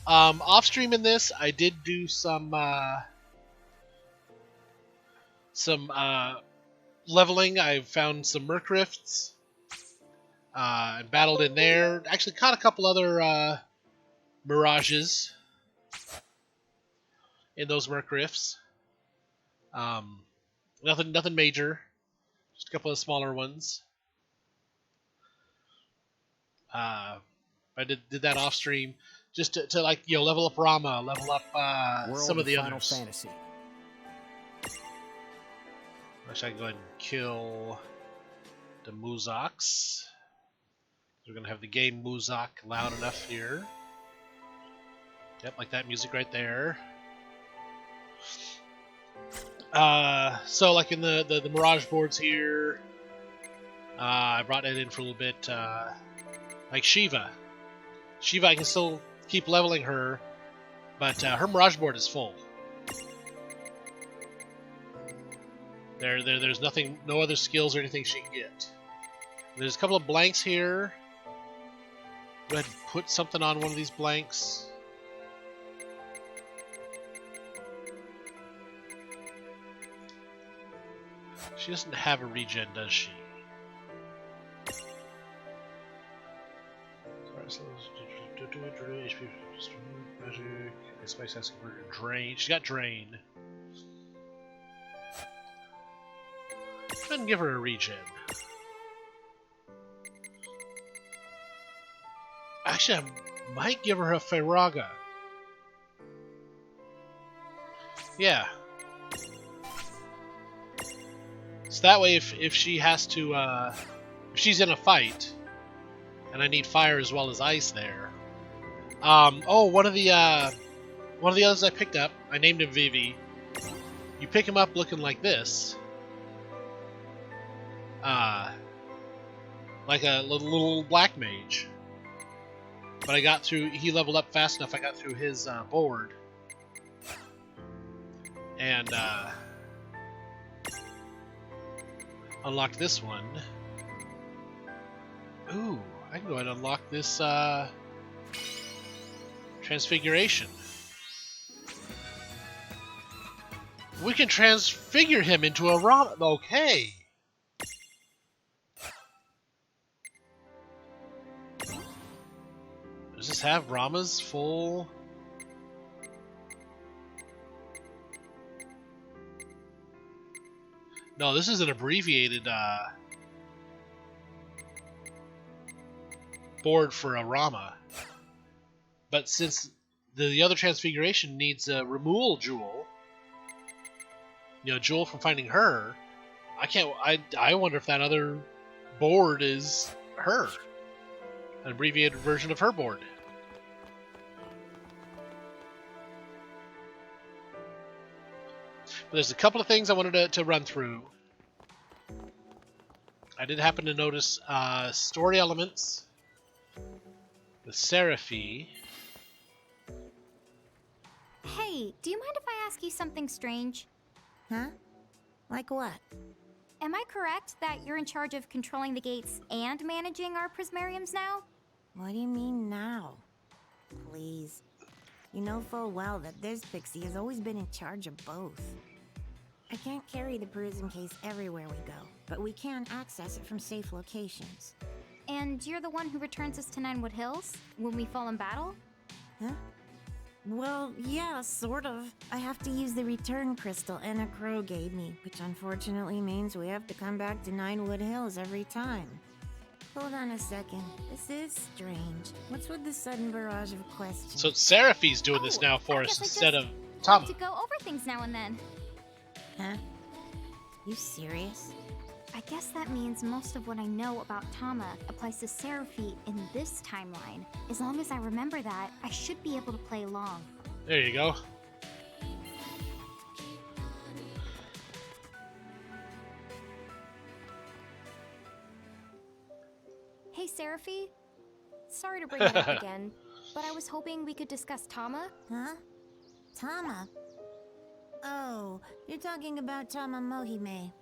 Off stream in this, I did do some leveling. I found some Merc Rifts and battled in there. Actually, caught a couple other Mirages in those Merc Rifts. Nothing major. Just a couple of smaller ones. I did that off stream just to like level up Rama, level up some of the Final others. Fantasy. Actually, I can go ahead and kill the Muzoks. We're gonna have the game Muzok loud enough here. Yep, like that music right there. So like in the Mirage boards here, I brought that in for a little bit. Like Shiva, I can still keep leveling her, but her Mirage board is full. There's nothing, no other skills or anything she can get. There's a couple of blanks here. Go ahead and put something on one of these blanks. She doesn't have a regen, does she? Spice has converted drain. She got drain. Go ahead and give her a regen. Actually, I might give her a Firaga. Yeah. So that way, if she has to, if she's in a fight, and I need fire as well as ice there. Oh, one of the others I picked up, I named him Vivi. You pick him up looking like this. Like a little black mage. But I got through, he leveled up fast enough, I got through his board. And unlocked this one. Ooh, I can go ahead and unlock this transfiguration. We can transfigure him into a Rama. Okay. Does this have Rama's full? No, this is an abbreviated board for a Rama. But since the other transfiguration needs a removal jewel, jewel from finding her, I can't. I wonder if that other board is her. An abbreviated version of her board. But there's a couple of things I wanted to run through. I did happen to notice story elements with Seraphi. Hey, do you mind if I ask you something strange? Huh? Like what? Am I correct that you're in charge of controlling the gates and managing our Prismariums now? What do you mean now? Please. You know full well that this Pixie has always been in charge of both. I can't carry the Prism case everywhere we go, but we can access it from safe locations. And you're the one who returns us to Ninewood Hills when we fall in battle? Huh? Well, yeah, sort of. I have to use the return crystal Enna Crow gave me, which unfortunately means we have to come back to Ninewood Hills every time. Hold on a second. This is strange. What's with the sudden barrage of questions? So Seraphi's doing this now for us instead of Tama. Tama. To go over things now and then. Huh? You serious? I guess that means most of what I know about Tama applies to Seraphi in this timeline. As long as I remember that, I should be able to play along. There you go. Hey, Seraphi. Sorry to bring it up again, but I was hoping we could discuss Tama. Huh? Tama? Oh, you're talking about Tama Mohime.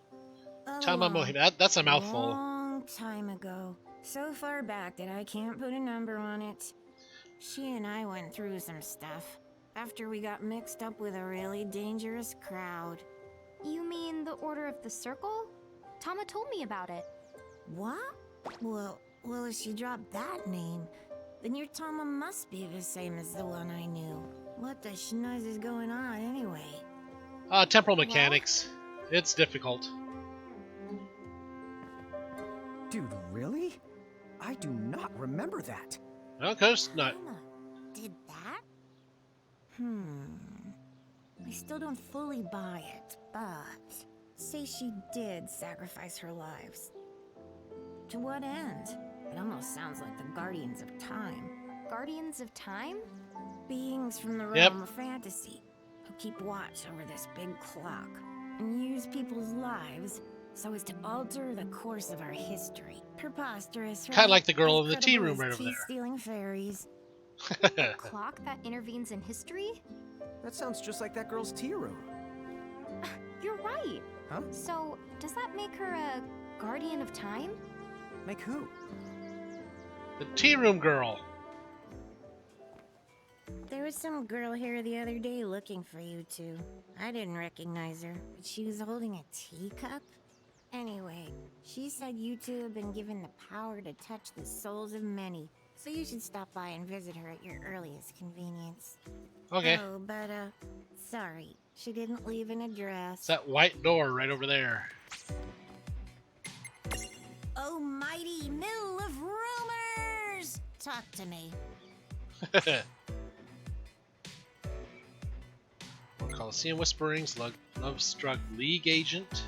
Tama Mohime. That's a mouthful. Long time ago. So far back that I can't put a number on it. She and I went through some stuff after we got mixed up with a really dangerous crowd. You mean the Order of the Circle? Tama told me about it. What? Well, if she dropped that name, then your Tama must be the same as the one I knew. What the schnoz is going on anyway? Temporal mechanics. It's difficult. Dude, really? I do not remember that. No, of course not. Tama did that? I still don't fully buy it, but say she did sacrifice her lives. To what end? It almost sounds like the Guardians of Time. Guardians of Time? Beings from the Yep. realm of fantasy who keep watch over this big clock and use people's lives so as to alter the course of our history. Preposterous, right? Kinda like the girl in the tea Incredible room right as over there. tea-stealing fairies. Clock that intervenes in history? That sounds just like that girl's tea room. You're right. Huh? So, does that make her a Guardian of Time? Make who? The tea room girl. There was some girl here the other day looking for you two. I didn't recognize her, but she was holding a teacup. Anyway, she said you two have been given the power to touch the souls of many, so you should stop by and visit her at your earliest convenience. Okay. Oh, but sorry, she didn't leave an address. It's that white door right over there. Oh, mighty mill of rumors! Talk to me. Coliseum Whisperings, Love-Struck League Agent.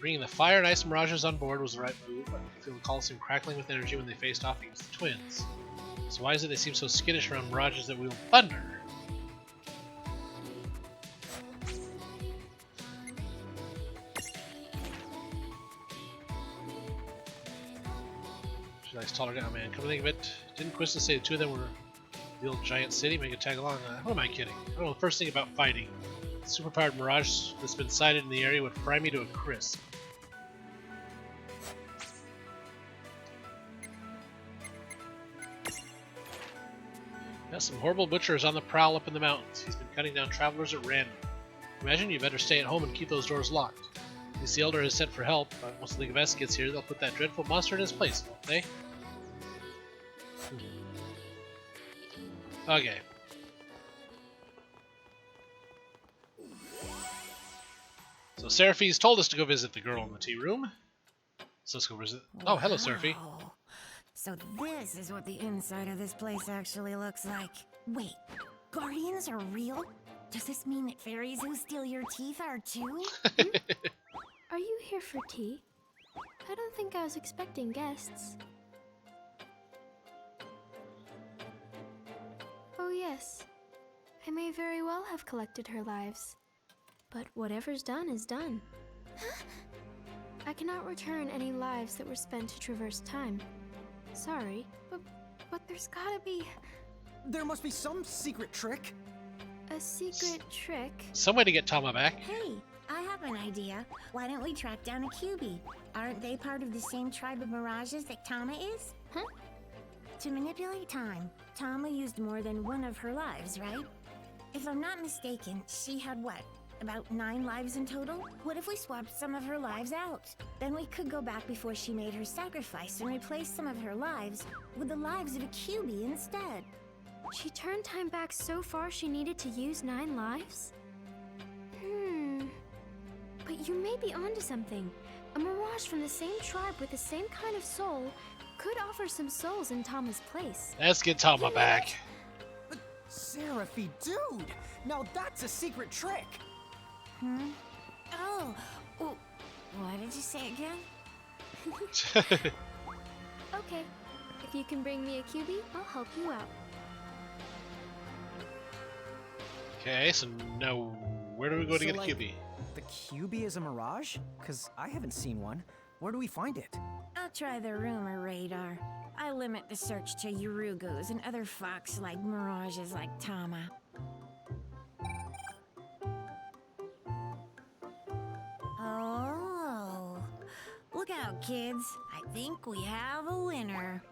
Bringing the fire and ice mirages on board was the right move, but I feel the Coliseum crackling with energy when they faced off against the twins. So why is it they seem so skittish around mirages that wield thunder? She likes taller guy. Oh man, come to think of it, didn't Quistis say the two of them were the old giant city? Make it tag along. Who am I kidding? I don't know the first thing about fighting. The superpowered mirage that's been sighted in the area would fry me to a crisp. Got some horrible butchers on the prowl up in the mountains. He's been cutting down travelers at random. Imagine you better stay at home and keep those doors locked. At least the Elder has sent for help, but once the League of S gets here, they'll put that dreadful monster in his place, won't they? Okay. So Seraphi's told us to go visit the girl in the tea room. So let's go visit. Oh, hello, Seraphi. Wow. So this is what the inside of this place actually looks like. Wait, guardians are real? Does this mean that fairies who steal your teeth are too? Are you here for tea? I don't think I was expecting guests. Oh yes, I may very well have collected her lives. But whatever's done is done. I cannot return any lives that were spent to traverse time. Sorry, but there's gotta be There must be some secret trick. a secret trick. Some way to get Tama back. Hey, I have an idea. Why don't we track down a QB? Aren't they part of the same tribe of mirages that Tama is? Huh? To manipulate time, Tama used more than one of her lives, right? If I'm not mistaken, she had what? About 9 lives in total? What if we swapped some of her lives out? Then we could go back before she made her sacrifice and replace some of her lives with the lives of a QB instead. She turned time back so far she needed to use 9 lives? But you may be onto something. A mirage from the same tribe with the same kind of soul could offer some souls in Tama's place. Let's get Tama back. But Seraphi, dude! Now that's a secret trick! Oh, what did you say again? Okay, if you can bring me a QB, I'll help you out. Okay, so now where do we go to So, get a like, QB? The QB is a mirage? Cause I haven't seen one. Where do we find it? I'll try the rumor radar. I limit the search to Urugos and other fox-like mirages like Tama. Oh, look out, kids. I think we have a winner.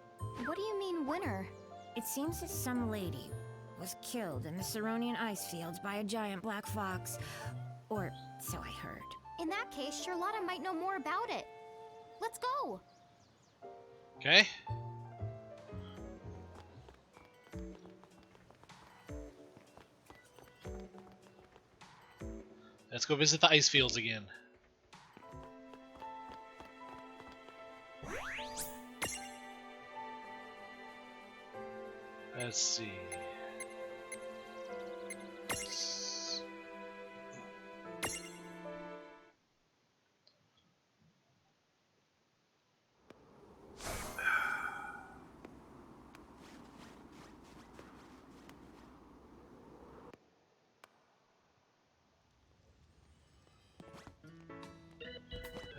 What do you mean, winner? It seems that some lady was killed in the Ceronian ice fields by a giant black fox. Or so I heard. In that case, Charlotta might know more about it. Let's go! Okay. Let's go visit the ice fields again. Let's see.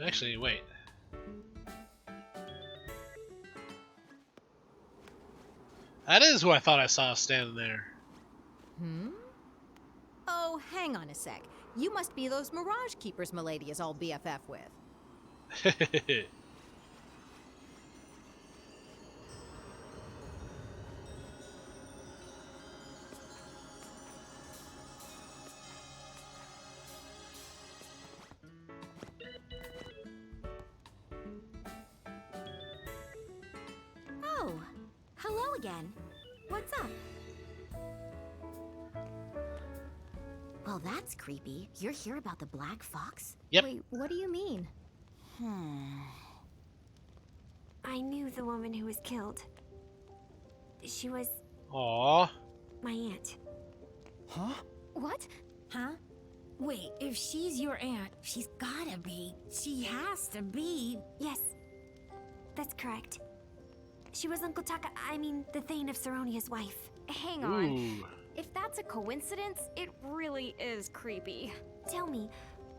Actually, wait. That is who I thought I saw standing there. Oh, hang on a sec. You must be those Mirage Keepers Milady is all BFF with. Oh, hello again. What's up? Well, that's creepy. You're here about the Black Fox? Yep. Wait, what do you mean? I knew the woman who was killed. She was Aww. my aunt. Huh? What? Huh? Wait, if she's your aunt, she's gotta be. She has to be. Yes, that's correct. She was Uncle Taka, I mean, the Thane of Saronia's wife. Hang on. Ooh. If that's a coincidence, it really is creepy. Tell me,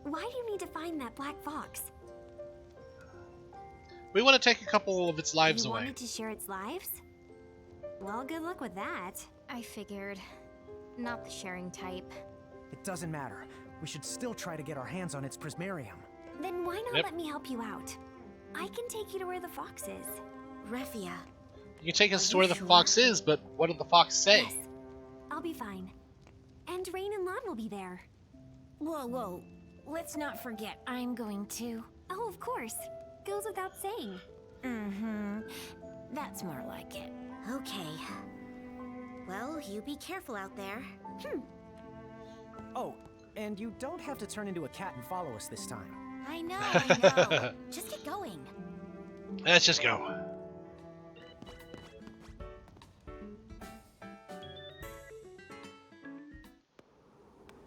why do you need to find that black fox? We want to take a couple of its lives You away. wanted to share its lives? Well, good luck with that. I figured. Not the sharing type. It doesn't matter. We should still try to get our hands on its prismarium. Then why not Yep. let me help you out? I can take you to where the fox is. Refia. You can take us Are to you where the sure? fox is, but what did the fox say? Yes, I'll be fine. And Rain and Lon will be there. Whoa, whoa. Let's not forget, I'm going to. Oh, of course. Goes without saying. Mm-hmm. That's more like it. Okay. Well, you be careful out there. Oh, and you don't have to turn into a cat and follow us this time. I know. Just get going. Let's just go.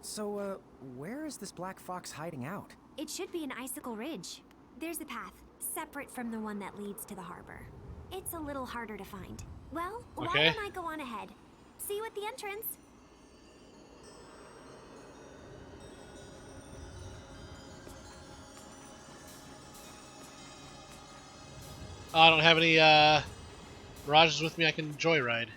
So, where is this black fox hiding out? It should be an Icicle Ridge. There's a path, separate from the one that leads to the harbor. It's a little harder to find. Well, why Okay. don't I go on ahead? See you at the entrance. Oh, I don't have any Mirages with me I can joyride.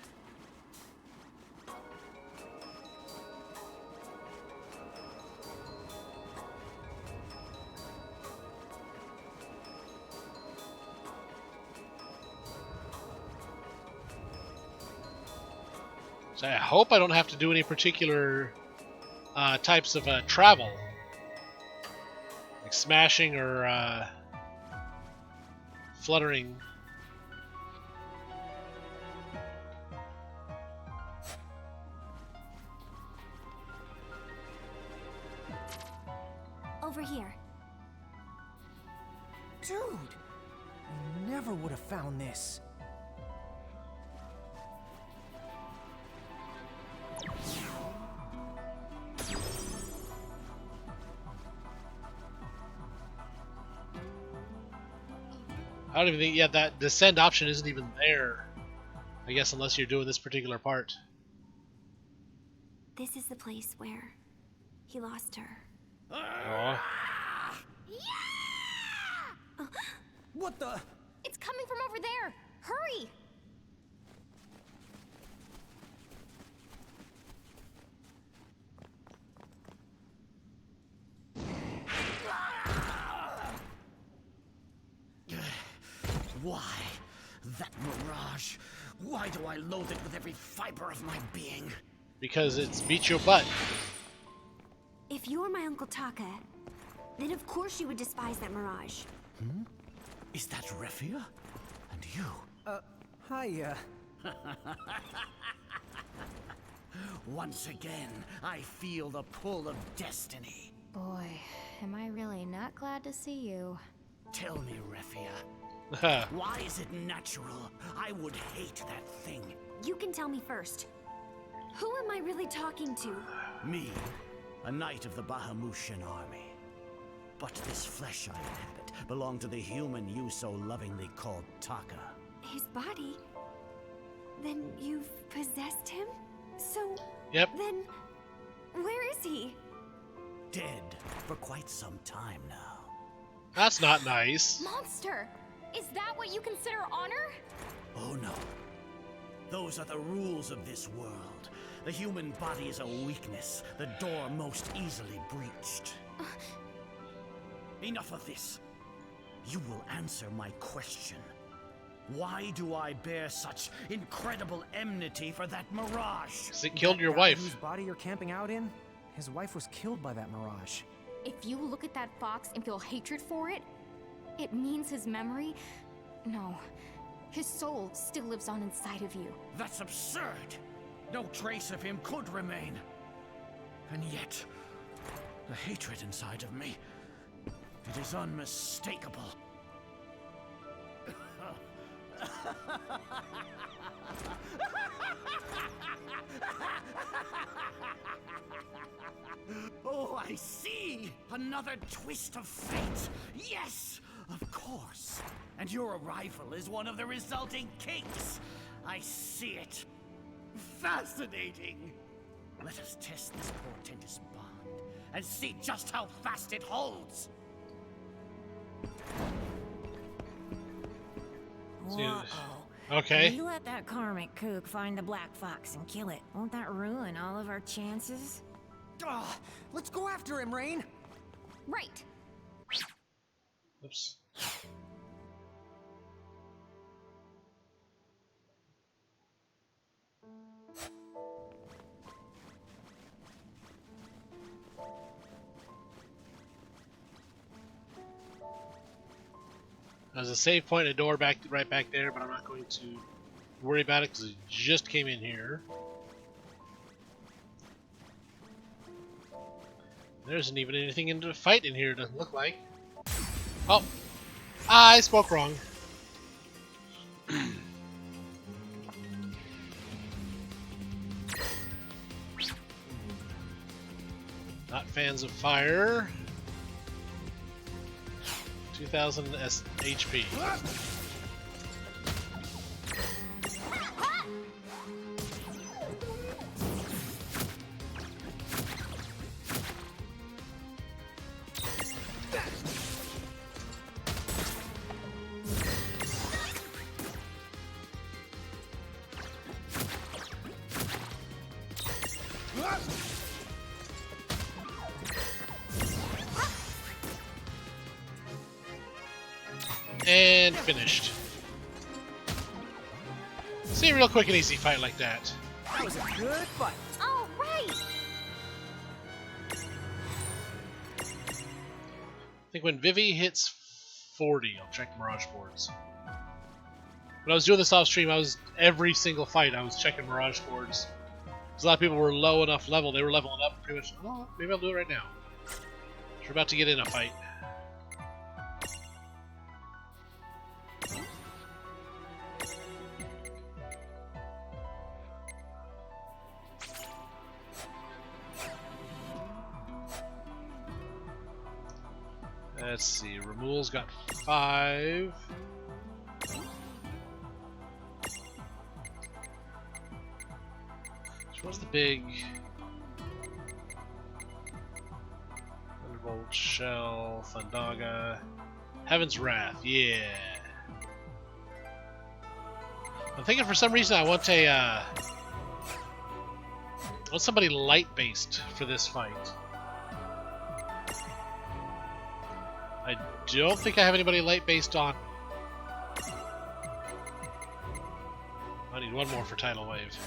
So I hope I don't have to do any particular types of travel. Like smashing or fluttering. Over here. Dude! I never would have found this. I don't even think, yeah, that descend option isn't even there. I guess unless you're doing this particular part. This is the place where he lost her. Aw. What the? It's coming from over there. Hurry! Why? That mirage. Why do I loathe it with every fiber of my being? Because it's beat your butt. If you're my Uncle Taka, then of course you would despise that mirage. Hmm? Is that Refia? And you? Hi, Once again, I feel the pull of destiny. Boy, am I really not glad to see you. Tell me, Refia, why is it natural? I would hate that thing. You can tell me first. Who am I really talking to? Me, a knight of the Bahamutian army. But this flesh I inhabit belonged to the human you so lovingly called Taka. His body? Then you've possessed him? So... Yep. Then... where is he? Dead for quite some time now. That's not nice. Monster! Is that what you consider honor? Oh no. Those are the rules of this world. The human body is a weakness, the door most easily breached. Enough of this. You will answer my question. Why do I bear such incredible enmity for that mirage? 'Cause it killed your guy wife. whose body you're camping out in? His wife was killed by that mirage. If you look at that fox and feel hatred for it, it means his memory... No. His soul still lives on inside of you. That's absurd! No trace of him could remain. And yet, the hatred inside of me, it is unmistakable. Oh, I see! Another twist of fate! Yes! Of course! And your arrival is one of the resulting kinks! I see it! Fascinating! Let us test this portentous bond and see just how fast it holds! Whoa. Okay. You let that karmic kook find the black fox and kill it. Won't that ruin all of our chances? Let's go after him, Rain! Right. Oops. There's a save point, a door right back there, but I'm not going to worry about it because it just came in here. There isn't even anything in the fight in here, doesn't look like. Oh, I spoke wrong. Not fans of fire. 2000 HP. And finished. See, a real quick and easy fight like that. That was a good fight. All right. I think when Vivi hits 40, I'll check Mirage boards. When I was doing this off stream, every single fight I was checking Mirage boards. Because a lot of people were low enough level, they were leveling up pretty much. Oh, maybe I'll do it right now. We're about to get in a fight. Let's see, Ramul's got 5. Which was the big Thunderbolt, Shell, Thundaga, Heaven's Wrath, yeah. I'm thinking for some reason I want somebody light based for this fight. I don't think I have anybody light based on I need one more for Tidal Wave.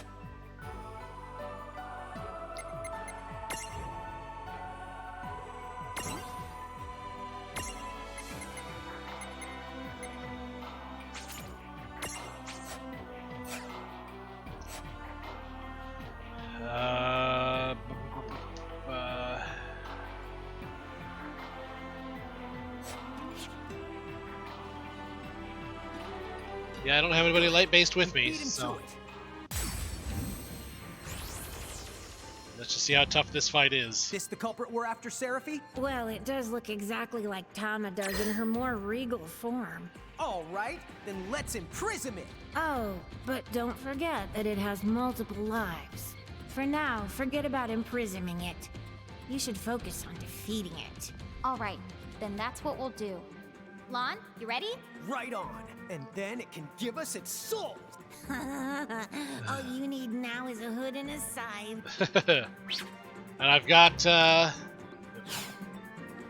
Yeah, I don't have anybody light-based with me, so let's just see how tough this fight is. This the culprit we're after, Seraphy? Well, it does look exactly like Tama does in her more regal form. All right, then let's imprison it. Oh, but don't forget that it has multiple lives. For now, forget about imprisoning it. You should focus on defeating it. Alright, then that's what we'll do. Lon, you ready? Right on. And then it can give us its soul. All you need now is a hood and a scythe. And I've got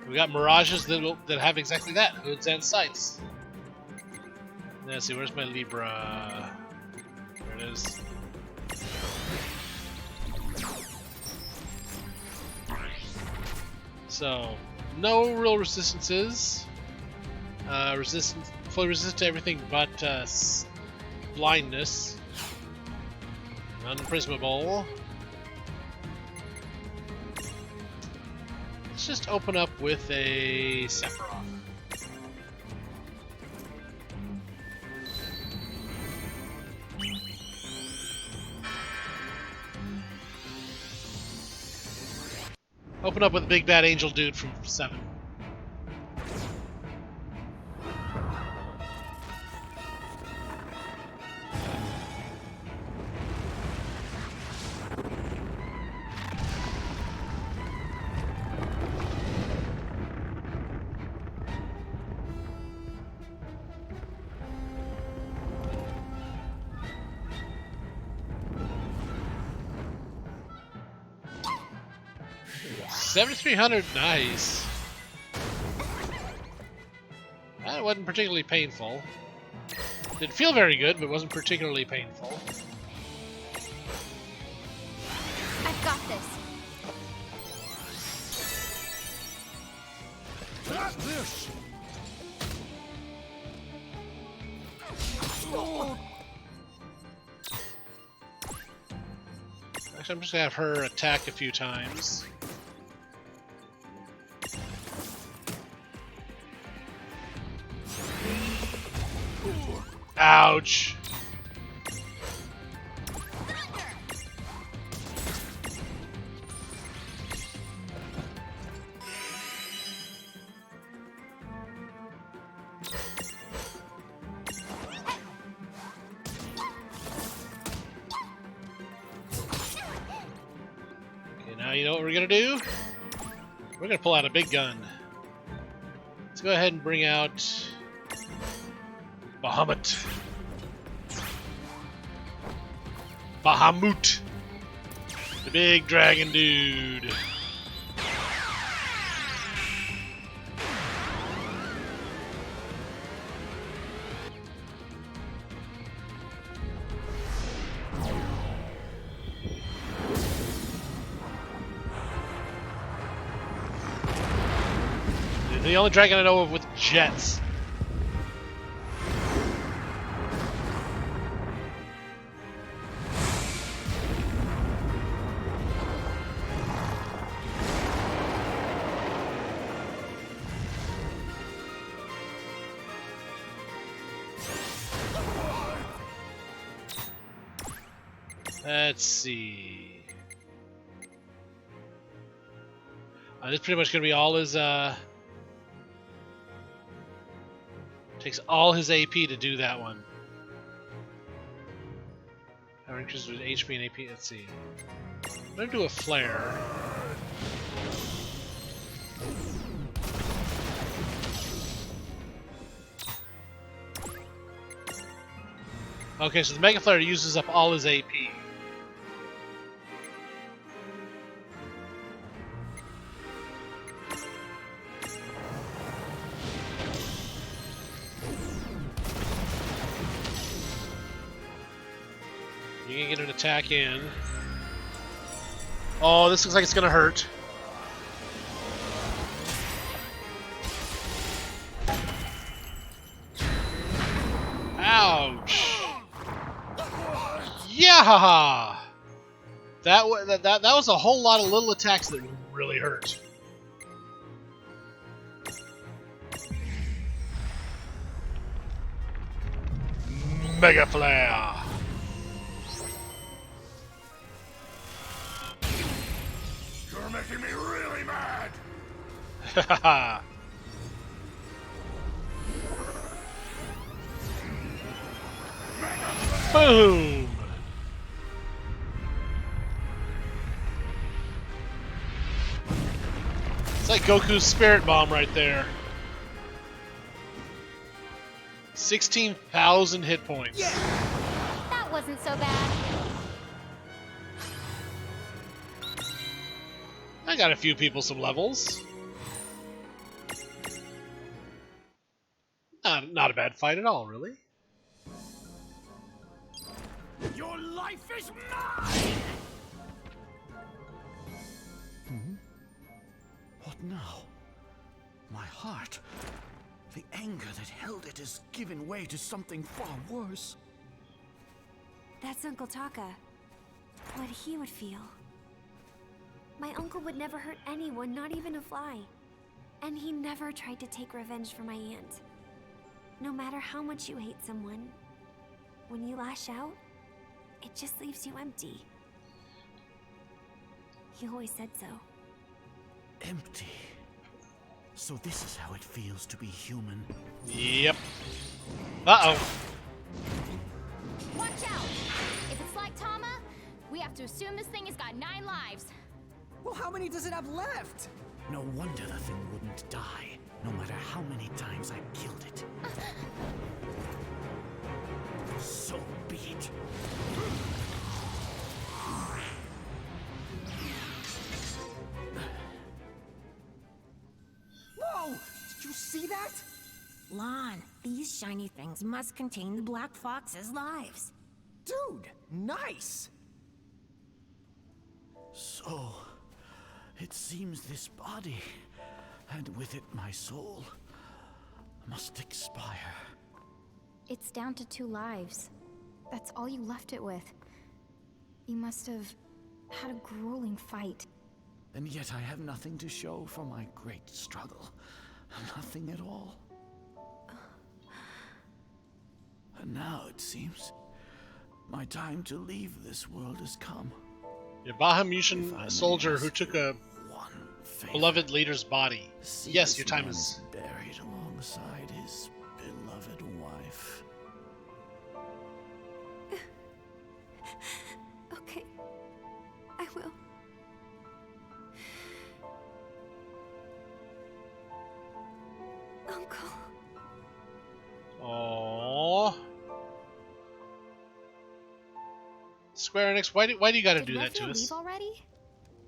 we got mirages that have exactly that, hoods and sights. Let's see, where's my Libra? There it is. So, no real resistances. Fully resistant to everything but blindness. Unprismable. Let's just open up with a Sephiroth. Open up with a big bad angel dude from 7. $7,300, nice. That wasn't particularly painful. Didn't feel very good, but wasn't particularly painful. I've got this. Got this! Actually, I'm just gonna have her attack a few times. Ouch! Okay, now you know what we're gonna do? We're gonna pull out a big gun. Let's go ahead and bring out Bahamut. Bahamut. The big dragon dude. The only dragon I know of with jets. Let's see. This is pretty much going to be all his, takes all his AP to do that one. How increases with HP and AP? Let's see. I'm going to do a flare. Okay, so the Mega Flare uses up all his AP. You can get an attack in. Oh, this looks like it's gonna hurt. Ouch! Yeah! That was a whole lot of little attacks that really hurt. Mega Flare! You're making me really mad! Haha! Boom! It's like Goku's Spirit Bomb right there. 16,000 hit points. That wasn't so bad. I got a few people some levels. Not a bad fight at all, really. Your life is mine! What now? My heart. The anger that held it has given way to something far worse. That's Uncle Taka. What he would feel. My uncle would never hurt anyone, not even a fly. And he never tried to take revenge for my aunt. No matter how much you hate someone, when you lash out, it just leaves you empty. He always said so. Empty. So this is how it feels to be human. Yep. Uh-oh. Watch out! If it's like Tama, we have to assume this thing has got 9 lives. Well, how many does it have left? No wonder the thing wouldn't die, no matter how many times I killed it. So be it. Whoa! Did you see that? Lon, these shiny things must contain the Black Fox's lives. Dude, nice! So, it seems this body, and with it my soul, must expire. It's down to 2 lives. That's all you left it with. You must have had a grueling fight. And yet I have nothing to show for my great struggle. Nothing at all. And now it seems my time to leave this world has come. Your Bahamutian soldier who took a One favor. beloved leader's body. See Yes, this your time man is... buried alongside his beloved wife. Okay. I will. Uncle. Aww. Square Enix, why do you gotta do that to us? Leave already?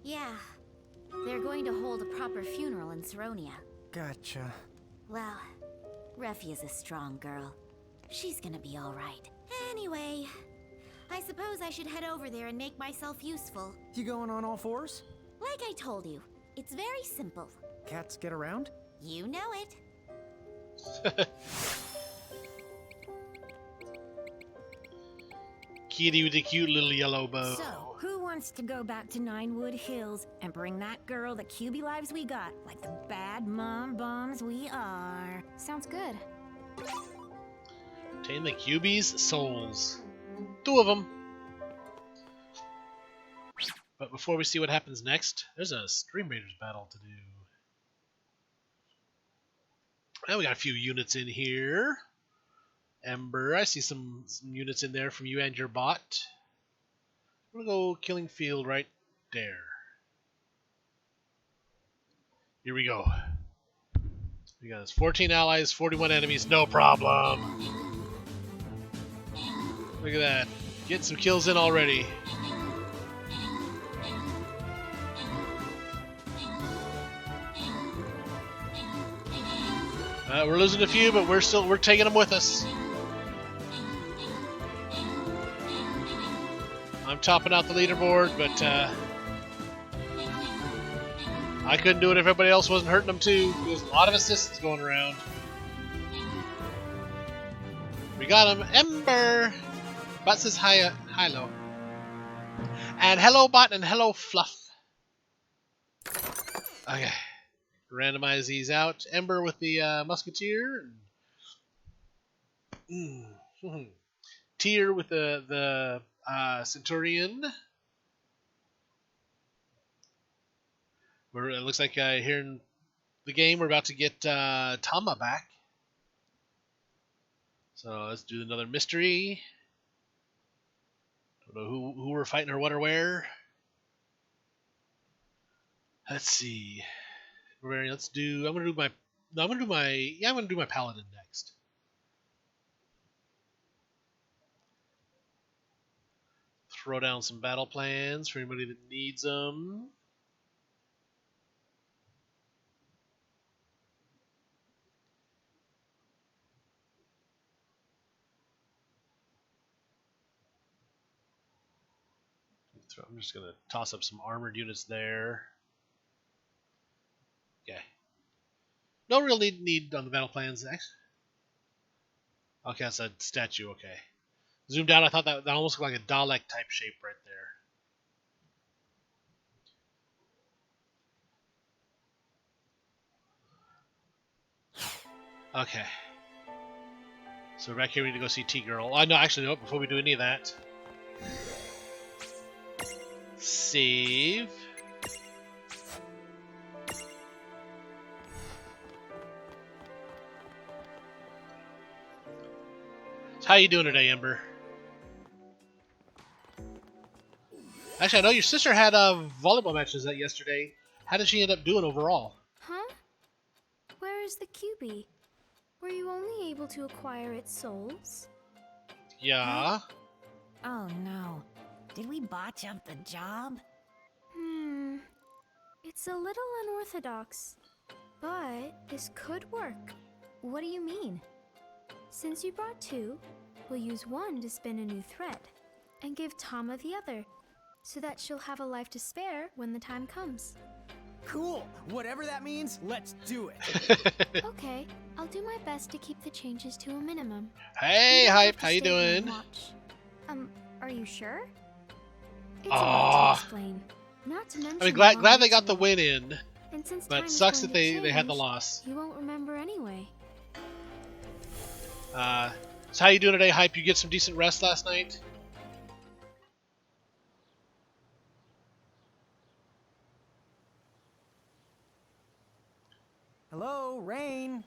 Yeah. They're going to hold a proper funeral in Saronia. Gotcha. Well, Refi is a strong girl. She's gonna be alright. Anyway, I suppose I should head over there and make myself useful. You going on all fours? Like I told you, it's very simple. Cats get around? You know it. Kitty with the cute little yellow bow. So, who wants to go back to Ninewood Hills and bring that girl the QB lives we got, like the bad mom bombs we are? Sounds good. Obtain the QB's souls. 2 of them. But before we see what happens next, there's a Stream Raiders battle to do. Well, we got a few units in here. Ember, I see some units in there from you and your bot. I'm gonna go Killing Field right there. Here we go. We got 14 allies, 41 enemies, no problem. Look at that. Get some kills in already. We're losing a few, but we're taking them with us. I'm topping out the leaderboard, but I couldn't do it if everybody else wasn't hurting them too. There's a lot of assists going around. We got him, Ember. Bot says hi, hello, and hello Bot and hello Fluff. Okay, randomize these out. Ember with the Musketeer. Tyr with the Centurion. It looks like here in the game we're about to get Tama back. So let's do another mystery. Don't know who we're fighting or what or where. Let's see. Let's do. I'm gonna do my Paladin next. Throw down some battle plans for anybody that needs them. I'm just going to toss up some armored units there. Okay. No real need on the battle plans next. Okay, that's a statue, okay. Zoomed out, I thought that almost looked like a Dalek type shape right there. Okay. So we're back here, we need to go see T-Girl. Oh, no, actually, no, before we do any of that. Save. So how you doing today, Ember? Actually, I know your sister had volleyball matches yesterday. How did she end up doing overall? Huh? Where is the QB? Were you only able to acquire its souls? Yeah. Oh no. Did we botch up the job? It's a little unorthodox, but this could work. What do you mean? Since you brought two, we'll use one to spin a new thread, and give Tama the other, so that she'll have a life to spare when the time comes. Cool! Whatever that means, let's do it! Okay, I'll do my best to keep the changes to a minimum. Hey, You don't Hype, have to how you stay here and doing? watch. Are you sure? It's a lot Aw. to explain. Not to mention I mean, the glad long they got the ritual. win in, And since but time is sucks going that to they had the change, loss. You won't remember anyway. So how you doing today, Hype? You get some decent rest last night? Hello, Rain?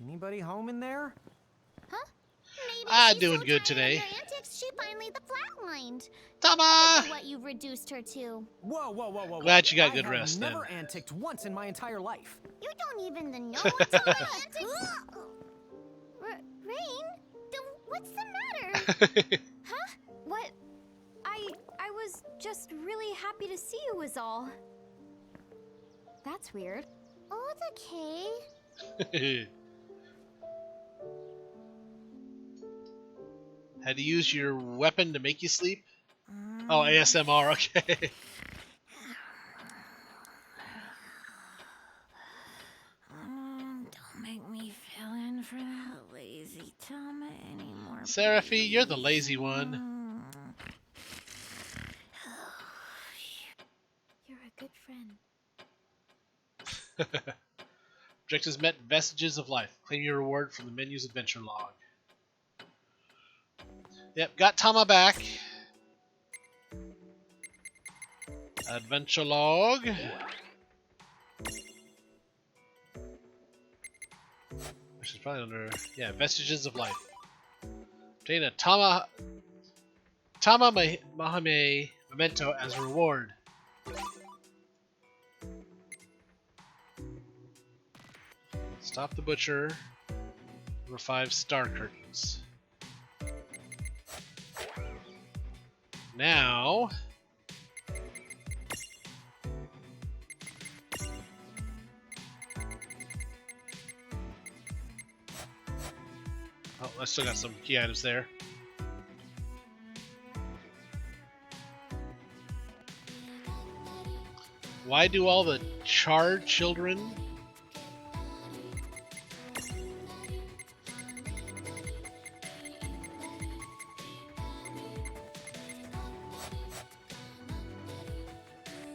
Anybody home in there? Huh? Maybe she's Doing so good tired today. of your antics, she finally flatlined. Tama! Look at what you've reduced her to. Whoa, whoa, whoa, whoa. Glad you got I good have rest, then. never anticked once in my entire life. You don't even know what's on antics. Rain? What's the matter? Huh? What? I was just really happy to see you was all. That's weird. Oh, it's okay. Had to use your weapon to make you sleep? Oh, ASMR, okay. Don't make me fill in for that lazy Tama anymore. Seraphy, you're the lazy one. You're a good friend. Objectives met, vestiges of life. Claim your reward from the menu's adventure log. Yep, got Tama back. Adventure log. Which is probably under, yeah, vestiges of life. Obtain a Tama Mahame memento as a reward. Stop the butcher. Number 5 star curtains. Now oh, I still got some key items there. Why do all the charred children?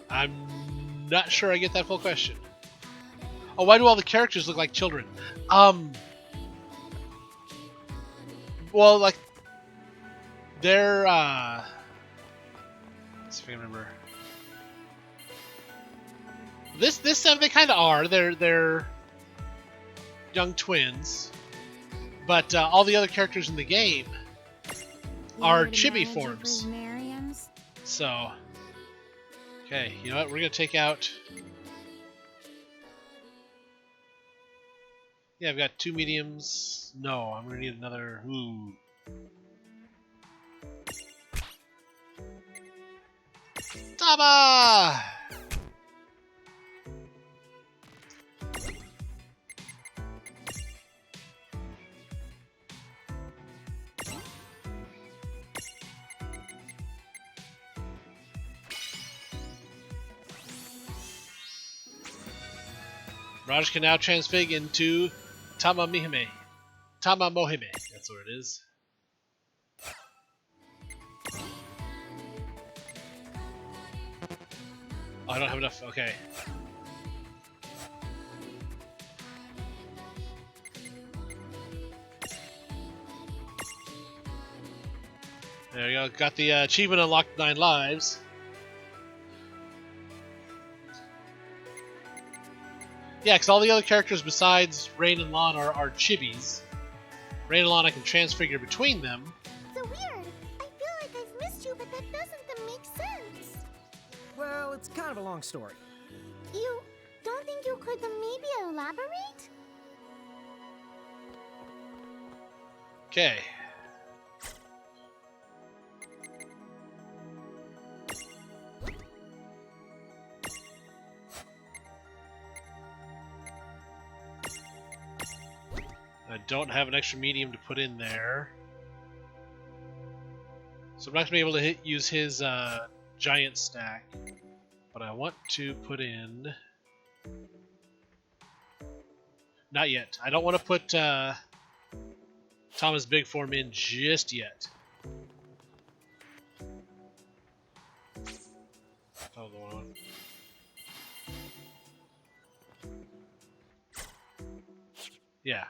I'm not sure I get that full question. Oh, why do all the characters look like children? Well, like, they're, let's see if I can remember. This they kind of are. They're young twins, but all the other characters in the game are chibi forms. So, okay, you know what? We're gonna take out. Yeah, I've got 2 mediums. No, I'm gonna need another. Ooh. Tama! Raj can now transfig into Tama Mohime. Tama Mohime. That's what it is. Oh, I don't have enough. Okay. There you go. Got the achievement unlocked 9 lives. Yeah, because all the other characters besides Rain and Lon are chibis. Rain and Lon I can transfigure between them. So weird. I feel like I've missed you, but that doesn't make sense. Well, it's kind of a long story. You don't think you could maybe elaborate? Okay. I don't have an extra medium to put in there. So I'm not going to be able to use his giant stack. But I want to put in... Not yet. I don't want to put Tama's big form in just yet. Oh, the one. Yeah.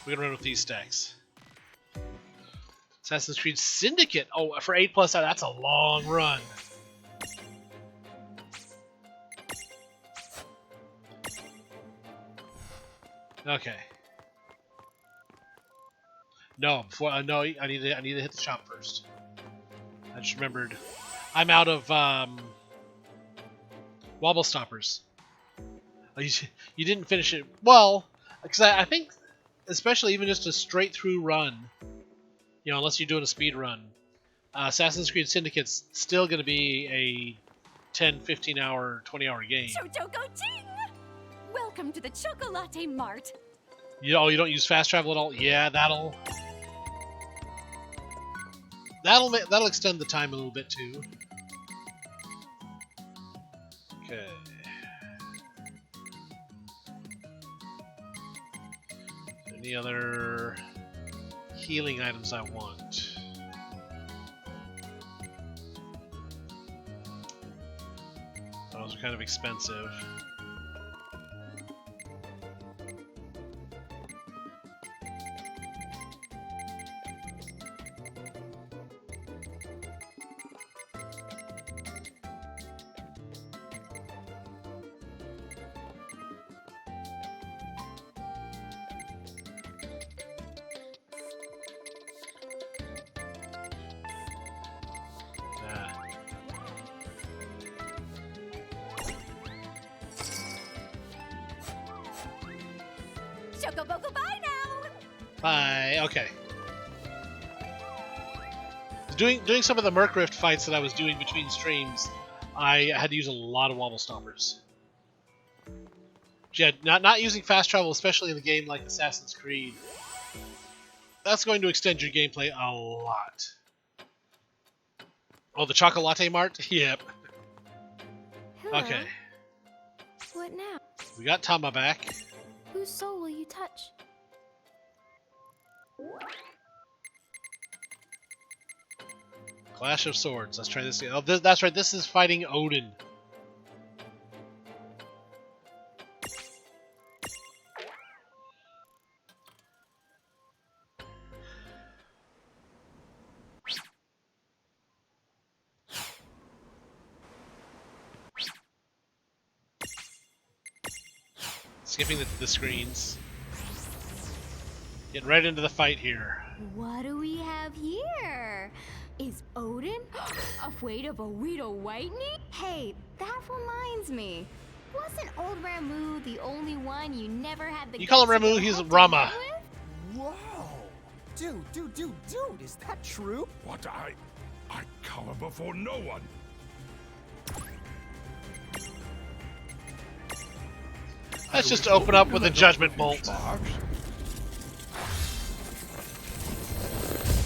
We're gonna run with these stacks. Assassin's Creed Syndicate. Oh, for 8+, that's a long run. Okay. No, before no, I need to hit the shop first. I just remembered, I'm out of wobble stoppers. Oh, you didn't finish it well, because I think, especially even just a straight through run, you know, unless you're doing a speed run, Assassin's Creed Syndicate's still going to be a 10, 15 hour, 20-hour game. Choco-Ching! Welcome to the Chocolate Mart. You don't use fast travel at all? Yeah, that'll extend the time a little bit too. Okay. Any other healing items I want? Those are kind of expensive. Chocoboco, bye now! Bye. Okay. Doing some of the Merc Rift fights that I was doing between streams, I had to use a lot of wobble stoppers. Yeah, not using fast travel, especially in a game like Assassin's Creed, that's going to extend your gameplay a lot. Oh, the Chocolate Mart? Yep. Hello. Okay, What now? we got Tama back. Whose soul will you touch? Clash of Swords. Let's try this again. Oh, that's right. This is fighting Odin. Skipping the screens. Getting right into the fight here. What do we have here? Is Odin afraid of a Rito Whitney? Hey, that reminds me. Wasn't old Ramu the only one you never had the You call him guts to Ramu, go he's head to Rama. head with? Whoa! Dude, is that true? What I cower before no one. Let's just open up with a Judgment Bolt.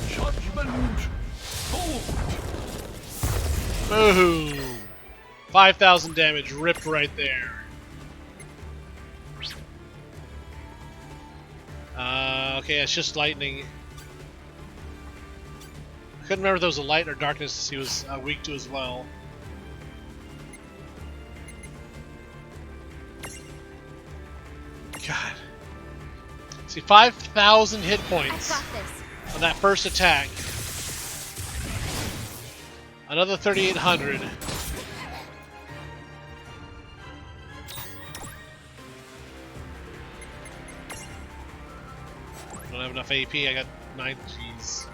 Judgment Bolt. Boom! 5,000 damage ripped right there. Okay, it's just lightning. Couldn't remember if there was a light or darkness he was weak to as well. God. See, 5,000 hit points I've got this. on that first attack. Another 3,800. Don't have enough AP. I got 9 Gs.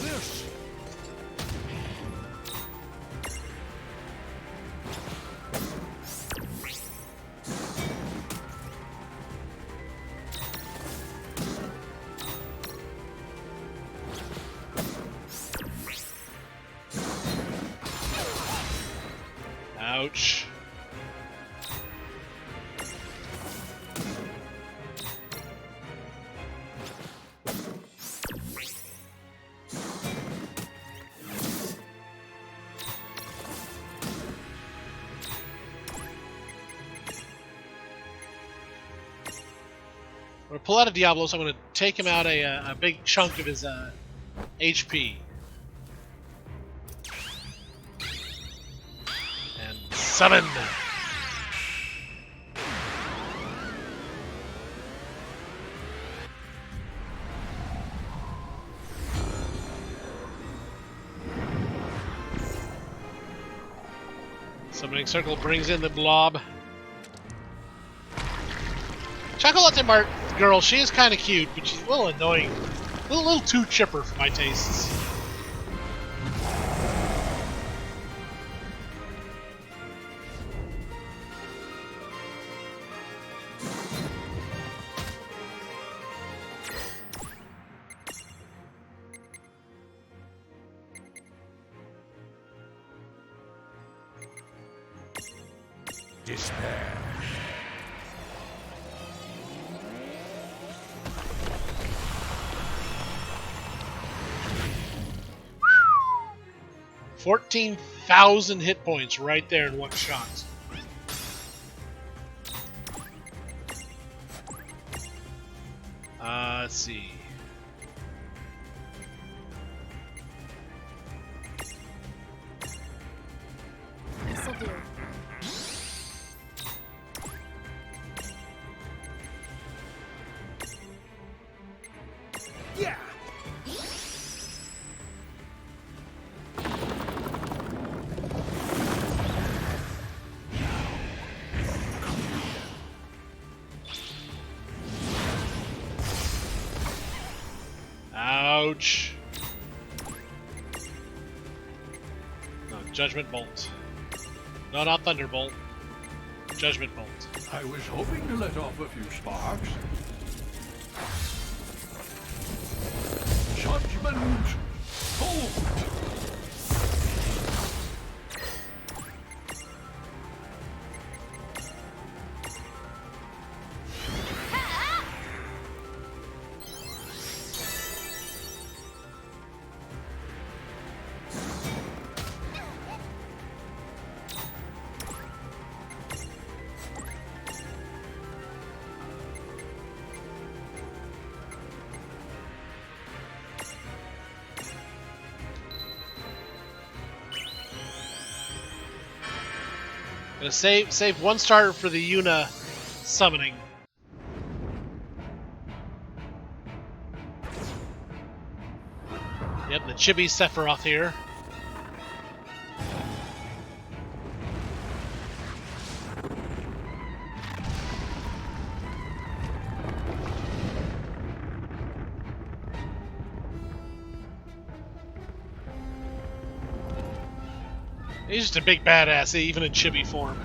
This. Ouch. I'm going to pull out a Diablo, so I'm going to take him out a big chunk of his HP. And summon! Summoning Circle brings in the blob. Chocolate Mart girl, she is kind of cute, but she's a little annoying. A little too chipper for my tastes. Despair. $14,000 hit points right there in one shot. Let's see. This'll do. Yeah! Ouch. No, Judgment Bolt. No, not Thunderbolt. Judgment Bolt. I was hoping to let off a few sparks. Judgment Bolt. Gonna save 1 star for the Yuna summoning. Yep, the Chibi Sephiroth here. He's just a big badass, even in chibi form.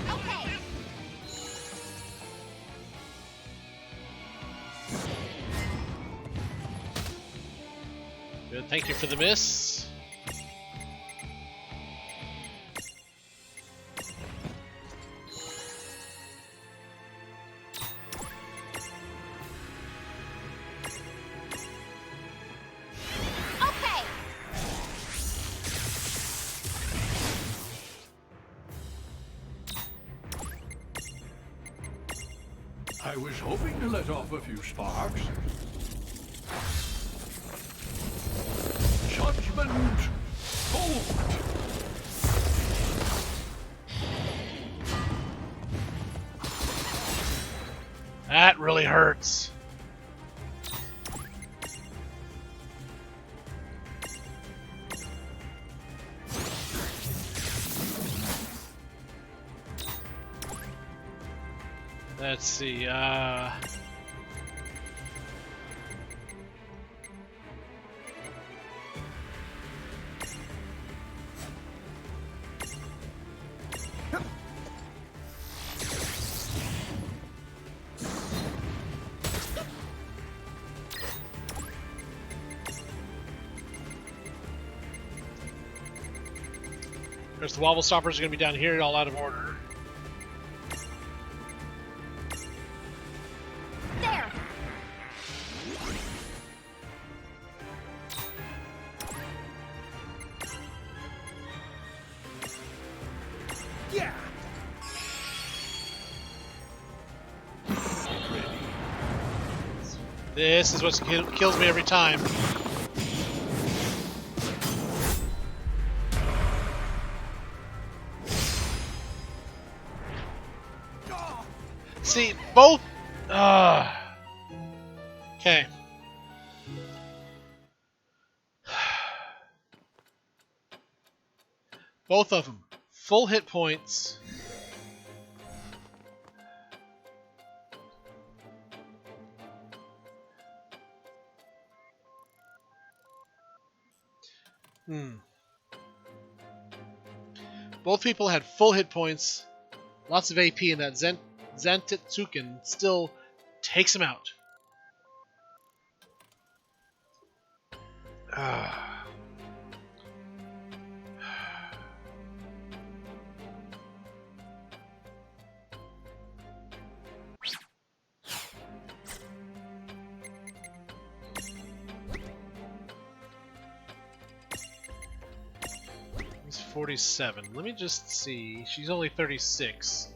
Okay. Good, thank you for the miss. Okay. I was hoping to let off a few sparks. Judgment! Bolt! That really hurts. Let's see, there's the Wobble Stoppers are going to be down here, all out of order. There. Yeah! This is what kills me every time. See, both... Okay. Both of them. Full hit points. Both people had full hit points. Lots of AP, and that Zantetsuken still takes him out. He's 47. Let me just see. She's only 36.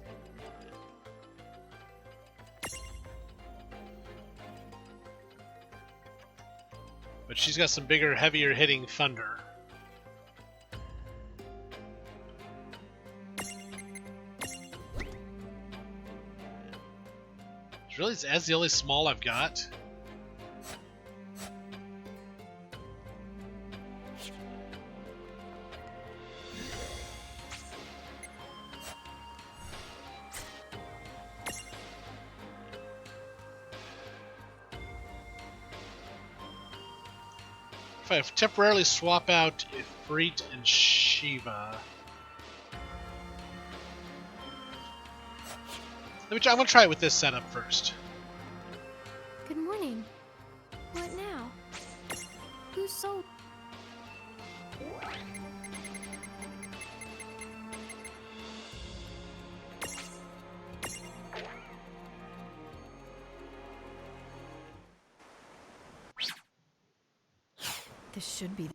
But she's got some bigger, heavier hitting thunder. Really, that's the only small I've got. If I temporarily swap out Ifrit and Shiva. I'm gonna try it with this setup first. Good morning. What now? Who's so... This should be...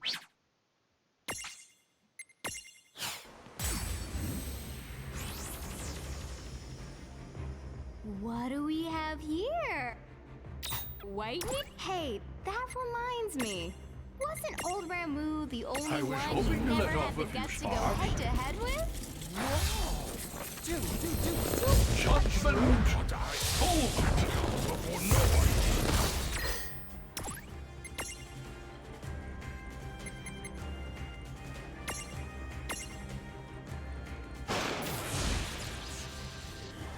have here? Whitening? Hey, that reminds me. Wasn't old Ramu the only I was one hoping you to never let had off the a few guts to go sparks. head to head with? Judgment! Hold before no one.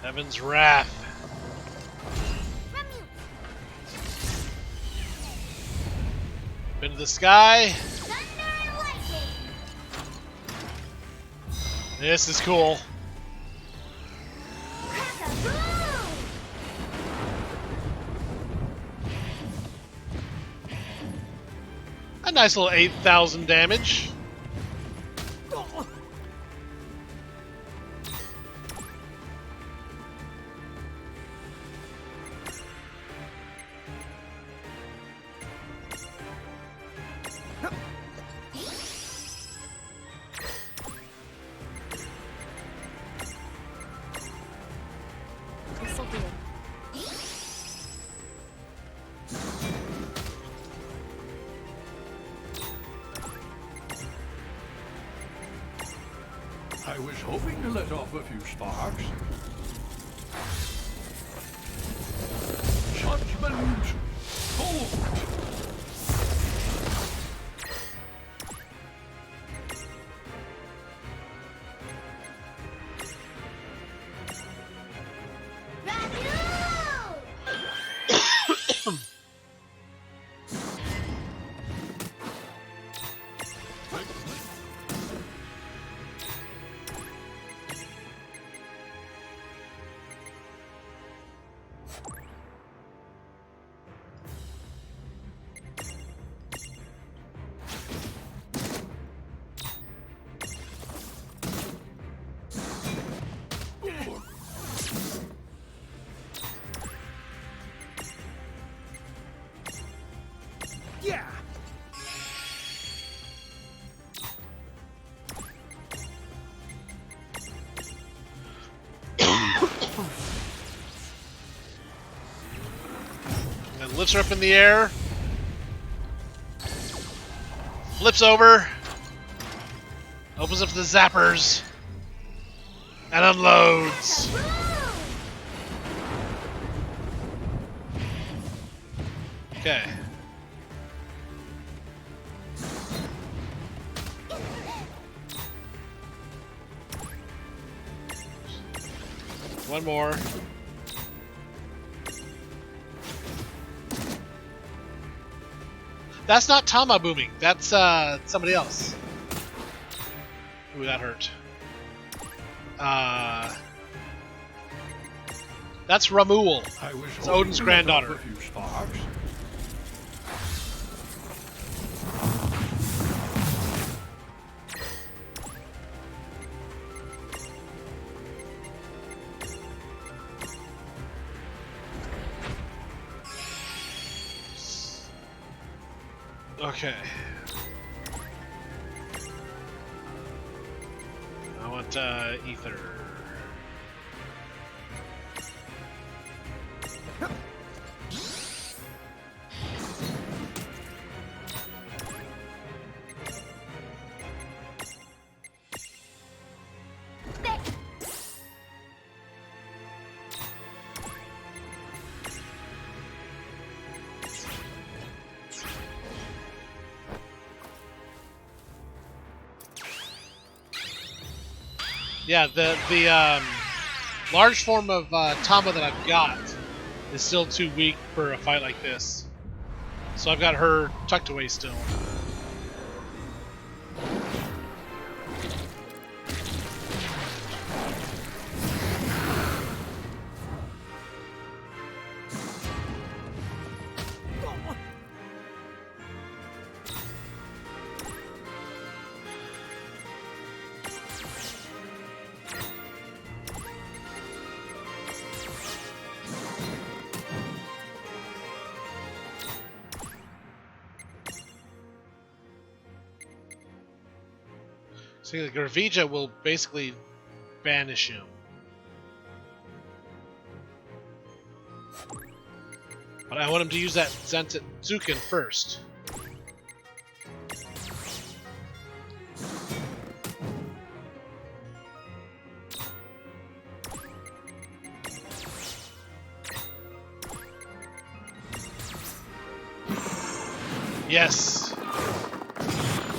Heaven's Wrath. Up into the sky. Thunder and lightning! This is cool. Crack-a-boom! A nice little 8,000 damage. This'll do. I was hoping to let off a few sparks. Judgment! Hold! Yeah! And lifts her up in the air. Flips over. Opens up the zappers. And unloads. Okay. One more. That's not Tama booming. That's somebody else. Ooh, that hurt. That's Ramuel. I was It's hoping Odin's to let off granddaughter. a few sparks. Okay. I want ether. Yeah, the large form of Tama that I've got is still too weak for a fight like this. So I've got her tucked away still. So the Gravija will basically banish him. But I want him to use that Zensatsuken first. Yes.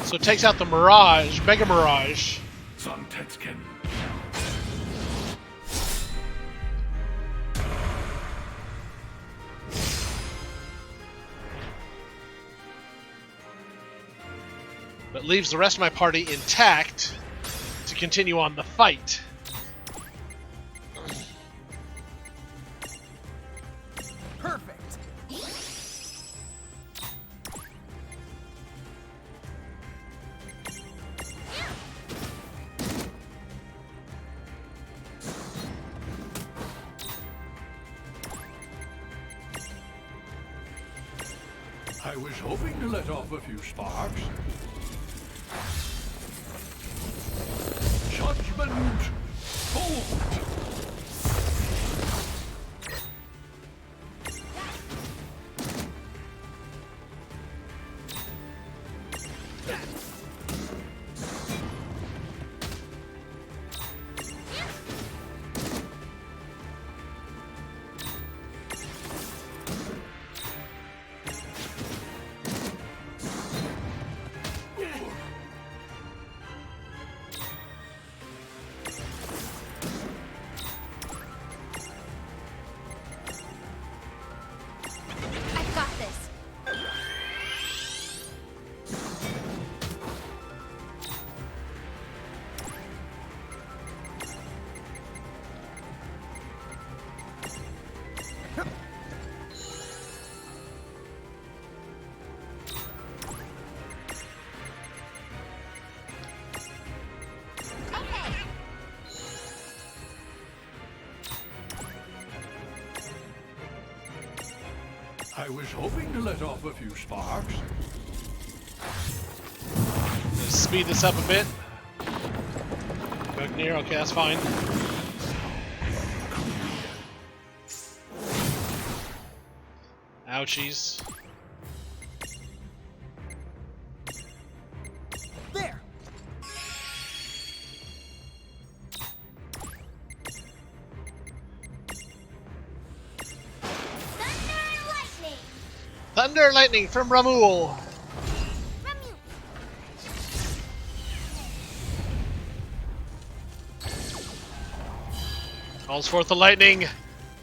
So it takes out the Mirage, Mega Mirage. Zantetsuken. But leaves the rest of my party intact to continue on the fight. Perfect. I was hoping to let off a few sparks. Judgment Bolt! I've got this. I was hoping to let off a few sparks. Let's speed this up a bit. Gungnir, okay, that's fine. Ouchies. There. Thunder Lightning from Ramul. Calls forth the lightning.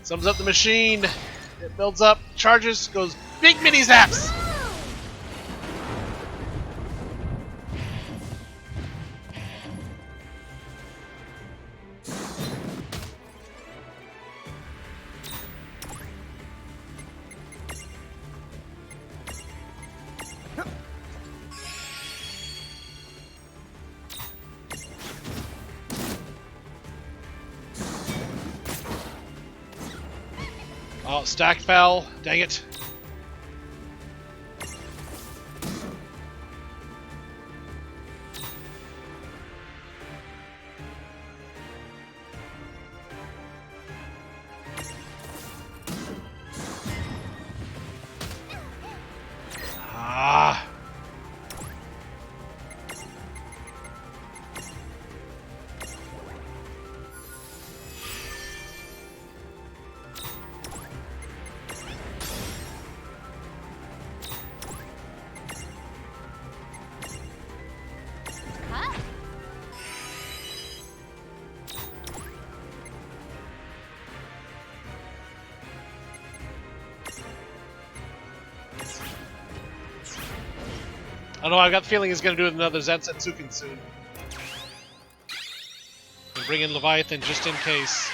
Sums up the machine. It builds up, charges, goes big mini zaps. Oh, stack fell. Dang it. Ah. Huh? I don't know, I've got the feeling he's going to do another Zensatsuken soon. We'll bring in Leviathan just in case.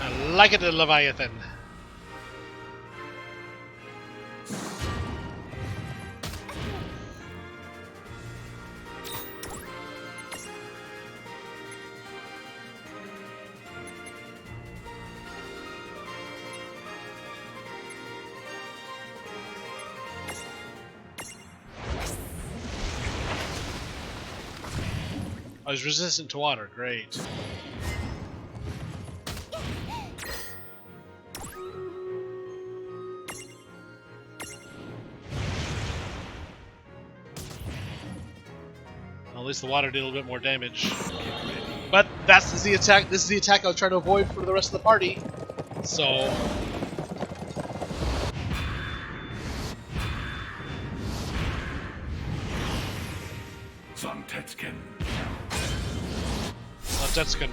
I like it, the Leviathan. he's resistant to water. Great. Well, at least the water did a little bit more damage. But this is the attack. This is the attack I was trying to avoid for the rest of the party. So. Santetskin. Santetskin.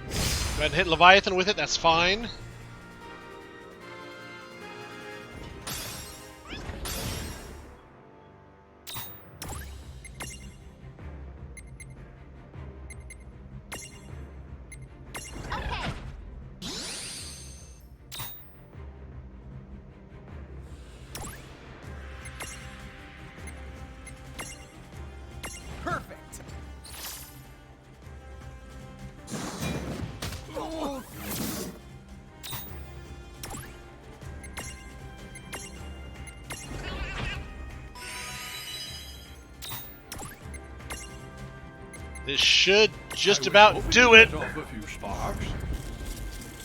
Go ahead and hit Leviathan with it. That's fine. Perfect. This should just about do it. Let off a few sparks.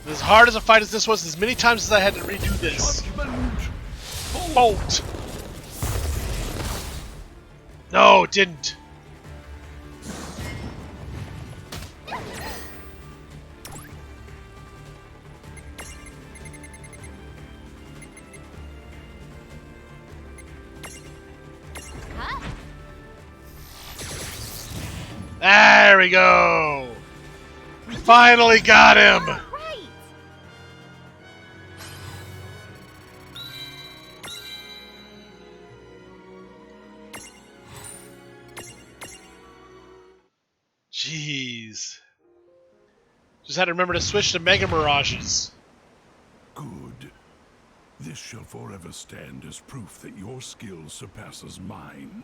As hard as a fight as this was, as many times as I had to redo this. Judgment. Bolt! No, it didn't. There we go! We finally got him! Right. Jeez. Just had to remember to switch to Mega Mirages. Good. This shall forever stand as proof that your skill surpasses mine.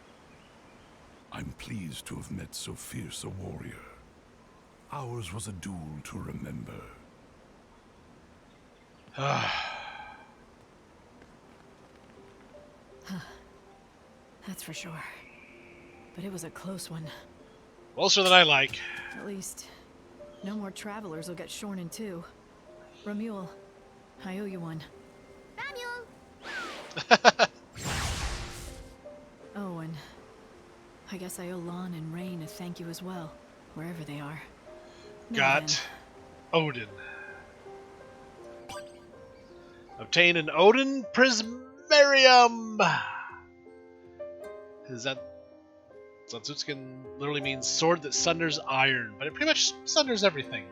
I'm pleased to have met so fierce a warrior. Ours was a duel to remember. That's for sure. But it was a close one. Closer than I like. At least, no more travelers will get shorn in two. Ramule, I owe you one. Samuel. Oh, and I guess I owe Lon and Rain a thank you as well, wherever they are. Now Got then. Odin. Obtain an Odin Prismarium! Is that... Zanzutskin literally means sword that sunders iron, but it pretty much sunders everything.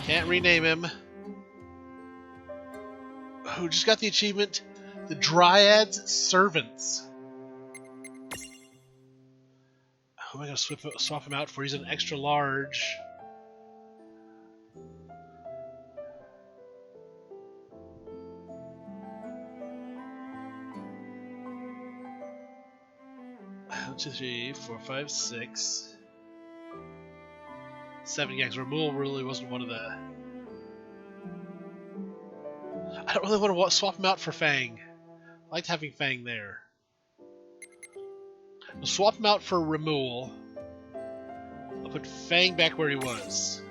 Can't rename him. Who just got the achievement? The Dryad's Servants. Who am I going to swap him out for? He's an extra large. One, two, three, four, five, 6, 7 gangs. Ramule really wasn't one of the... I don't really want to swap him out for Fang. I liked having Fang there. I'll swap him out for Ramule. I'll put Fang back where he was.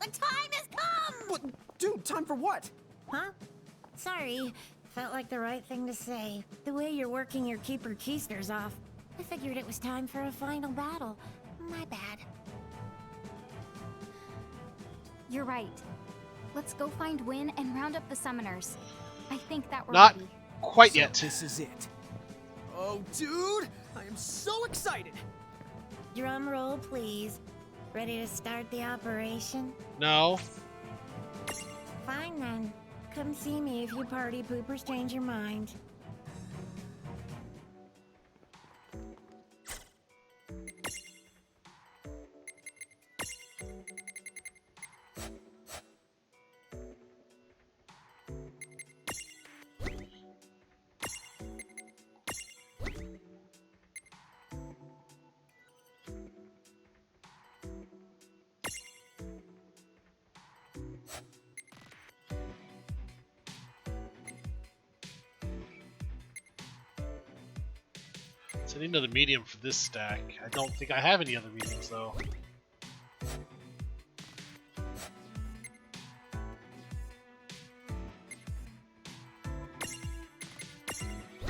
The time has come! What? Dude, time for what? Huh? Sorry. Felt like the right thing to say. The way you're working your Keeper Keisters off, I figured it was time for a final battle. My bad. You're right. Let's go find Wynn and round up the summoners. I think that we're Not ready. quite So yet. this is it. Oh, dude! I am so excited! Drum roll, please. Ready to start the operation? No. Fine then. Come see me if you party poopers change your mind. So I need another medium for this stack. I don't think I have any other mediums though.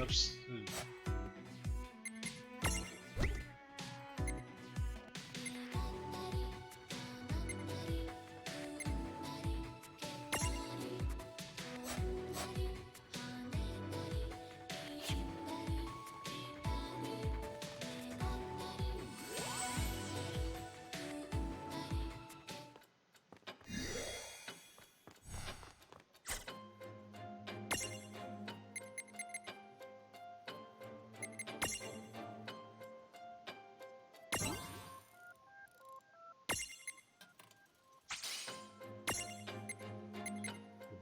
Oops.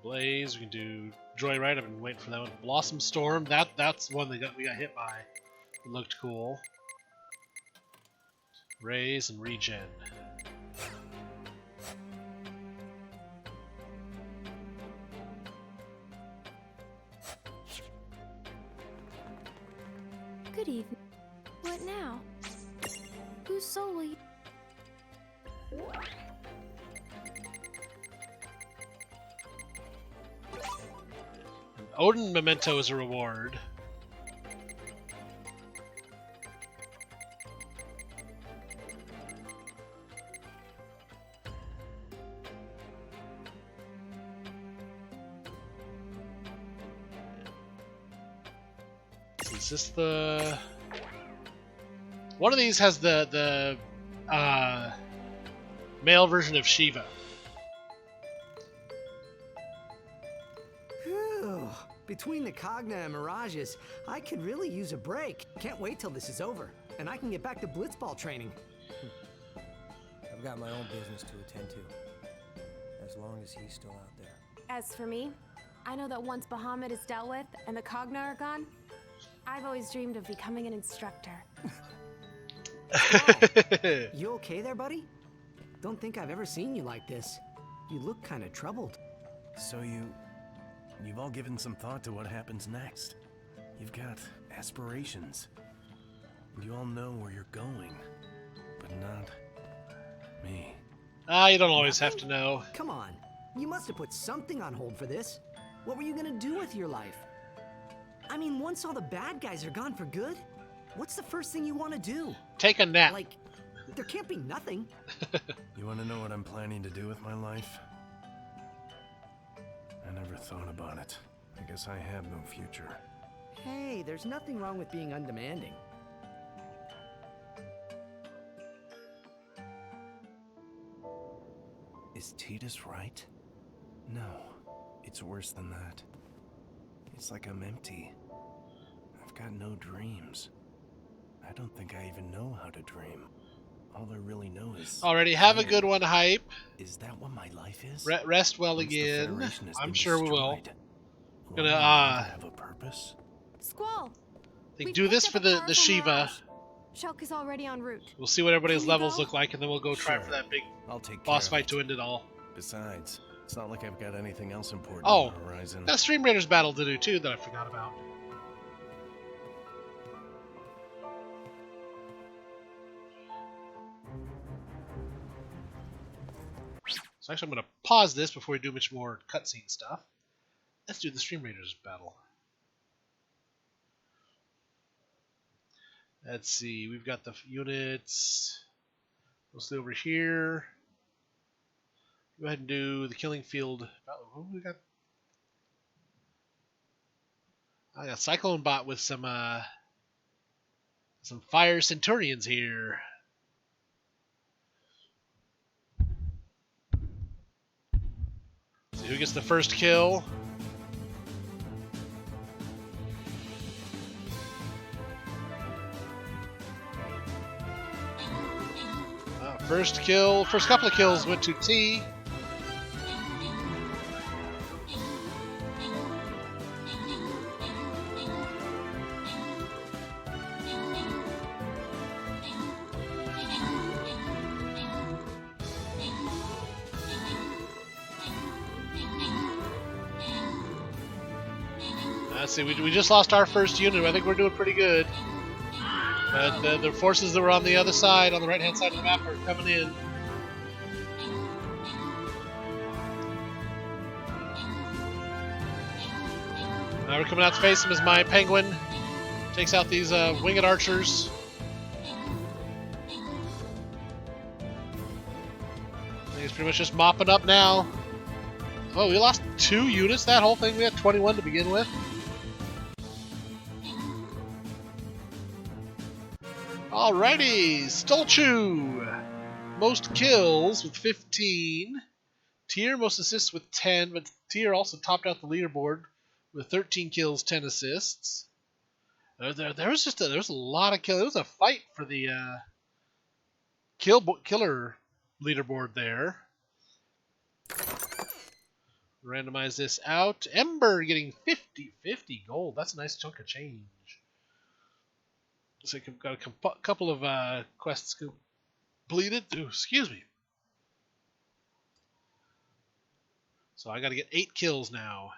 Blaze, we can do Joyride. I've been waiting for that one. Blossom Storm, that's one that we got hit by. It looked cool. Raise and regen. Good evening. What now? Whose soul will you... Odin Memento is a reward. Is this the... One of these has the male version of Shiva. Whew. Between the Cogna and Mirages, I could really use a break. Can't wait till this is over, and I can get back to blitzball training. I've got my own business to attend to, as long as he's still out there. As for me, I know that once Bahamut is dealt with and the Cogna are gone, I've always dreamed of becoming an instructor. You okay there, buddy? Don't think I've ever seen you like this. You look kind of troubled. So you've all given some thought to what happens next. You've got aspirations. And you all know where you're going, but not me. You don't always have to know. Come on. You must have put something on hold for this. What were you gonna do with your life? I mean, once all the bad guys are gone for good, what's the first thing you want to do? Take a nap. Like, there can't be nothing. You want to know what I'm planning to do with my life? I never thought about it. I guess I have no future. Hey, there's nothing wrong with being undemanding. Is Tidus right? No, it's worse than that. It's like I'm empty. I've got no dreams. I don't think I even know how to dream. All I really know is... Already have a good one, Hype. Is that what my life is? Rest well again. I'm sure we will. Gonna, have a purpose? Squall! Do this for the Shiva. Shulk is already en route. We'll see what everybody's levels look like, and then we'll go try for that big boss fight to end it all. Besides, it's not like I've got anything else important on the horizon. That Stream Raiders battle to do too that I forgot about. So actually I'm going to pause this before we do much more cutscene stuff. Let's do the Stream Raiders battle. Let's see, we've got the units mostly over here. Go ahead and do the Killing Field battle. What we got? I got Cyclone Bot with some Fire Centurions here. See who gets the first kill. First couple of kills went to T. Let's see, we just lost our first unit. I think we're doing pretty good. But the forces that were on the other side, on the right-hand side of the map, are coming in. Now we're coming out to face him as my penguin takes out these winged archers. I think he's pretty much just mopping up now. Oh, we lost 2 units that whole thing? We had 21 to begin with. Alrighty, Stolchu! Most kills with 15. Tyr most assists with 10, but Tyr also topped out the leaderboard with 13 kills, 10 assists. There was a lot of kills. It was a fight for the killer leaderboard there. Randomize this out. Ember getting 50 gold. That's a nice chunk of change. So we've got a couple of quests completed. Ooh, excuse me. So I got to get 8 kills now.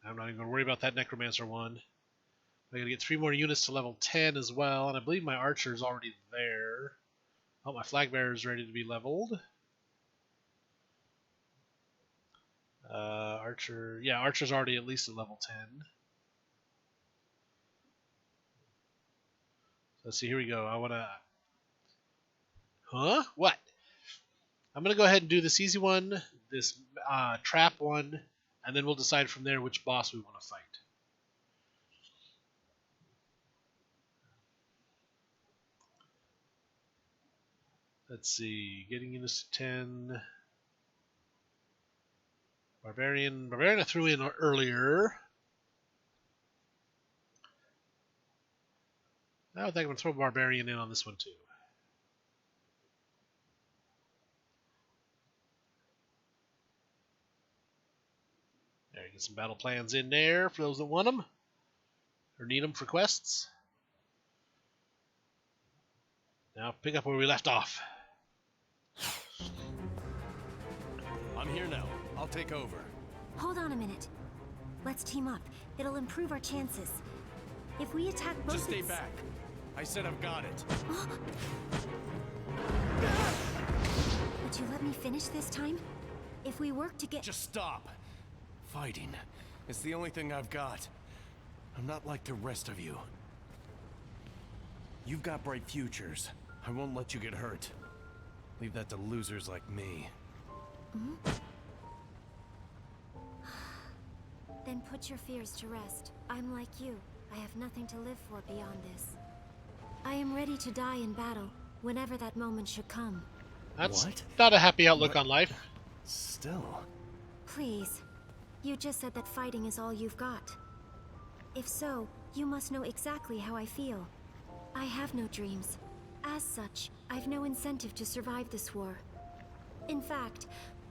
I'm not even going to worry about that Necromancer one. I got to get 3 more units to level 10 as well, and I believe my archer is already there. Oh, my flag bearer is ready to be leveled. Archer, yeah, Archer's already at least at level 10. Let's see, here we go. I want to... Huh? What? I'm going to go ahead and do this easy one, this trap one, and then we'll decide from there which boss we want to fight. Let's see, getting units to 10. Barbarian I threw in earlier. I think I'm going to throw Barbarian in on this one too. There, get some battle plans in there for those that want them or need them for quests. Now pick up where we left off. I'm here now. I'll take over. Hold on a minute. Let's team up. It'll improve our chances. If we attack both... Just stay back. I said I've got it. Would you let me finish this time? If we work to get... Just stop. Fighting is the only thing I've got. I'm not like the rest of you. You've got bright futures. I won't let you get hurt. Leave that to losers like me. Then put your fears to rest. I'm like you. I have nothing to live for beyond this. I am ready to die in battle, whenever that moment should come. That's not a happy outlook on life. Still. Please. You just said that fighting is all you've got. If so, you must know exactly how I feel. I have no dreams. As such, I've no incentive to survive this war. In fact,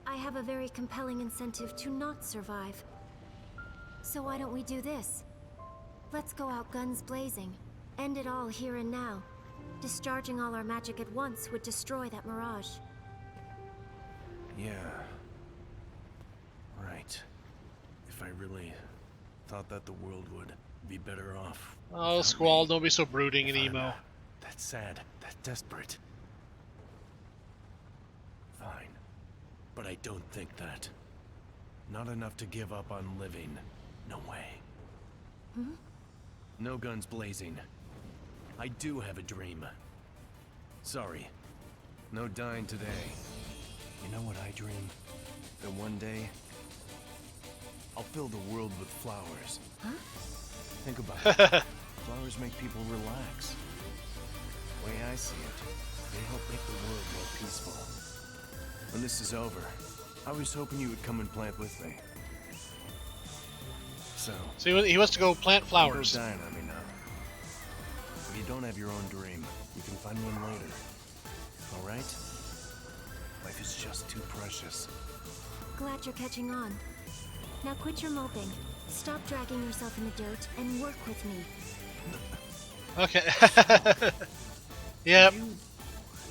I have a very compelling incentive to not survive. So why don't we do this? Let's go out guns blazing. End it all here and now. Discharging all our magic at once would destroy that mirage. Yeah. Right. If I really thought that the world would be better off. Oh, Squall, don't be so brooding and emo. That sad, that desperate. Fine. But I don't think that. Not enough to give up on living. No way. No guns blazing. I do have a dream. Sorry. No dying today. You know what I dream? That one day, I'll fill the world with flowers. Huh? Think about it. Flowers make people relax. The way I see it, they help make the world more peaceful. When this is over, I was hoping you would come and plant with me. So he wants to go plant flowers. Don't go dying on me now. If you don't have your own dream, you can find one later. All right? Life is just too precious. Glad you're catching on. Now quit your moping. Stop dragging yourself in the dirt and work with me. Okay. Yep.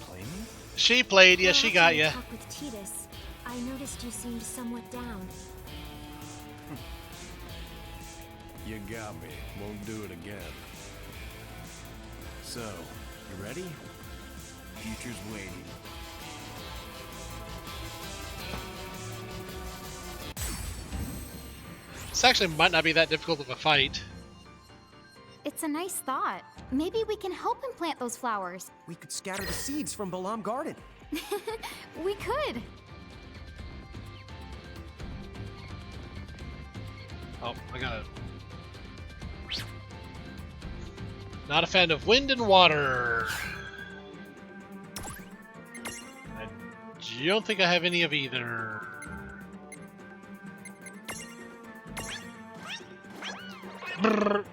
Play me? She played, yeah, she got ya. Talk with Tidus. I noticed you seemed somewhat down. You got me. Won't do it again. So, you ready? Future's waiting. This actually might not be that difficult of a fight. It's a nice thought. Maybe we can help him plant those flowers. We could scatter the seeds from Balam Garden. We could. Oh, I got it. Not a fan of wind and water. I don't think I have any of either. Brrr.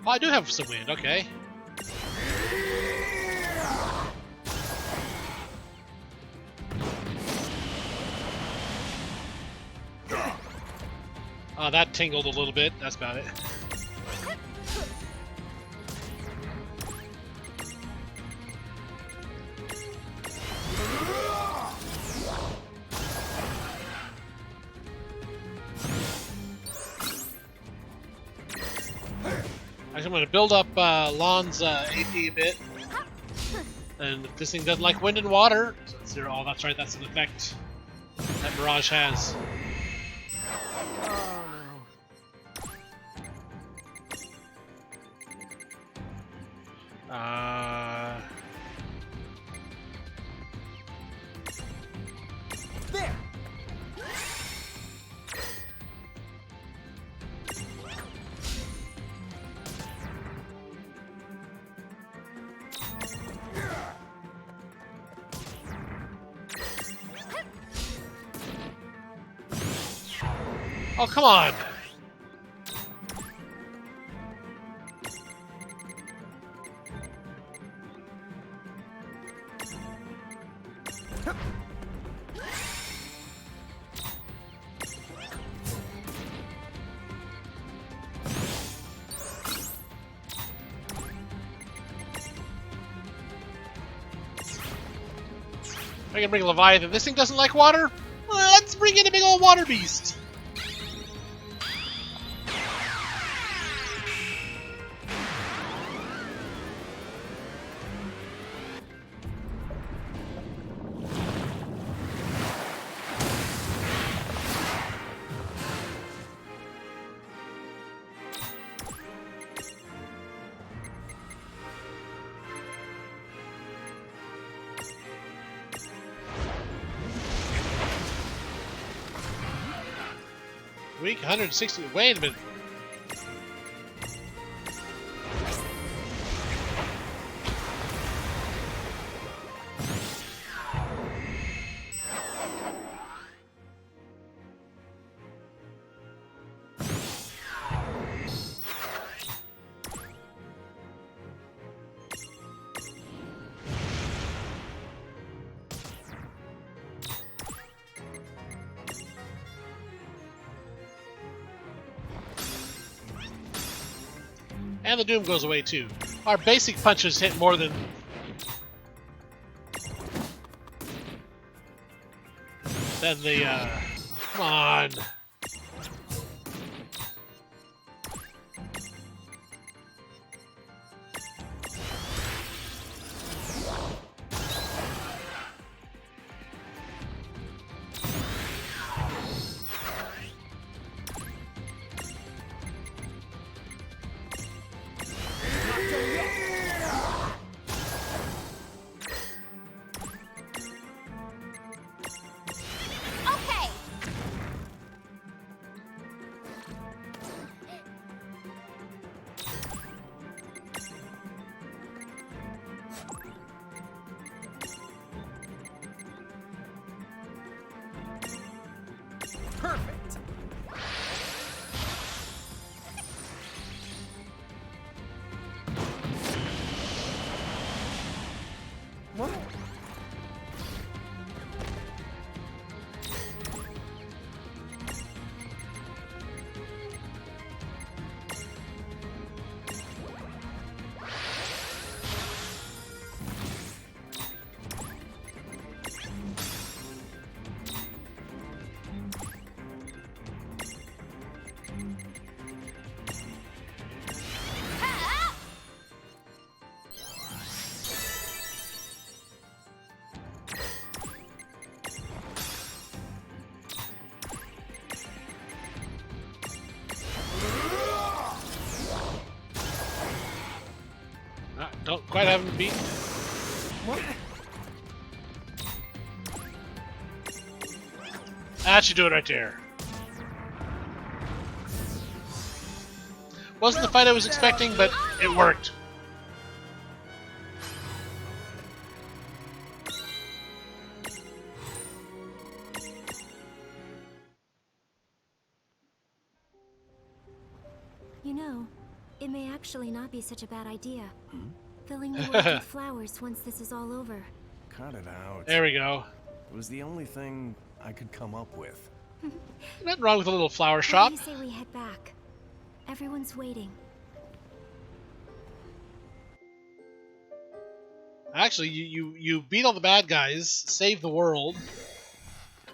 Oh, I do have some wind, okay. Oh, that tingled a little bit. That's about it. I'm going to build up Lon's AP a bit. And if this thing doesn't like wind and water, so it's zero. Oh, that's right, that's an effect that Mirage has. There! Oh, come on! I can bring Leviathan. This thing doesn't like water? Well, let's bring in a big old water beast! Week 160. Wait a minute. And the Doom goes away too. Our basic punches hit more than... Come on! Don't quite have him beat. That should do it right there. Wasn't the fight I was expecting, but it worked. You know, it may actually not be such a bad idea. Filling the world with flowers once this is all over. Cut it out. There we go. It was the only thing I could come up with. Nothing wrong with a little flower What shop. do you say we head back? Everyone's waiting. Actually, you beat all the bad guys, saved the world.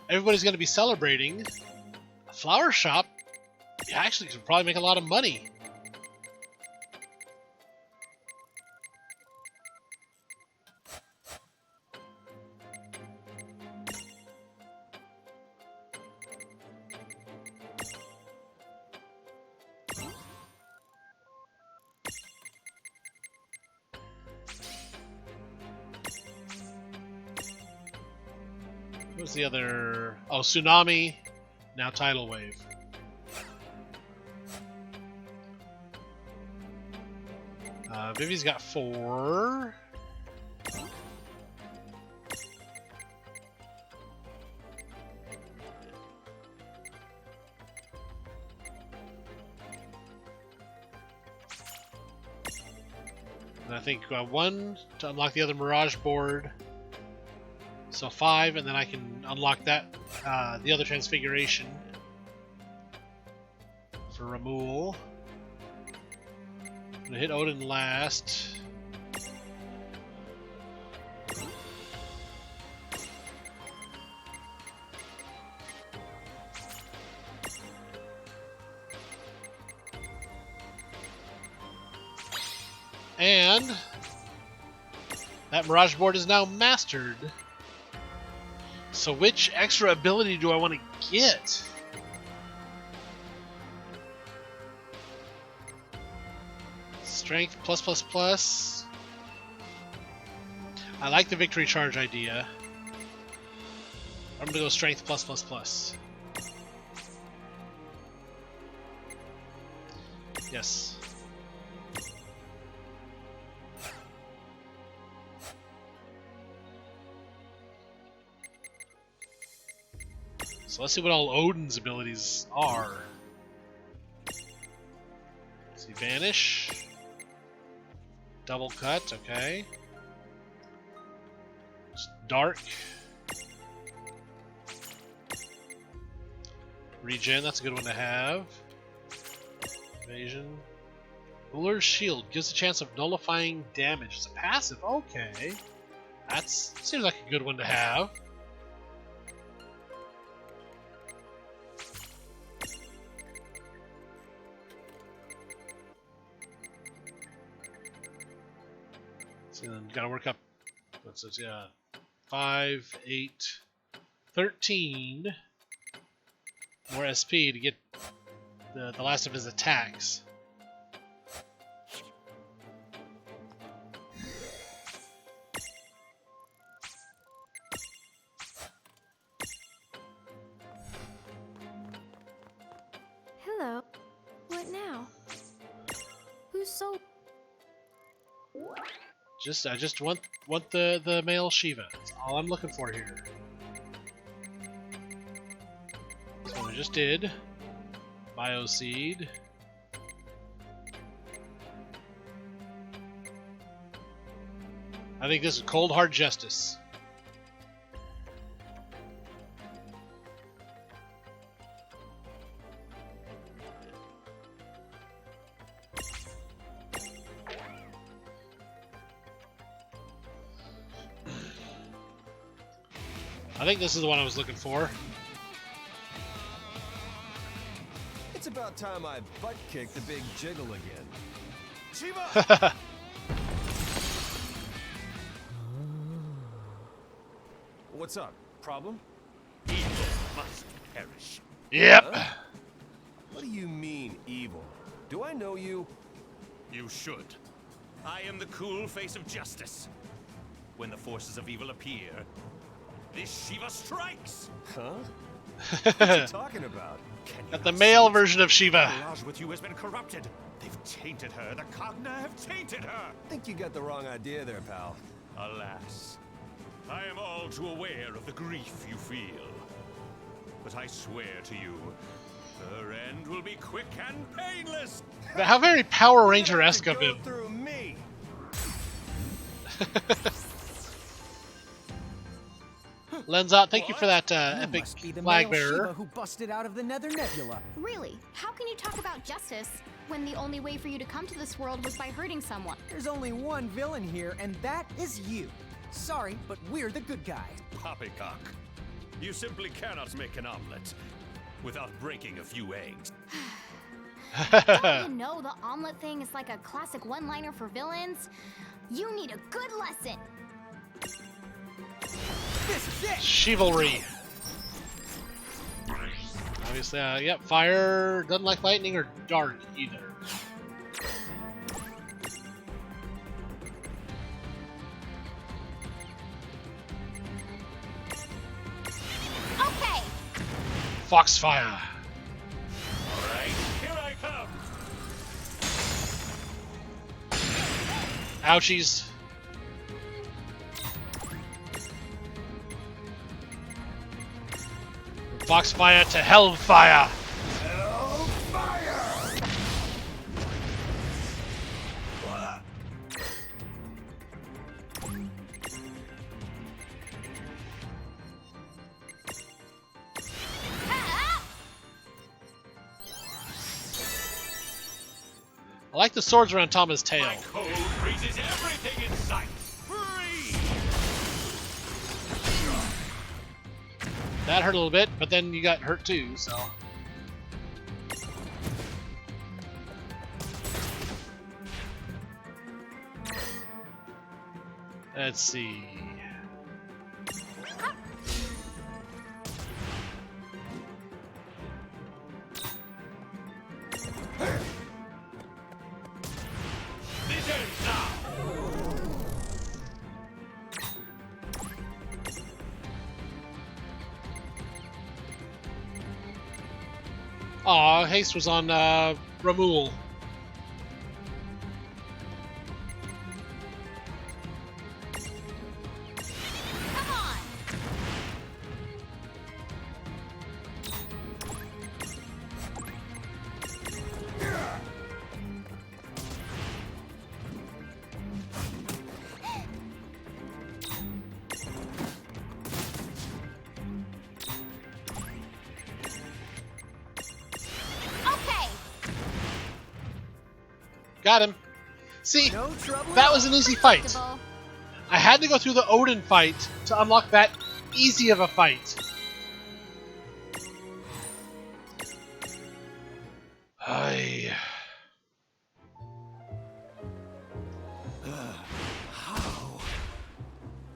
Everybody's going to be celebrating. A flower shop, you actually could probably make a lot of money. What's the other? Oh, tsunami. Now tidal wave. Vivi's got 4. And I think 1 to unlock the other Mirage board. So 5, and then I can unlock that, the other transfiguration for Ramul. I'm gonna hit Odin last. And that Mirage board is now mastered. So which extra ability do I want to get? Strength +++. I like the victory charge idea. I'm gonna go strength +++. Yes. So let's see what all Odin's abilities are. Let's see, Vanish. Double Cut, okay. Just Dark. Regen, that's a good one to have. Evasion. Ruler's Shield gives a chance of nullifying damage. It's a passive, okay. That seems like a good one to have. So then gotta work up. What's this? Yeah. 5, 8, 13 more SP to get the last of his attacks. Hello. What now? Who's so... I just want the male Shiva. That's all I'm looking for here. So we just did Bioseed. I think this is Cold Hard Justice. I think this is the one I was looking for. It's about time I butt kicked the big jiggle again. Shiva! What's up? Problem? Evil must perish. Yep. Huh? What do you mean, evil? Do I know you? You should. I am the cool face of justice. When the forces of evil appear, this Shiva strikes! Huh? What are you talking about? Got the male version of Shiva. The Mirage with you has been corrupted. They've tainted her. The Cogna have tainted her. Think you got the wrong idea there, pal. Alas, I am all too aware of the grief you feel. But I swear to you, her end will be quick and painless. How very Power Ranger-esque of him. Through me. Lenzot, thank you for that epic Must be the flag male bearer. Shiva who busted out of the Nether Nebula. Really? How can you talk about justice when the only way for you to come to this world was by hurting someone? There's only one villain here, and that is you. Sorry, but we're the good guys. Poppycock, you simply cannot make an omelet without breaking a few eggs. Don't you know the omelet thing is like a classic one-liner for villains? You need a good lesson. This is it. Chivalry. Obviously, yep, fire doesn't like lightning or dark either. Okay. Foxfire. All right, here I come. Ouchies. Foxfire to Hellfire. I like the swords around Tama's tail. My code freezes everything in sight. Free! That hurt a little bit, but then you got hurt too, so. Let's see. This ends now. Aw, haste was on Ramul. Come on. Okay. Got him. See, No trouble. that was an easy fight. Acceptable. I had to go through the Odin fight to unlock that easy of a fight. Ay. How?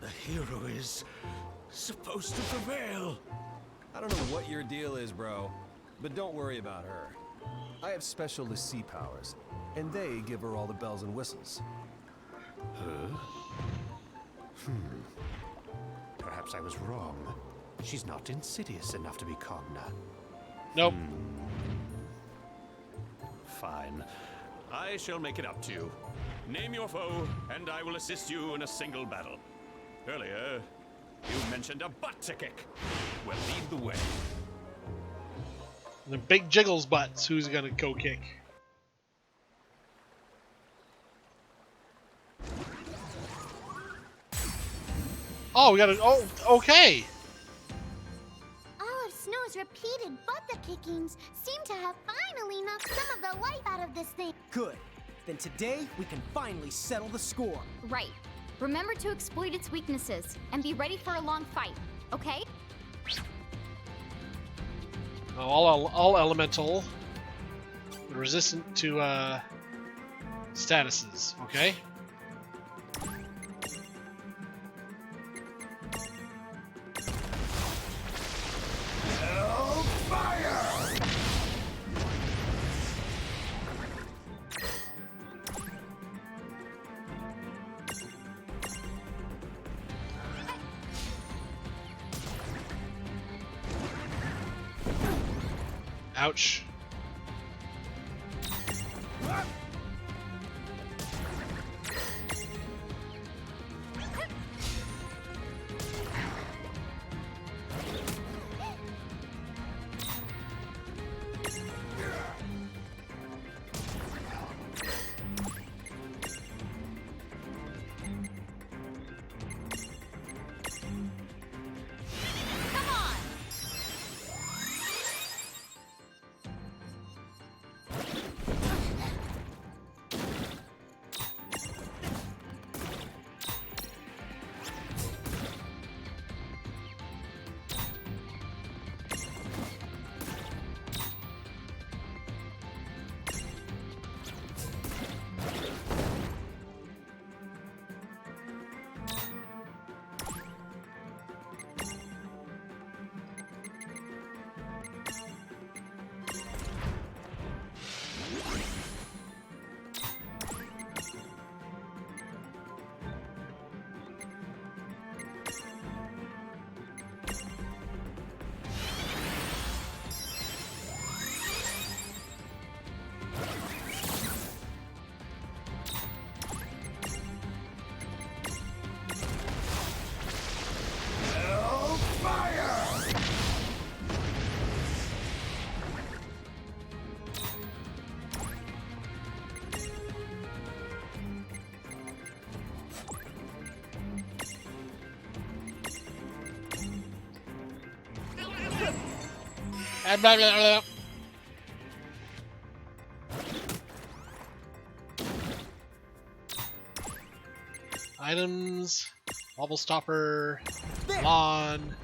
The hero is supposed to prevail. I don't know what your deal is, bro, but don't worry about her. I have specialist sea powers, and they give her all the bells and whistles. Huh? Perhaps I was wrong. She's not insidious enough to be Cogna. Nope. Fine. I shall make it up to you. Name your foe, and I will assist you in a single battle. Earlier, you mentioned a butt to kick. Well, lead the way. The big Jiggles butts. Who's gonna go kick? Oh, we got to. Oh, okay. Olive Snow's repeated butt kickings seem to have finally knocked some of the life out of this thing. Good. Then today we can finally settle the score. Right. Remember to exploit its weaknesses and be ready for a long fight, okay? All elemental, resistant to statuses. Okay. Ouch. And blah, blah, blah. Items, bubble stopper, lawn.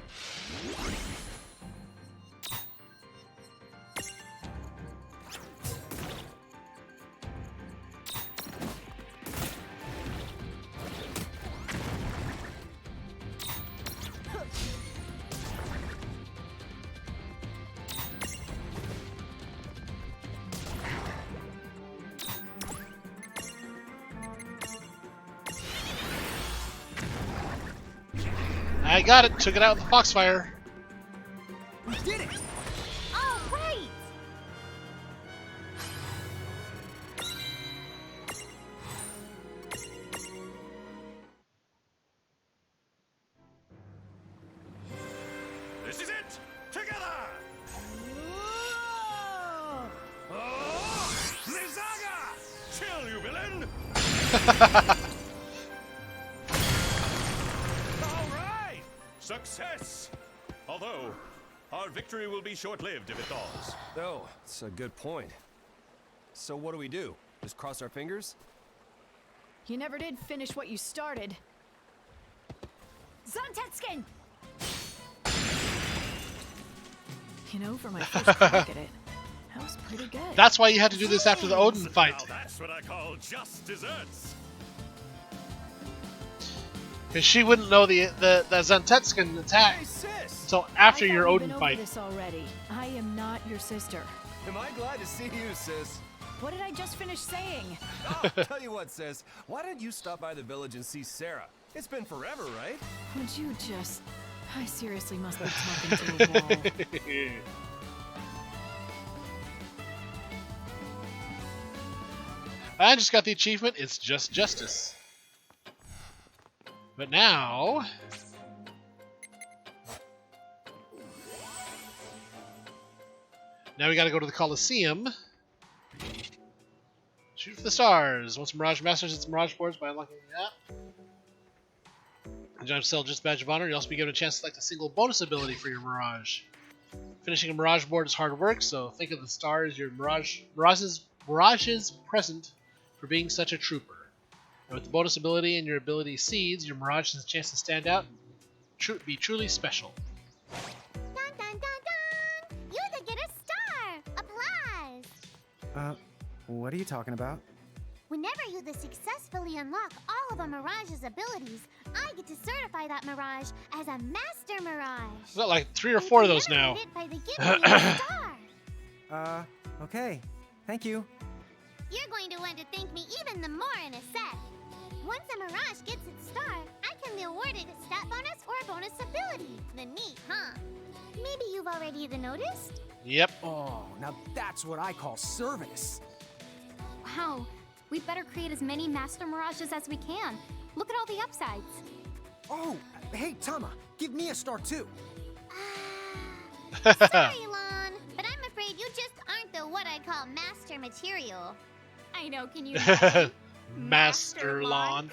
I got it. Took it out with the Foxfire. We did it! All right! This is it! Together! Lizaga! Chill, you villain! All right! Success! Although, our victory will be short-lived if it thaws. Oh, that's a good point. So what do? Just cross our fingers? You never did finish what you started. Zontetskin! You know, for my first crack at it, that was pretty good. That's why you had to do this after the Odin fight. Now that's what I call just desserts. Because she wouldn't know the Zontetskin attack until after your I've Odin been fight. over this already. I am not your sister. Am I glad to see you, sis? What did I just finish saying? Oh, tell you what, sis. Why don't you stop by the village and see Sarah? It's been forever, right? Would you just... I seriously must be talking to a wall. I just got the achievement. It's just justice. But now... Now we gotta go to the Colosseum. Shoot for the stars. Once Mirage masters its Mirage boards by unlocking that. And Giant Cell just Badge of Honor. You'll also be given a chance to select a single bonus ability for your Mirage. Finishing a Mirage board is hard work, so think of the stars your Mirage's present for being such a trooper. And with the bonus ability and your ability seeds, your Mirage has a chance to stand out and be truly special. Dun dun dun dun! You the get a star! Applause! What are you talking about? Whenever you successfully unlock all of a Mirage's abilities, I get to certify that Mirage as a Master Mirage. We've got like 3 or 4 of those now. It by the giving you a star. Okay. Thank you. You're going to want to thank me even the more in a sec. Once a Mirage gets its star, I can be awarded a stat bonus or a bonus ability. The neat, huh? Maybe you've already noticed? Yep. Oh, now that's what I call service. Wow, we better create as many Master Mirages as we can. Look at all the upsides. Oh, hey, Tama, give me a star too. Sorry, Lon, but I'm afraid you just aren't the what I call master material. I know, can you imagine? Master Lawn.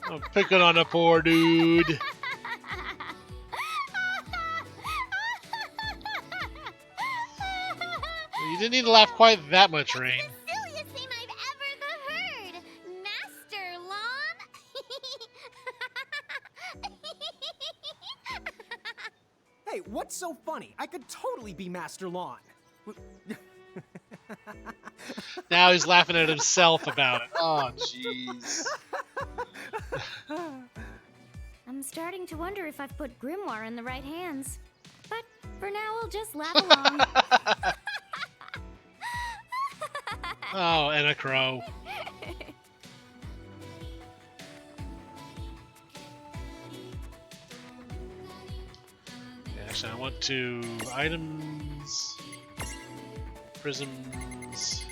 I'm picking on a poor dude. You didn't need to laugh quite that much, Rain. Silliest name I've ever heard. Master Lon. Hey, what's so funny? I could totally be Master Lawn. Now he's laughing at himself about it. Oh, jeez. I'm starting to wonder if I've put Grimoire in the right hands. But for now, I'll just laugh along. Oh, and a crow. Actually, I want to items, prisms.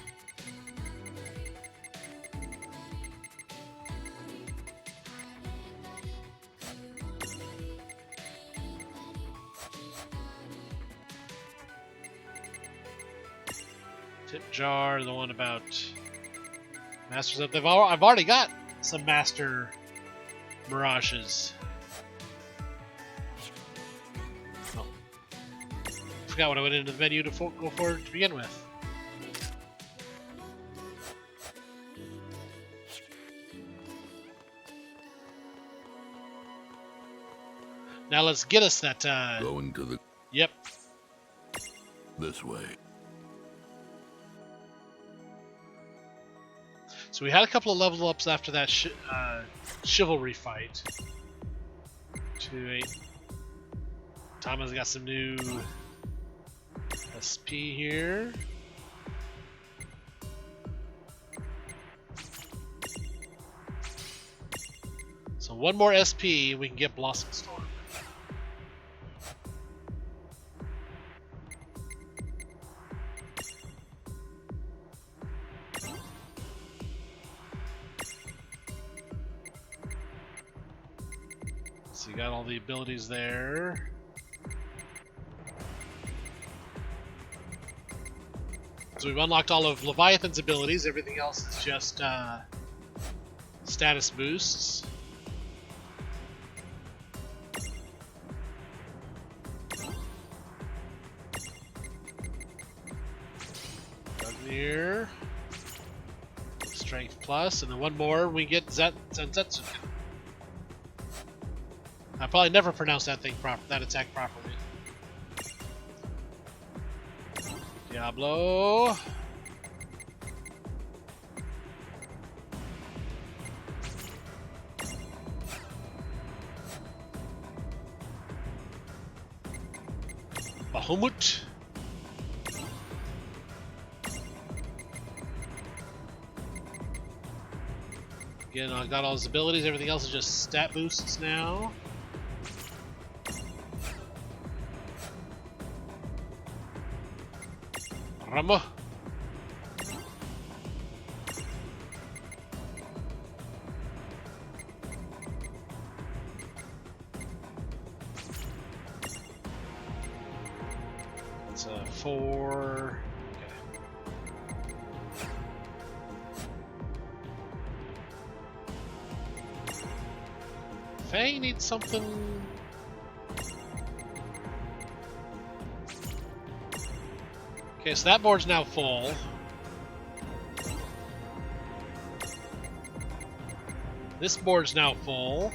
Tip jar, the one about masters up. I've already got some master mirages. Oh. Forgot what I went into the menu to go for to begin with. Now let's get us that. Going to the. Yep. This way. So we had a couple of level ups after that chivalry fight. 2-8. Tama's got some new SP here. So one more SP, we can get Blossom Storm. So you got all the abilities there. So we've unlocked all of Leviathan's abilities. Everything else is just status boosts. Gungnir. Strength plus, and then one more we get Zanzetsu. I probably never pronounced that attack properly. Diablo. Bahamut. Again, I got all his abilities. Everything else is just stat boosts now. Ramo. It's a 4. Fang needs something. Okay, so that board's now full. This board's now full.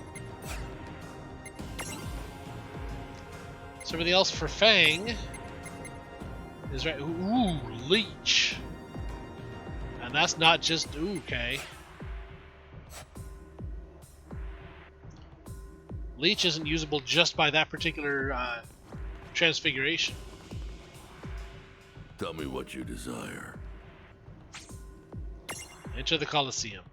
So everything else for Fang is right. Ooh, Leech. And that's not just okay. Leech isn't usable just by that particular transfiguration. Tell me what you desire. Enter the Colosseum.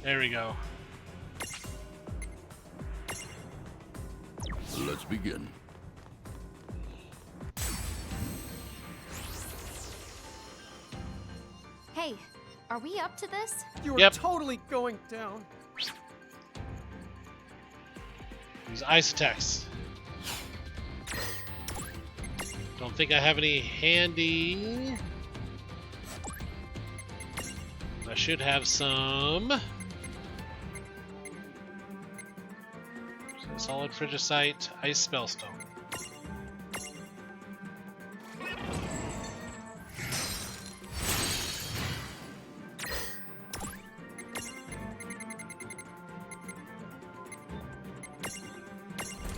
There we go. Let's begin. Hey, are we up to this? You're Yep. totally going down. These ice attacks. Don't think I have any handy. I should have some. Solid Frigicite, Ice Spellstone.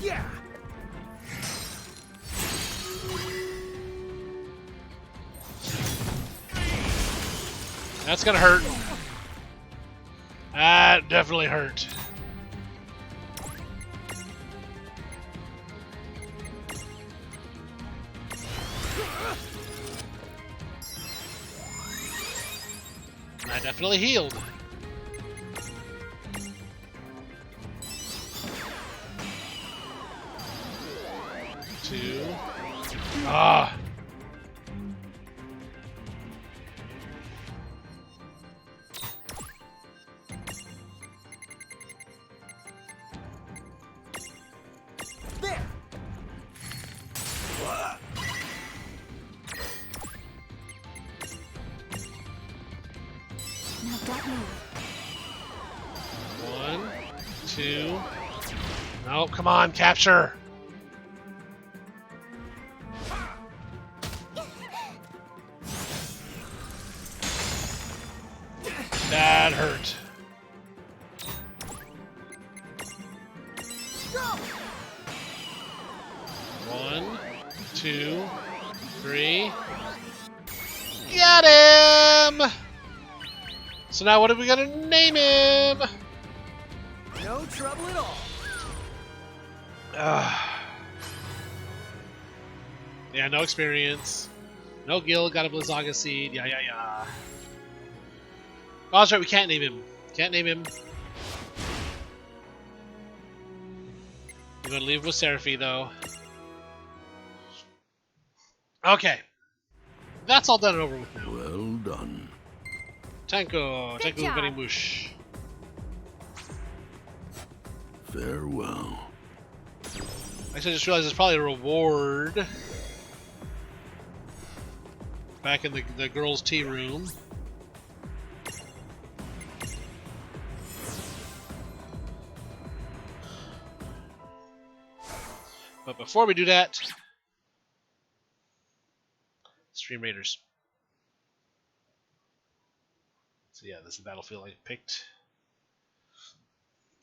Yeah. That's gonna hurt. That definitely hurt. I definitely healed. Two. Ah. There. Now don't move. 1, 2. No, come on, capture. That hurt. One, 2, 3. Got him! So now what are we gonna name him? No trouble at all. Yeah, no experience. No guild, got a Blizzaga seed. Yeah. Oh, that's right, we can't name him. Can't name him. We're gonna leave with Seraphy, though. Okay. That's all done and over with now. Well done. Tanko job. very much. Farewell. Actually, I just realized there's probably a reward back in the girls' tea room. But before we do that, Stream Raiders. So yeah, this is the battlefield I picked.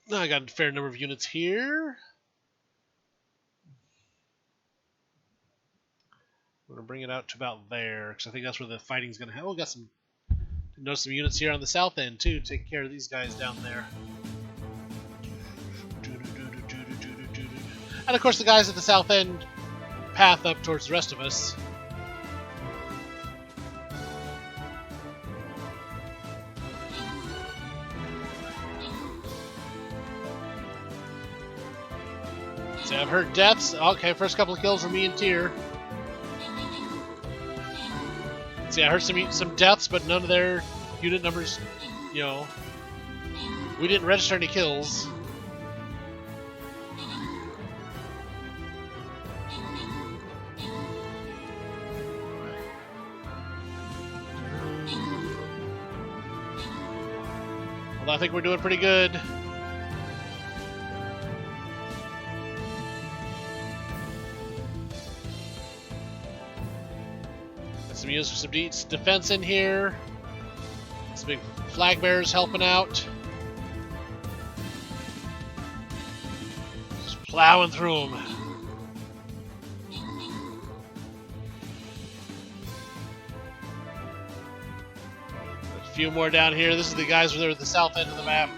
Now I got a fair number of units here. I'm gonna bring it out to about there because I think that's where the fighting's gonna happen. Oh, got some. Notice some units here on the south end too. Take care of these guys down there. And of course, the guys at the south end path up towards the rest of us. See, I've heard deaths. Okay, first couple of kills for me and Tyr. See, I heard some deaths, but none of their unit numbers, you know. We didn't register any kills. Although I think we're doing pretty good. Some use for some defense in here. Some big flag bearers helping out. Just plowing through them. A few more down here. This is the guys that are at the south end of the map.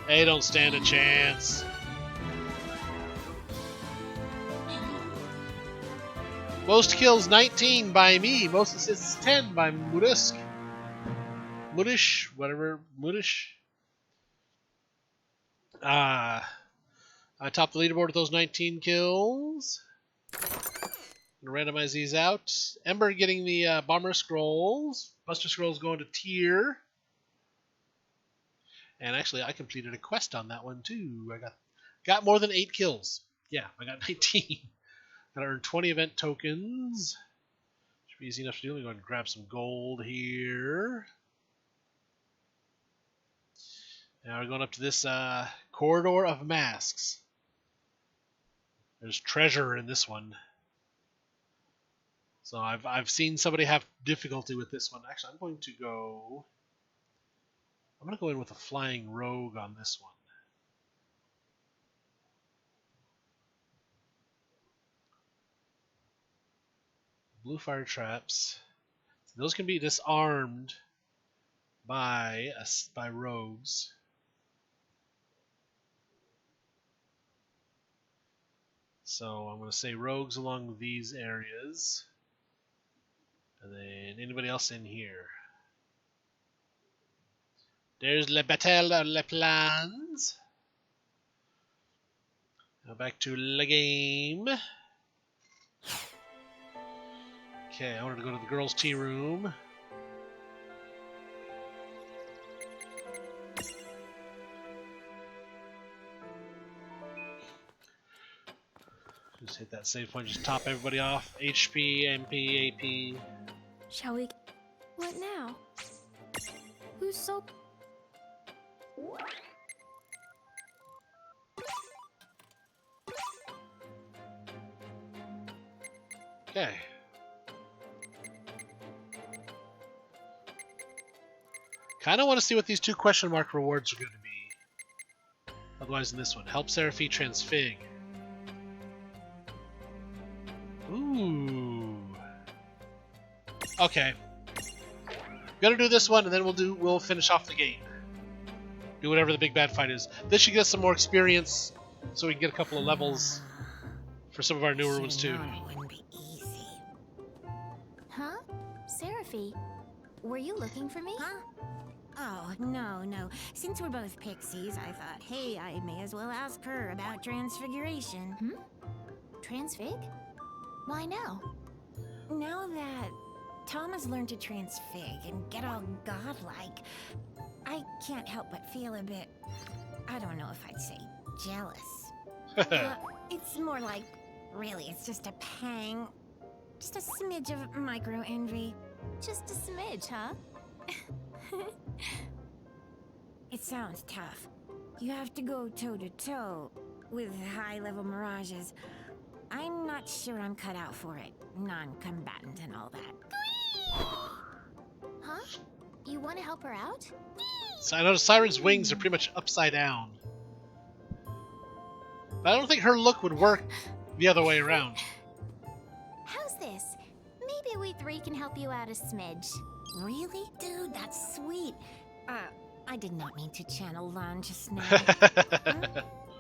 They don't stand a chance. Most kills 19 by me. Most assists 10 by Mudisk. Mudish, whatever. Mudish. I topped the leaderboard with those 19 kills. Gonna randomize these out. Ember getting the Bomber Scrolls. Buster Scrolls going to Tyr. And actually, I completed a quest on that one too. I got more than 8 kills. Yeah, I got 19. Gotta earn 20 event tokens. Should be easy enough to do. Let me go ahead and grab some gold here. Now we're going up to this Corridor of Masks. There's treasure in this one. So I've seen somebody have difficulty with this one. Actually, I'm going to go in with a flying rogue on this one. Blue fire traps. Those can be disarmed by rogues. So I'm going to say rogues along these areas. And then anybody else in here. There's Le Battle Les Plans. Now back to the game. Okay, I wanted to go to the girls' tea room. Just hit that save point, just top everybody off. HP, MP, AP. Shall we? What now? Who's so... Okay. Kind of want to see what these 2 question mark rewards are going to be. Otherwise, in this one, help Seraphi transfig. Ooh. Okay. Gonna do this one, and then we'll finish off the game. Do whatever the big bad fight is. This should get us some more experience, so we can get a couple of levels for some of our newer ones too. Huh? Seraphi, were you looking for me? Huh? Oh, no. Since we're both pixies, I thought, hey, I may as well ask her about transfiguration. Transfig? Why now? Now that Tom has learned to transfig and get all godlike, I can't help but feel a bit, I don't know if I'd say jealous. It's more like, really, it's just a pang. Just a smidge of micro-envy. Just a smidge, huh? It sounds tough. You have to go toe-to-toe with high-level mirages. I'm not sure I'm cut out for it. Non-combatant and all that. Huh? You want to help her out? So I noticed Siren's wings are pretty much upside down. But I don't think her look would work the other way around. How's this? Maybe we 3 can help you out a smidge. Really? Dude, that's sweet. I did not mean to channel Lon just now.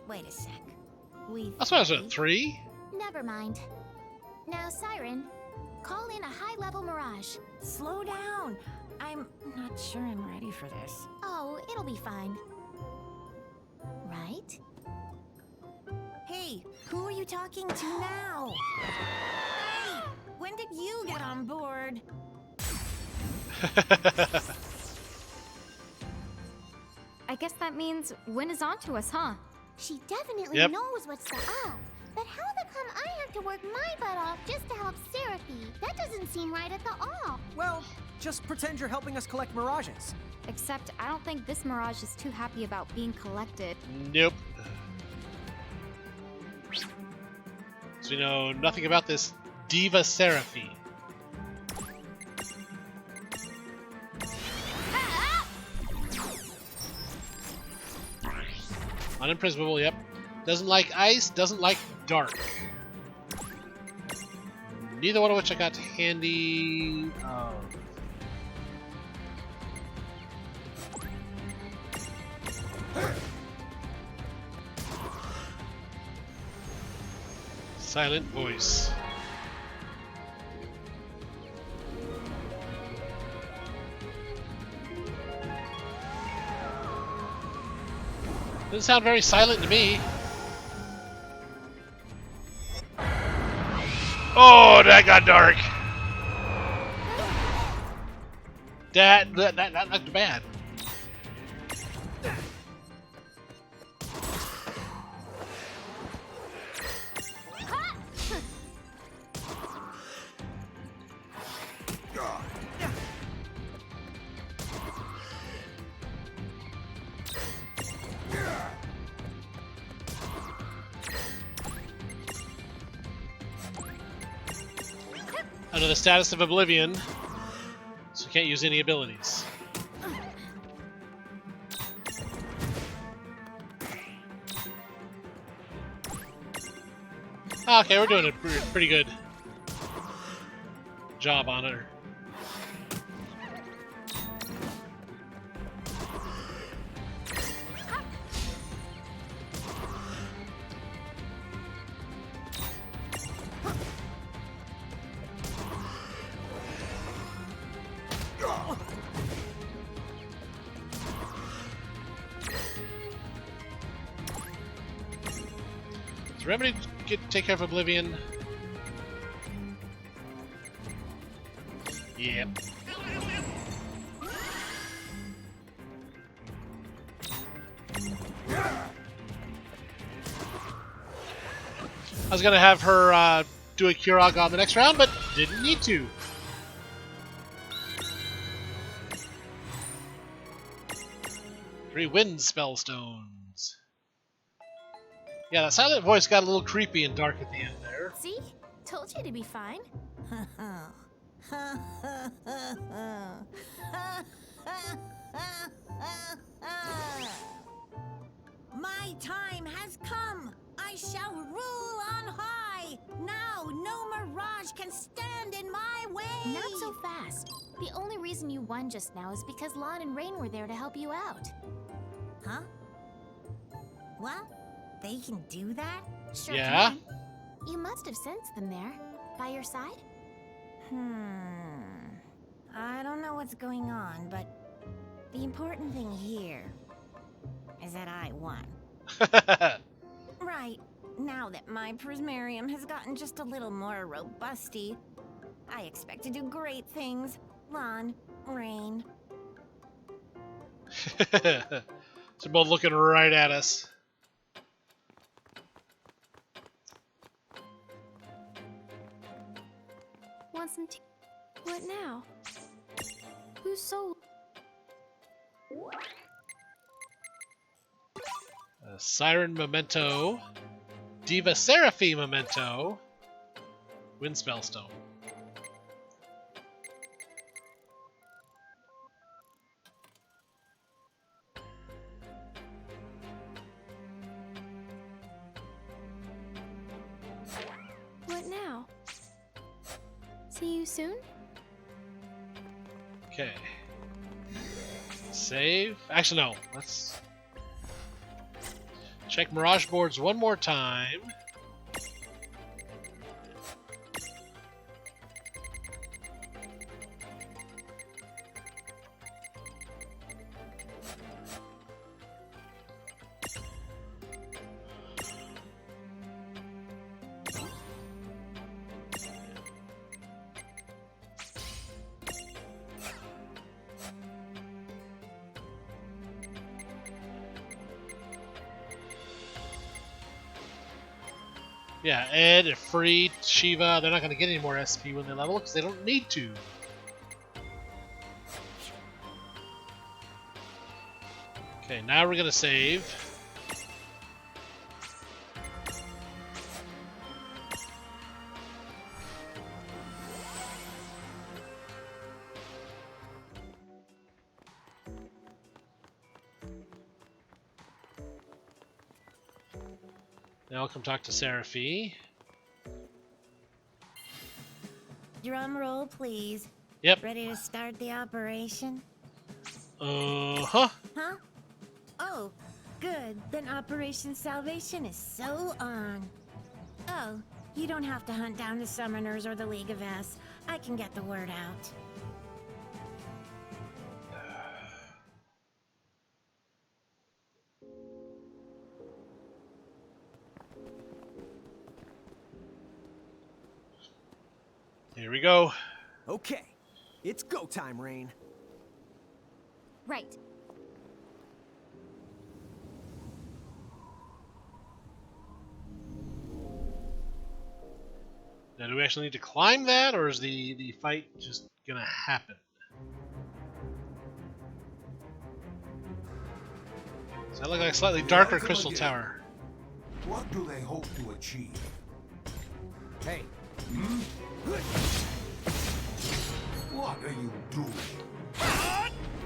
Wait a sec. That's why I was at 3. Never mind. Now, Siren, call in a high-level mirage. Slow down. I'm not sure I'm ready for this. Oh, it'll be fine. Right? Hey, who are you talking to now? Hey, when did you get on board? I guess that means Win is onto us, huh? She definitely knows what's up. But how the come I have to work my butt off just to help Seraphi? That doesn't seem right at all. Well, just pretend you're helping us collect mirages. Except I don't think this Mirage is too happy about being collected. Nope. So we know nothing about this Diva Seraphi. Unimprisonable, yep. Doesn't like ice, doesn't like dark. Neither one of which I got handy. Silent voice. Doesn't sound very silent to me. Oh, that got dark. That looked bad. Under the status of Oblivion, so can't use any abilities. Okay, we're doing a pretty good job on her. Does Remedy take care of Oblivion? Yep. I was gonna have her do a Kurog on the next round, but didn't need to. Three wind spell stones. Yeah, that silent voice got a little creepy and dark at the end there. See? Told you to be fine. My time has come. I shall rule on high. Now no mirage can stand in my way. Not so fast. The only reason you won just now is because Lon and Rain were there to help you out. Huh? What? They can do that? Sure Yeah. can. You must have sensed them there. By your side? I don't know what's going on, but the important thing here is that I won. Right. Now that my Prismarium has gotten just a little more robusty, I expect to do great things. Lon, Rain. They're both looking right at us. Want some tea? What now? Whose soul? Siren Memento, Diva Seraphim Memento, Wind Spellstone. What now? See you soon? Okay. Save. Actually, no. Let's check Mirage boards one more time. Yeah, Ed, Free, Shiva, they're not going to get any more SP when they level because they don't need to. Okay, now we're going to save. Now I'll come talk to Seraphi. Drum roll, please. Yep. Ready to start the operation? Uh-huh. Huh? Oh, good. Then Operation Salvation is so on. Oh, you don't have to hunt down the Summoners or the League of S. I can get the word out. we go. Okay, it's go time, Rain. Right. Now, do we actually need to climb that, or is the fight just gonna happen? Does that look like a slightly darker crystal tower? What do they hope to achieve? Hey. What are you doing?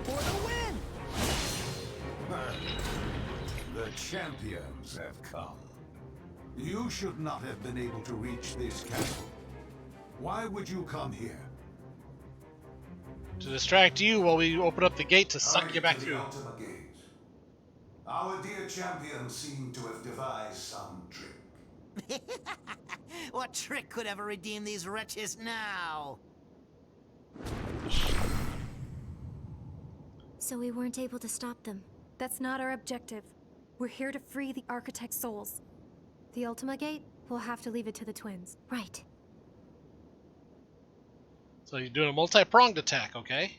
For the win! The champions have come. You should not have been able to reach this castle. Why would you come here? To distract you while we open up the gate to suck you back to through. the Ultima Gate. Our dear champions seem to have devised some trick. What trick could ever redeem these wretches now? So we weren't able to stop them. That's not our objective. We're here to free the Architect's souls. The Ultima Gate, we'll have to leave it to the twins. Right. So you're doing a multi-pronged attack, okay?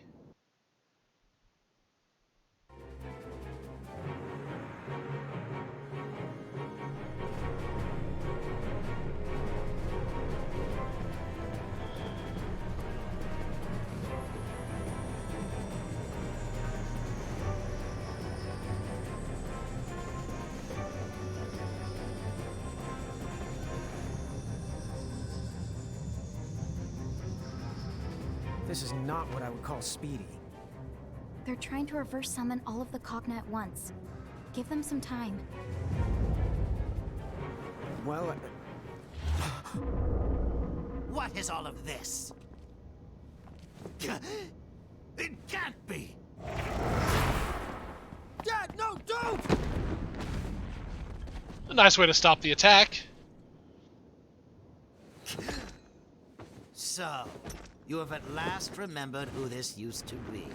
This is not what I would call speedy. They're trying to reverse summon all of the Cogna at once. Give them some time. Well, What is all of this? It can't be! Dad, no, don't! A nice way to stop the attack. So, you have at last remembered who this used to be.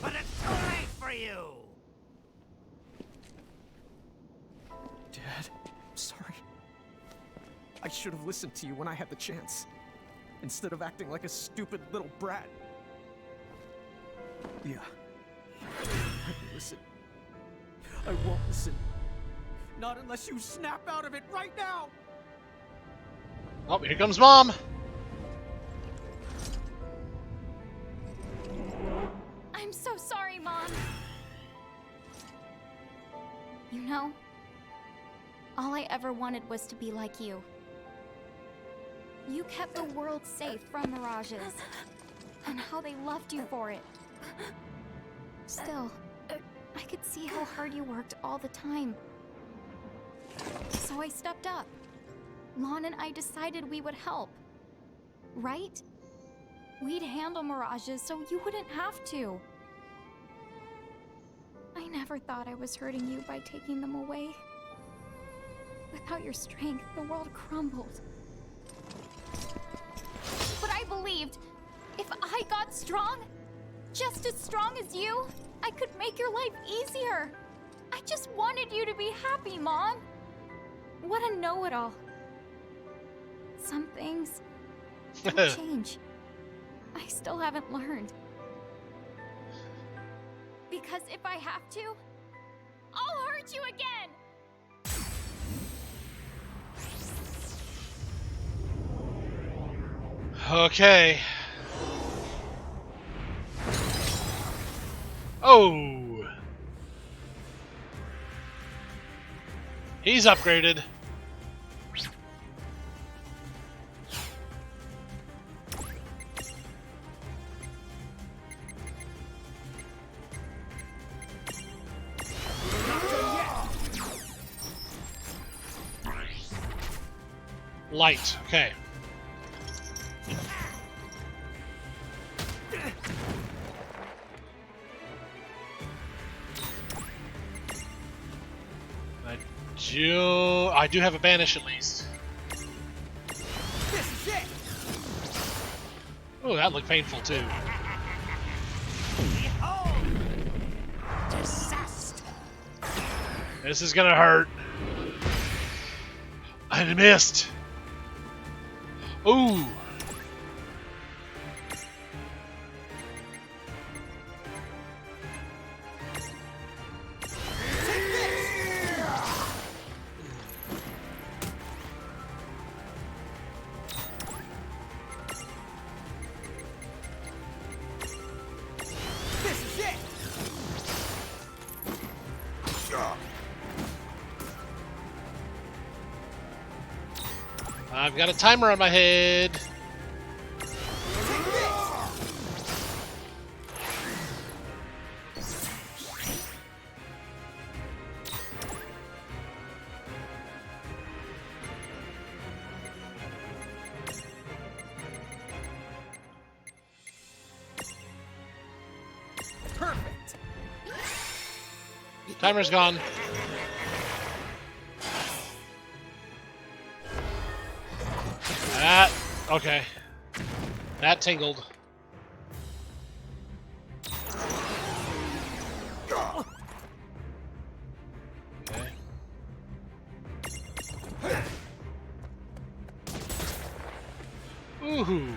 But it's too late for you! Dad, I'm sorry. I should have listened to you when I had the chance, instead of acting like a stupid little brat. Yeah. I will listen. I won't listen. Not unless you snap out of it right now! Oh, here comes Mom! I'm so sorry, Mom. You know, all I ever wanted was to be like you. You kept the world safe from mirages, and how they loved you for it. Still, I could see how hard you worked all the time. So I stepped up. Lon and I decided we would help. Right? We'd handle mirages so you wouldn't have to. I never thought I was hurting you by taking them away. Without your strength, the world crumbled. But I believed if I got strong, just as strong as you, I could make your life easier. I just wanted you to be happy, Mom. What a know-it-all. Some things don't change. I still haven't learned. Because if I have to, I'll hurt you again! Okay. Oh! He's upgraded. Light, okay. I do have a banish at least. This is it! Oh, that looked painful too. Disaster! This is gonna hurt. I missed. Ooh. I've got a timer on my head. Perfect. Timer's gone. That, okay. That tingled. Okay. Ooh.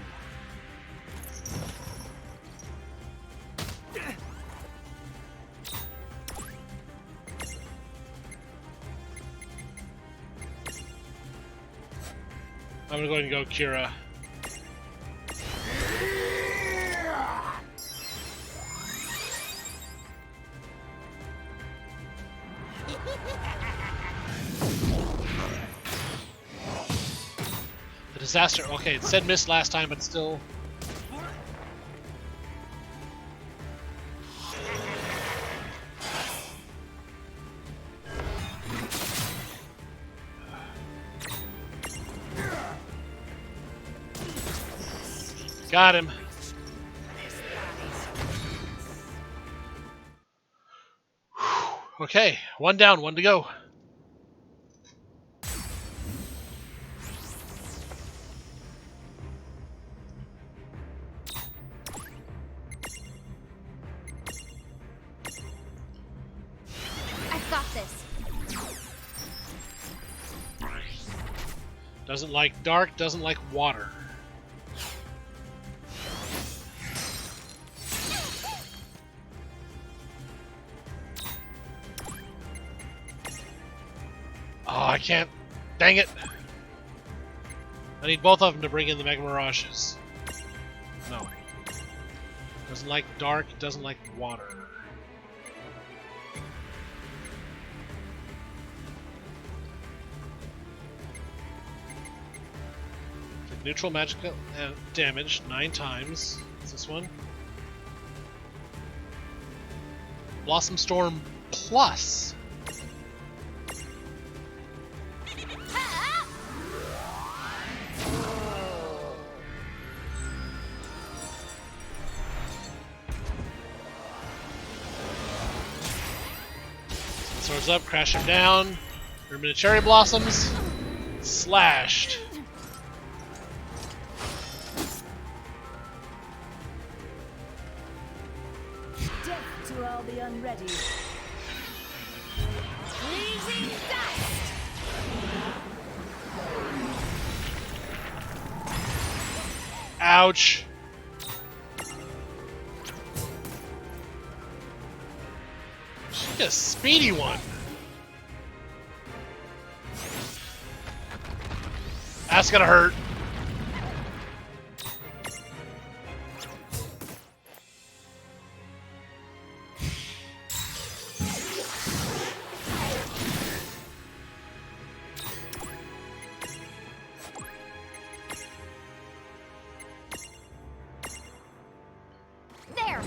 I'm gonna go ahead and go Kira. The disaster. Okay, it said miss last time, but still. Got him. Okay, one down, one to go. I've got this. Doesn't like dark, doesn't like water. Oh, I can't. Dang it. I need both of them to bring in the Mega Mirages. No. Doesn't like dark, doesn't like water. Neutral magical damage 9 times. What's this one? Blossom Storm Plus. Swords up, crash him down. Hermina Cherry Blossoms. Slashed. Death to all the unready. Freezing dust! Ouch. She's a speedy one. That's gonna hurt. There!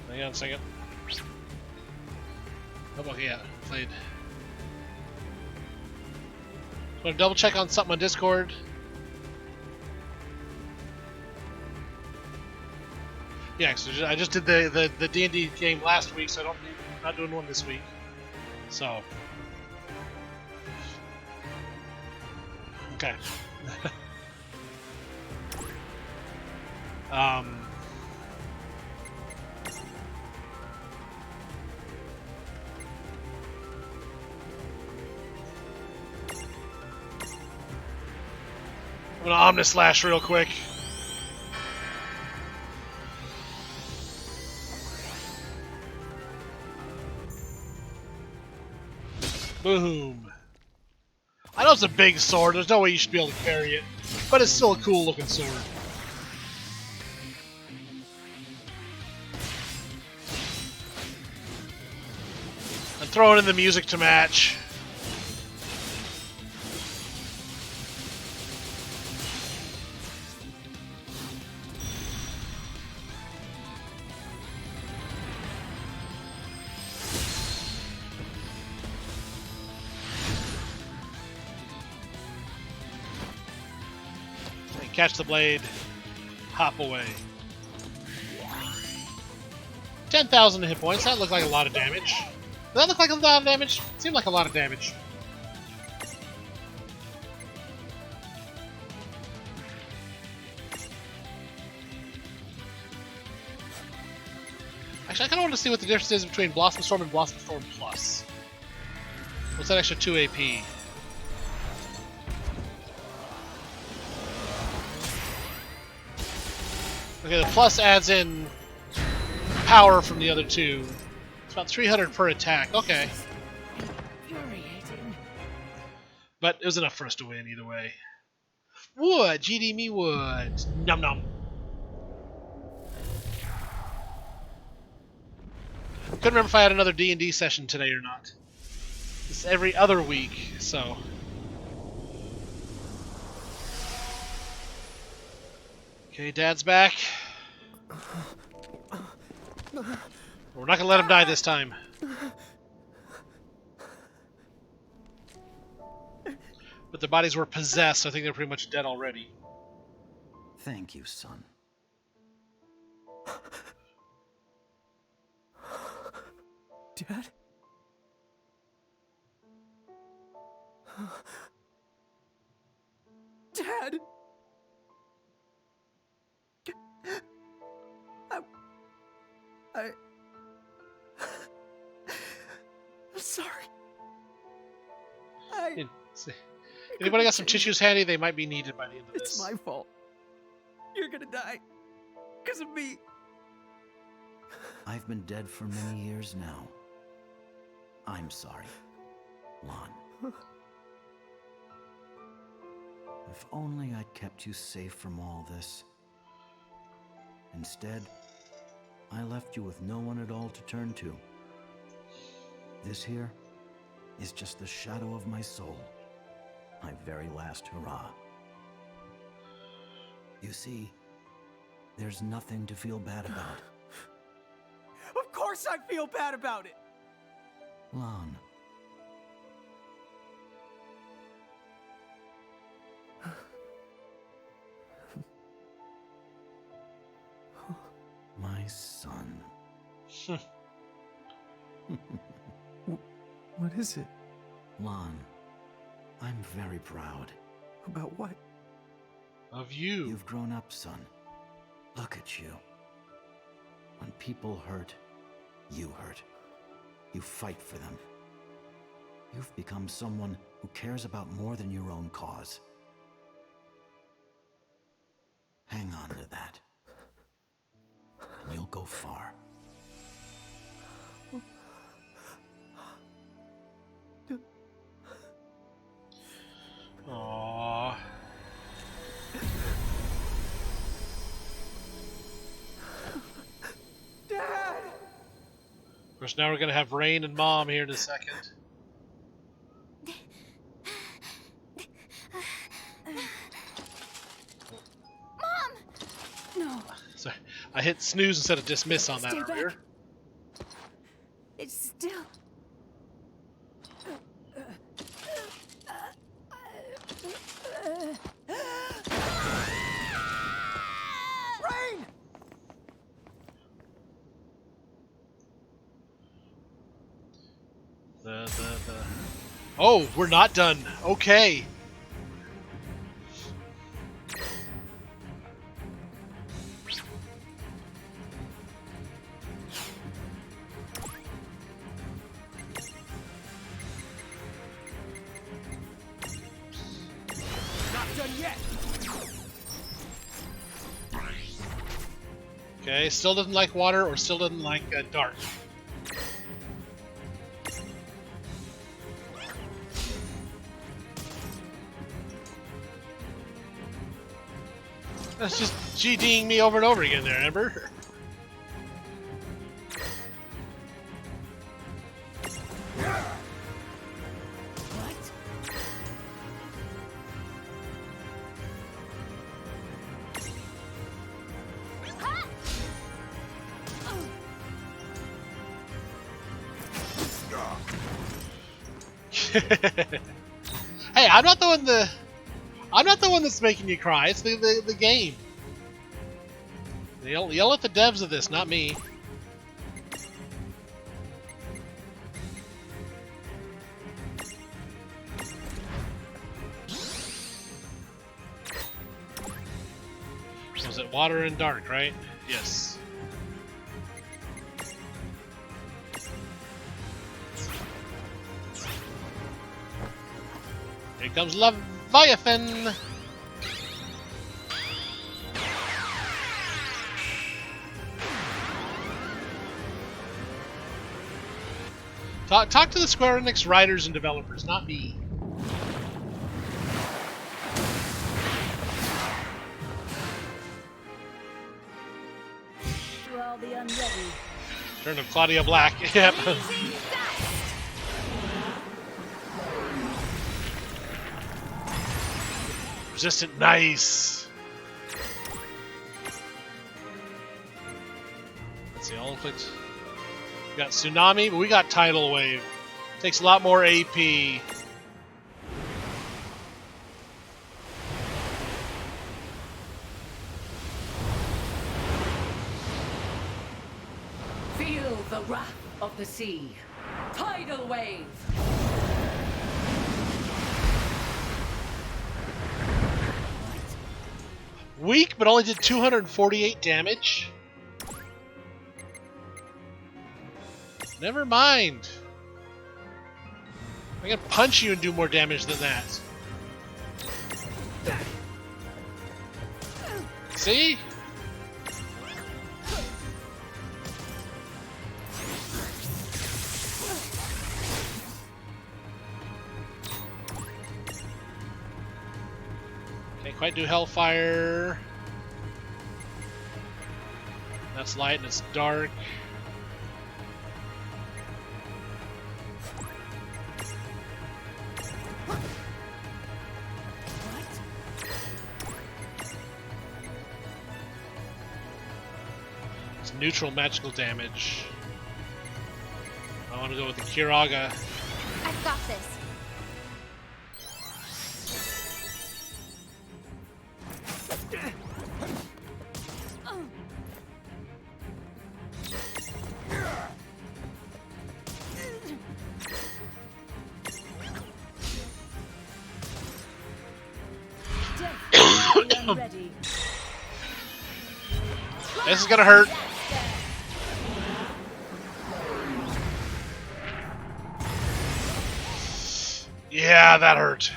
Hang on a second. Oh, okay, yeah, played. Want to double check on something on Discord? Yeah, so I just did the D&D game last week, so I'm not doing one this week. So Okay. I'm gonna Omnislash real quick. Boom. I know it's a big sword, there's no way you should be able to carry it, but it's still a cool looking sword. I'm throwing in the music to match. Catch the blade, hop away. 10,000 hit points, that looked like a lot of damage. Does that look like a lot of damage? Seemed like a lot of damage. Actually, I kind of want to see what the difference is between Blossom Storm and Blossom Storm Plus. What's that extra 2 AP? Okay, the plus adds in power from the other two. It's about 300 per attack. Okay. But it was enough for us to win either way. Wood! GD me wood! Num num. Couldn't remember if I had another D&D session today or not. It's every other week, so... Okay, Dad's back. We're not gonna let him die this time. But the bodies were possessed, so I think they're pretty much dead already. Thank you, son. Dad? Dad! I'm sorry. Anybody got some tissues handy? They might be needed by the end of this. It's my fault. You're gonna die. Because of me. I've been dead for many years now. I'm sorry, Lon. If only I'd kept you safe from all this. Instead, I left you with no one at all to turn to. This here is just the shadow of my soul. My very last hurrah. You see, there's nothing to feel bad about. Of course I feel bad about it! Lon. My son. What is it? Lon, I'm very proud. About what? Of you. You've grown up, son. Look at you. When people hurt, you hurt. You fight for them. You've become someone who cares about more than your own cause. Hang on to that. And you'll go far. Aww. Dad! Of course, now we're gonna have Rain and Mom here in a second. Mom! No. Sorry, I hit snooze instead of dismiss on that Stay back. earlier. It's still. Rain! Oh, we're not done. Okay. Okay, still doesn't like water or still doesn't like dark. That's just GDing me over and over again there, Ember. Hey, I'm not the one that's making you cry. It's the game. Yell at the devs of this, not me. Was it water and dark, right? Yes. Here comes Leviathan! Talk to the Square Enix writers and developers, not me. To all the unready. Turn of Claudia Black. Yep. Resistant, nice. Let's see, all of it. We got Tsunami, but we got Tidal Wave. Takes a lot more AP. Feel the wrath of the sea. Tidal wave. Weak, but only did 248 damage. Never mind. I can punch you and do more damage than that. See? Can't quite do Hellfire. That's light and it's dark. It's neutral magical damage. I want to go with the Kiraga. I've got this. This is gonna hurt. Yeah, that hurt.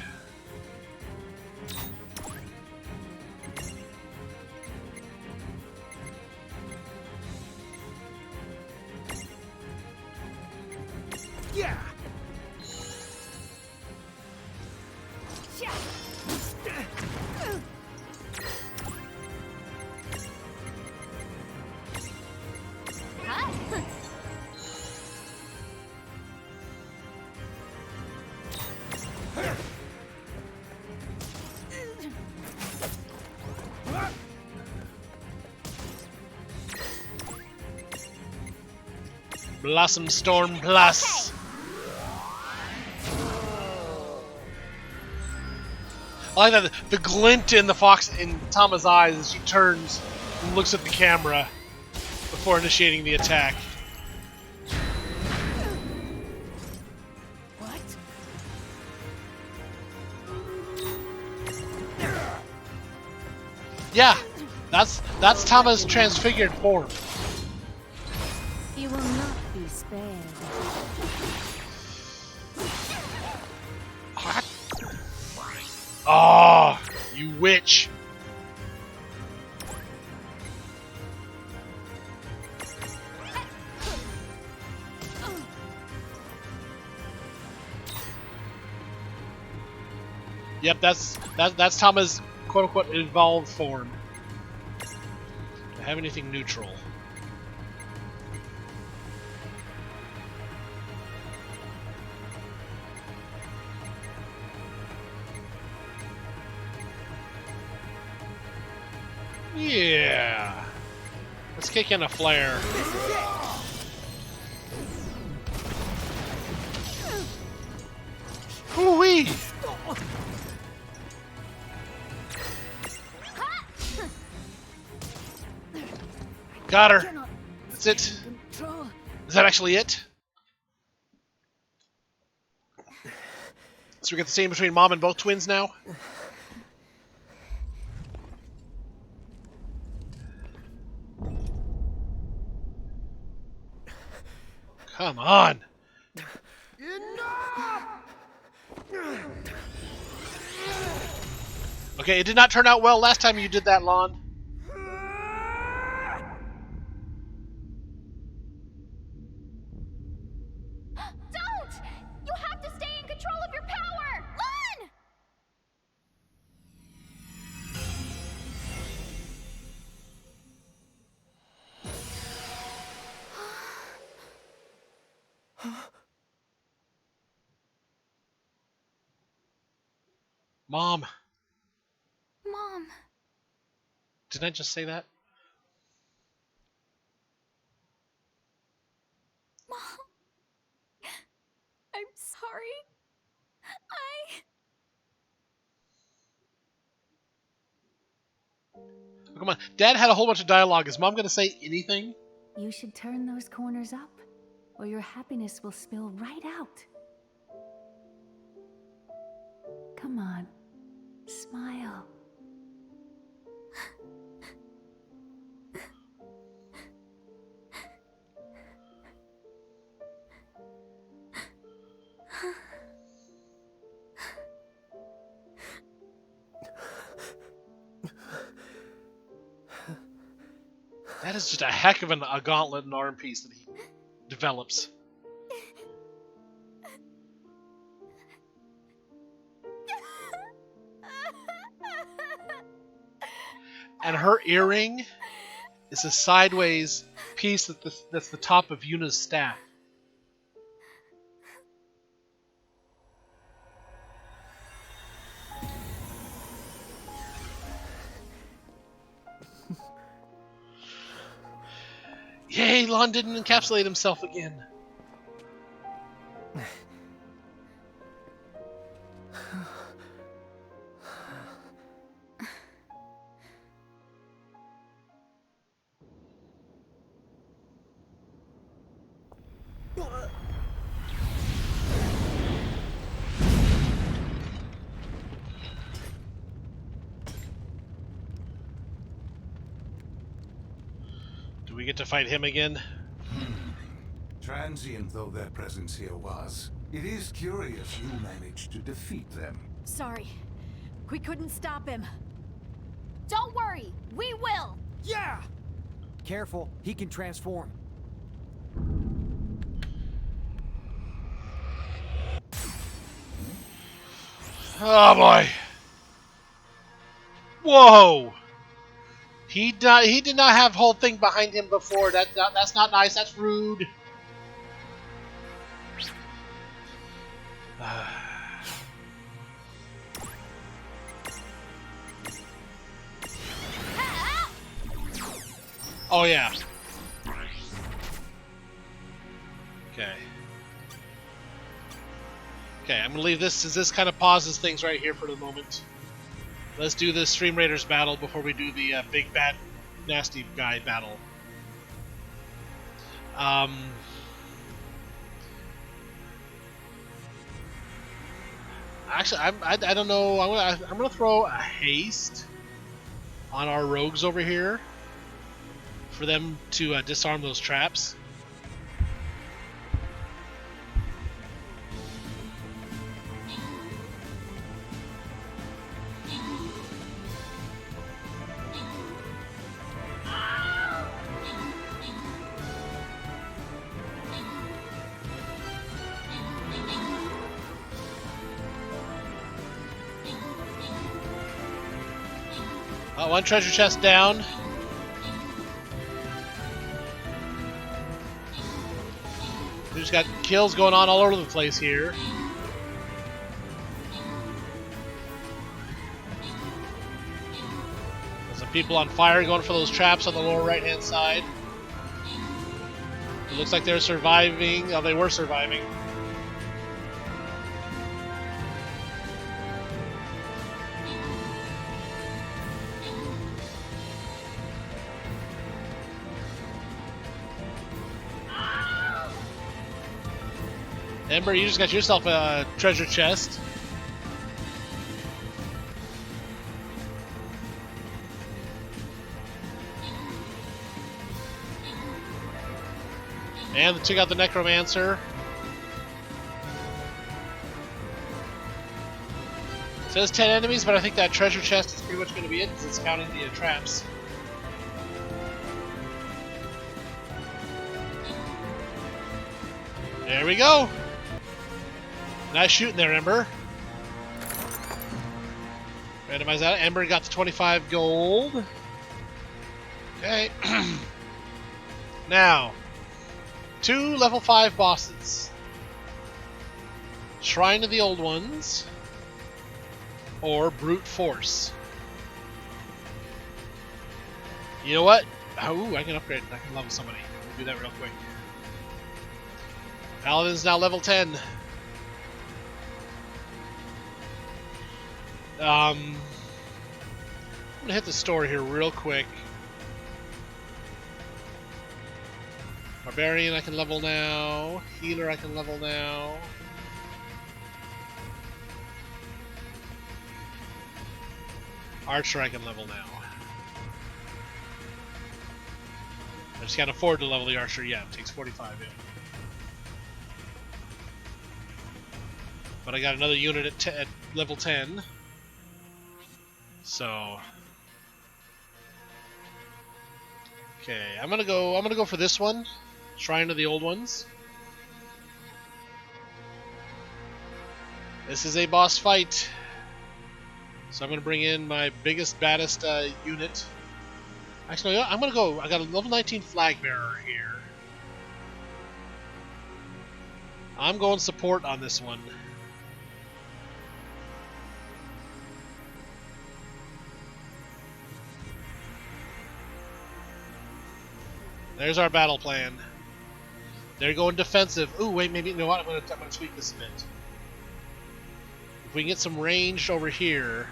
Yeah. Blossom Storm Plus. Okay. I like that the glint in the fox in Tama's eyes as she turns and looks at the camera before initiating the attack. What? Yeah, that's Tama's transfigured form. You will not be spared. Oh, you witch. Yep, that's Tama's quote-unquote evolved form. Do I have anything neutral? Yeah. Let's kick in a flare. Hoo-wee! Got her. That's it. Is that actually it? So we get the scene between Mom and both twins now? Come on. Okay, it did not turn out well last time you did that, Lon. Don't! You have to stay in control of your power! Lon! Mom. Mom. Didn't I just say that? Mom. I'm sorry. Come on. Dad had a whole bunch of dialogue. Is Mom going to say anything? You should turn those corners up, or your happiness will spill right out. Come on. Smile. That is just a heck of a gauntlet and arm piece that he develops. And her earring is a sideways piece that's the top of Yuna's staff. Yay, Lon didn't encapsulate himself again. Do we get to fight him again? Transient though their presence here was, it is curious you managed to defeat them. Sorry. We couldn't stop him. Don't worry, we will! Yeah! Careful, he can transform. Oh boy! Whoa! He did not have whole thing behind him before. That's not nice. That's rude. Oh yeah. Okay. Okay, I'm gonna leave this as this kind of pauses things right here for the moment. Let's do the Stream Raiders battle before we do the big bad nasty guy battle. Actually, I don't know. I'm gonna throw a haste on our rogues over here for them to disarm those traps. one treasure chest down. We just got kills going on all over the place here. There's some people on fire going for those traps on the lower right-hand side. It looks like they're surviving. Oh, they were surviving. Ember, you just got yourself a treasure chest. And check out the Necromancer. It says 10 enemies, but I think that treasure chest is pretty much going to be it because it's counting the traps. There we go. Nice shooting there, Ember. Randomize that. Ember got the 25 gold. Okay. Now, 2 level 5 bosses. Shrine of the Old Ones or Brute Force. You know what? Oh, I can upgrade. I can level somebody. Let me do that real quick. Paladin's now level 10. I'm gonna hit the store here real quick. Barbarian I can level now. Healer I can level now. Archer I can level now. I just can't afford to level the Archer yet. It takes 45 in. But I got another unit at level 10. So okay, I'm gonna go for this one. Shrine of the Old Ones. This is a boss fight. So I'm gonna bring in my biggest, baddest unit. Actually, I'm gonna go. I got a level 19 flag bearer here. I'm going support on this one. There's our battle plan. They're going defensive. Ooh, wait, maybe, you know what? I'm gonna tweak this a bit. If we can get some range over here,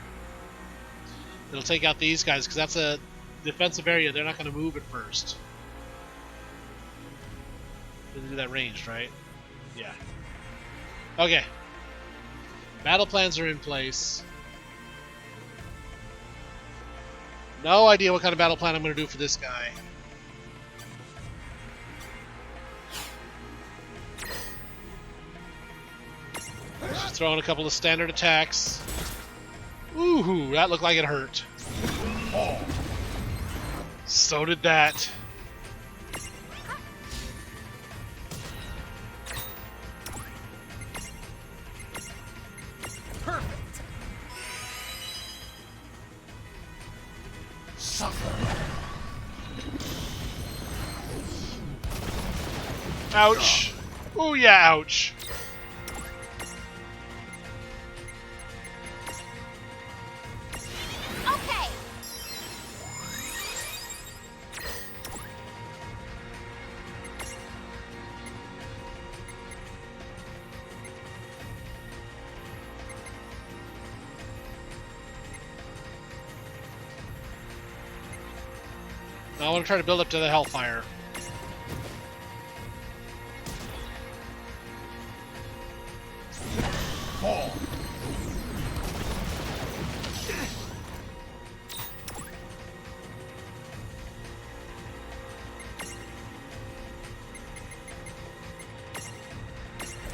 it'll take out these guys, because that's a defensive area. They're not going to move at first. They do that ranged, right? Yeah. Okay. Battle plans are in place. No idea what kind of battle plan I'm going to do for this guy. Just throwing a couple of standard attacks. Ooh, that looked like it hurt. Oh. So did that. Perfect. Suffer. Ouch. Ooh, yeah, ouch. Now I want to try to build up to the Hellfire. Fall.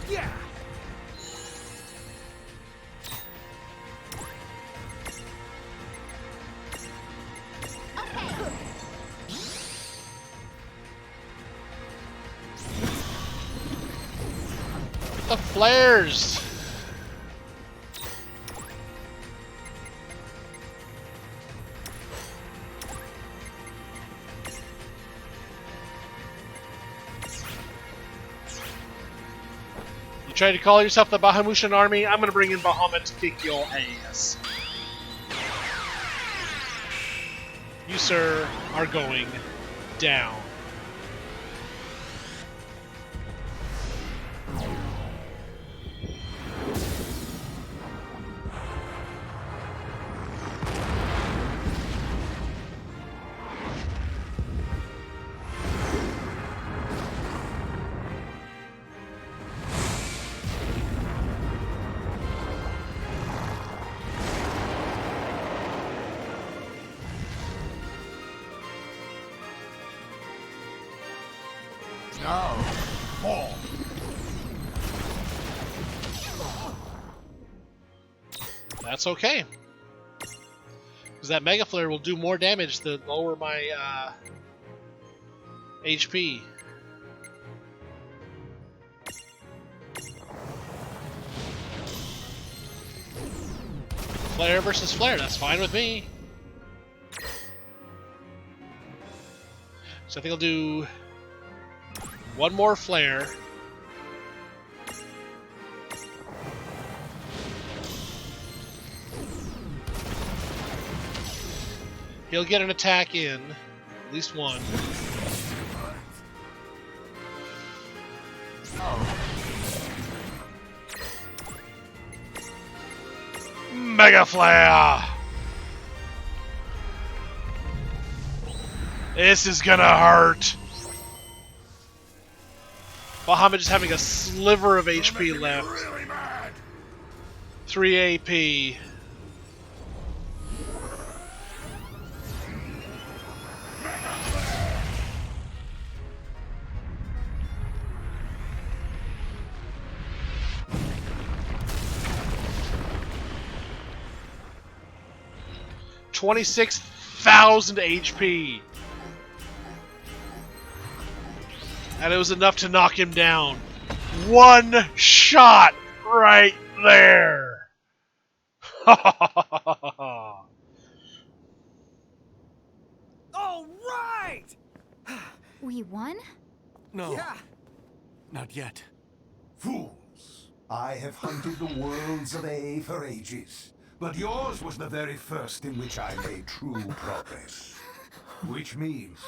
Yeah. The flares! Try to call yourself the Bahamutian army. I'm gonna bring in Bahamut to kick your ass. You, sir, are going down. Now, fall. That's okay. Because that Mega Flare will do more damage to lower my HP. Flare versus Flare, that's fine with me. So I think I'll do one more Flare. He'll get an attack in, at least one. Mega Flare! This is gonna hurt. Bahamut is having a sliver of HP left. 3 AP. $26,000 HP. And it was enough to knock him down. One shot right there. All right! We won? No. Yeah. Not yet. Fools! I have hunted the worlds of A for ages, but yours was the very first in which I made true progress. Which means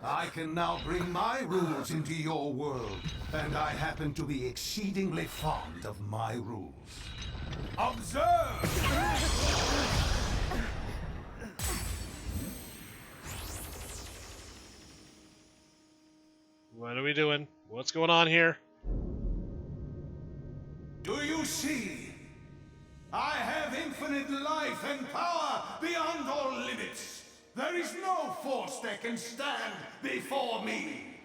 I can now bring my rules into your world, and I happen to be exceedingly fond of my rules. Observe! What are we doing? What's going on here? Do you see? I have infinite life and power beyond all limits. There is no force that can stand before me.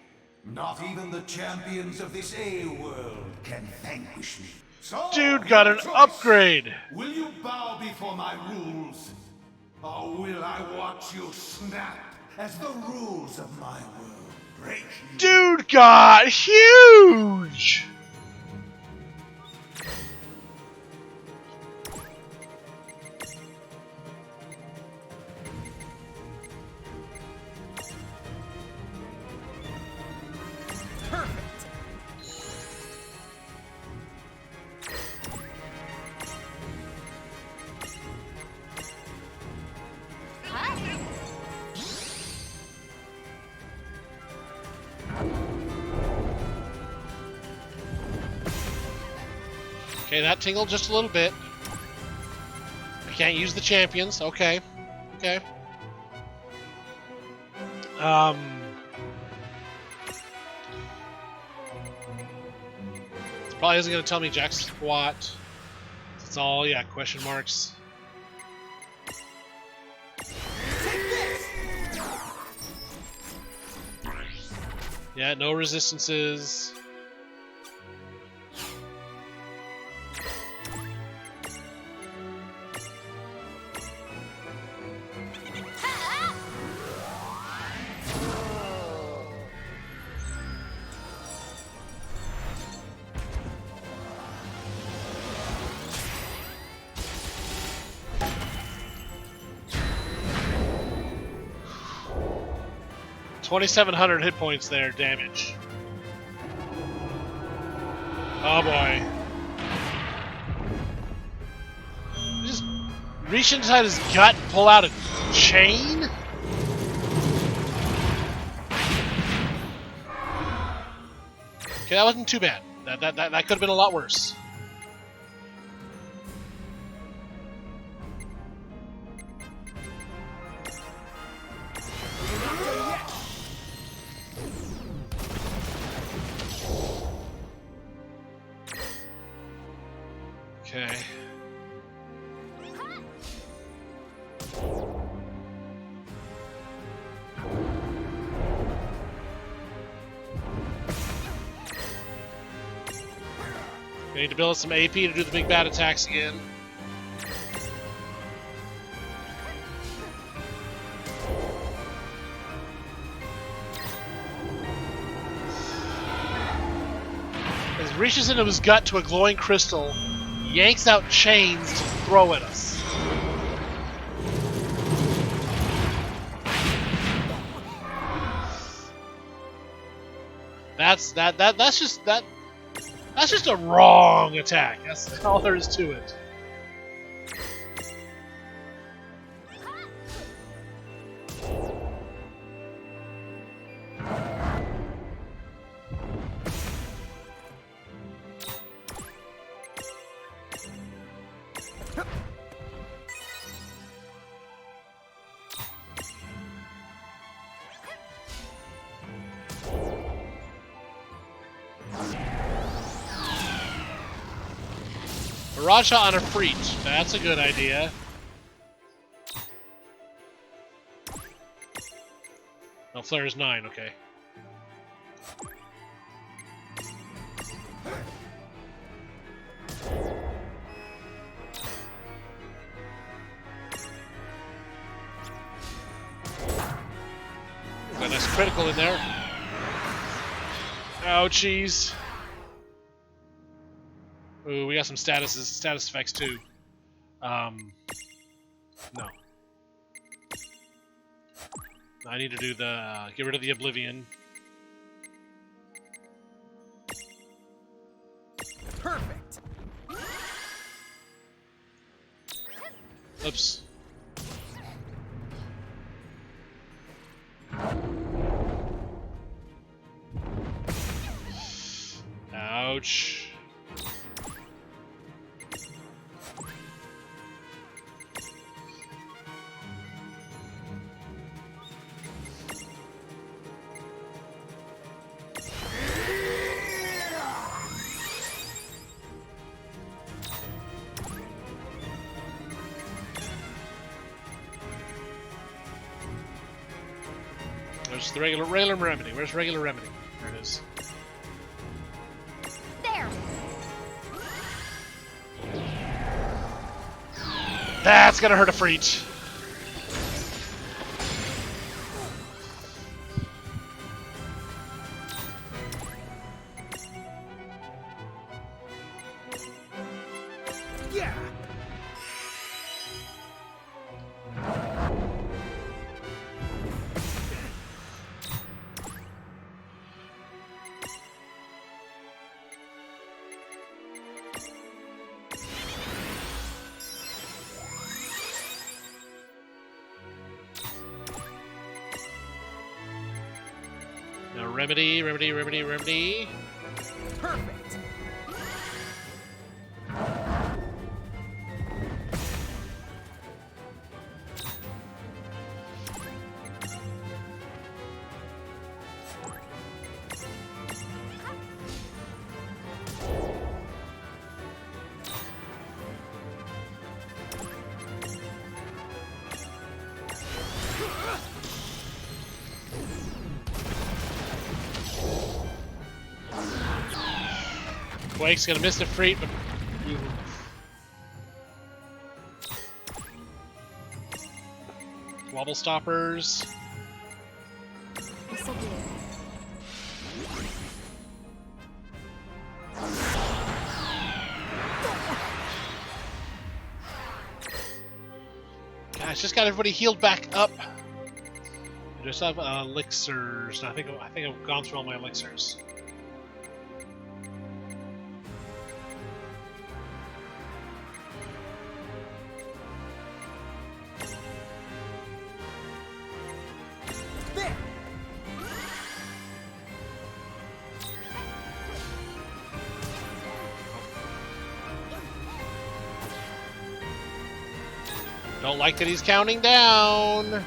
Not even the champions of this A world can vanquish me. So, Dude got an choice. upgrade. Will you bow before my rules? Or will I watch you snap as the rules of my world break you? Dude got huge. Okay, that tingled just a little bit. I can't use the champions. Okay. Okay. It probably isn't going to tell me jack squat. It's all, yeah, question marks. Yeah, no resistances. $2,700 hit points there, damage. Oh boy. Reach inside his gut and pull out a chain? Okay, that wasn't too bad. That could have been a lot worse. Okay. We need to build some AP to do the big bad attacks again. As he reaches into his gut to a glowing crystal, yanks out chains to throw at us. That's just a wrong attack. That's all there is to it. Barrage shot on a Freet. That's a good idea. No, Flare is 9, okay. Got a nice critical in there. Ouchies. Ooh, we got some status effects too. No. I need to do the get rid of the Oblivion. Perfect. Oops. Ouch. Where's the regular remedy? Where's regular remedy? There it is. There. That's gonna hurt a Freet. Yeah. Now remedy. Perfect. Quake's gonna miss the Freet, but Wobble Stoppers. This'll do. Gosh, just got everybody healed back up. I just have elixirs. I think I've gone through all my elixirs. Don't like that he's counting down.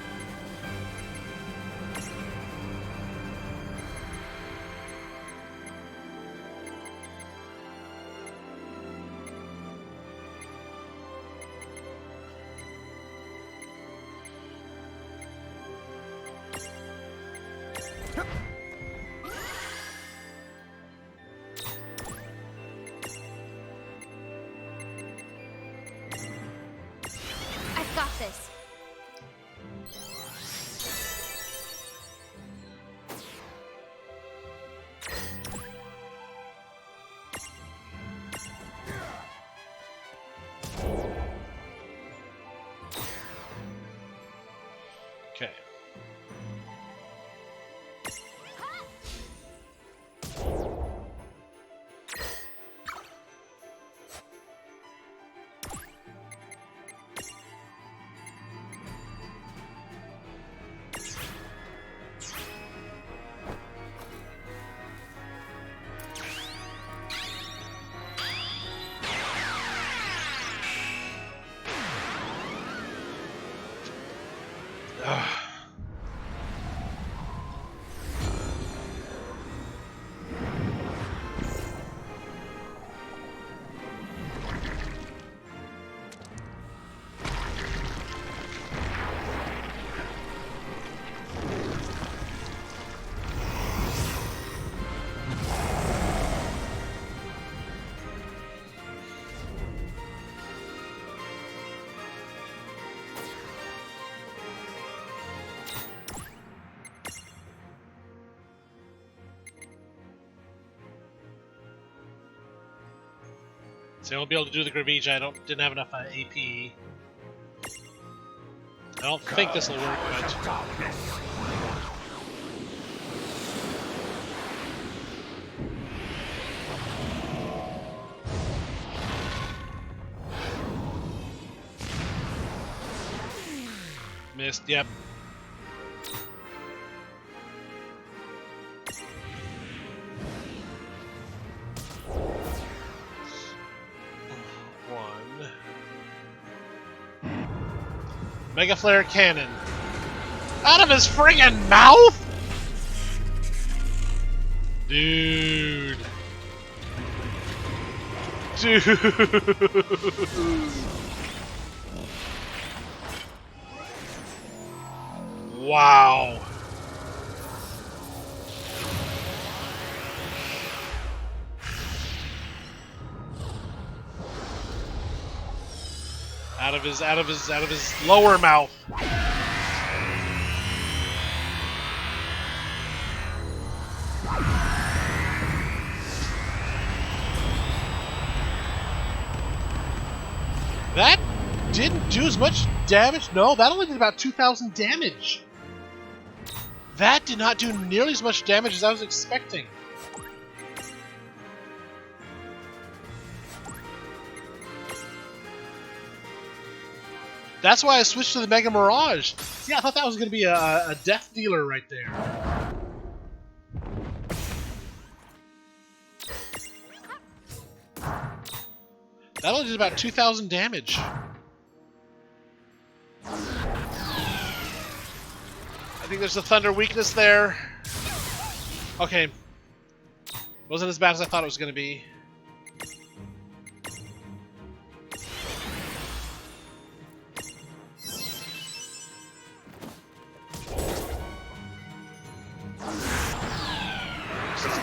I've got this. Okay. So I won't be able to do the Gravija. Didn't have enough AP. I don't think this will work, but missed. Yep. Mega Flare Cannon. Out of his friggin' mouth? Dude. Wow. Out of his lower mouth. That didn't do as much damage. No, that only did about 2,000 damage. That did not do nearly as much damage as I was expecting. That's why I switched to the Mega Mirage. Yeah, I thought that was going to be a death dealer right there. That only did about 2,000 damage. I think there's a thunder weakness there. Okay. Wasn't as bad as I thought it was going to be.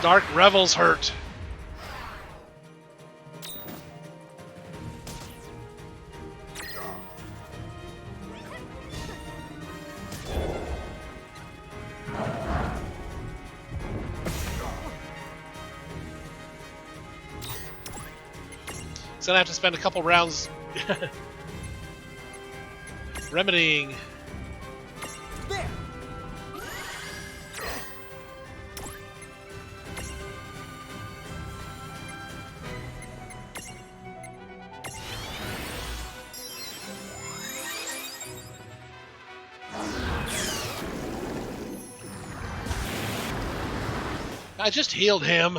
Dark Revels hurt. He's gonna have to spend a couple rounds remedying. I just healed him.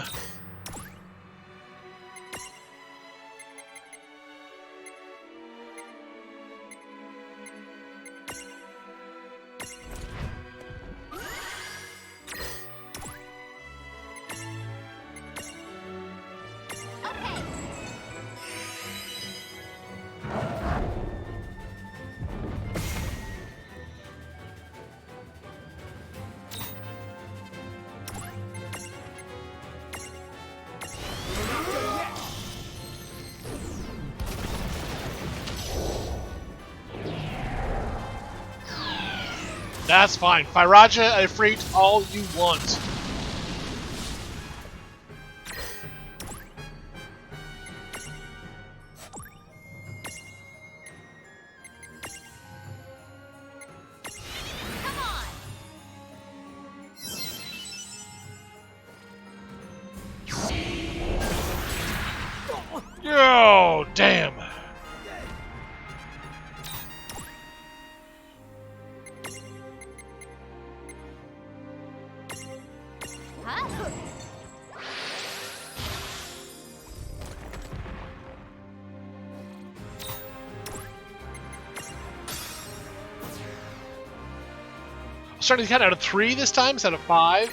That's fine. Firaja Ifrit all you want. Oh, damn. I'm starting to count out of 3 this time instead of 5.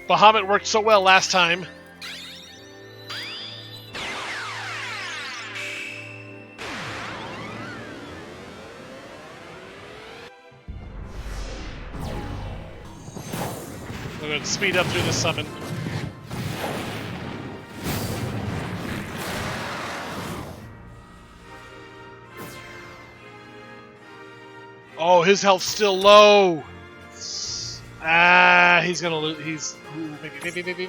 Bahamut worked so well last time. We're going to speed up through the summon. Oh, his health's still low. Ah, he's gonna lose. He's maybe.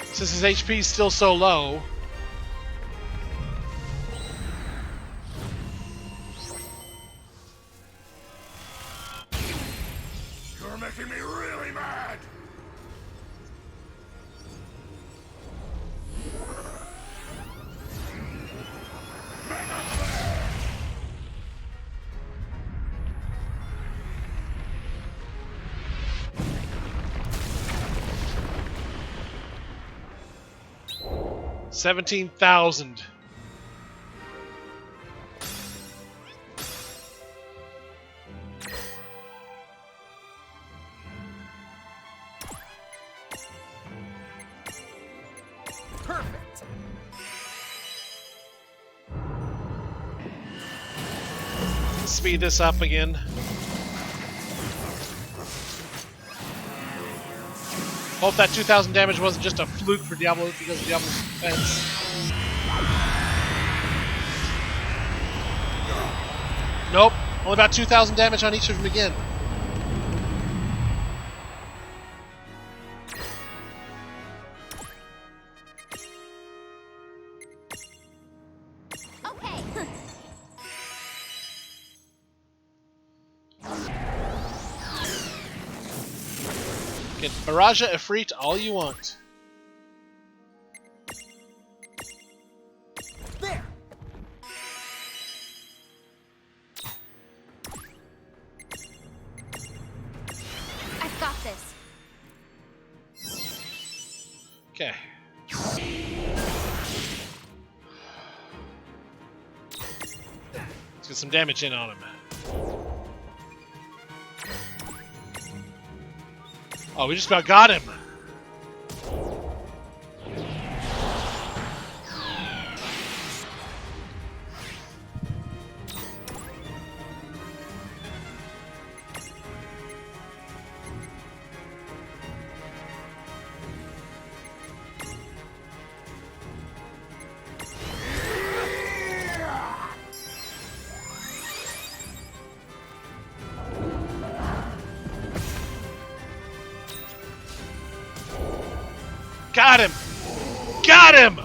Since his HP is still so low. You're making me really mad. $17,000. Perfect. Speed this up again. Hope that 2,000 damage wasn't just a fluke for Diablo because of Diablo's defense. Nope, only about 2,000 damage on each of them again. Get Firaja Ifrit all you want. There. I've got this. Okay. Let's get some damage in on him. Oh, we just about got him. Got him! Got him!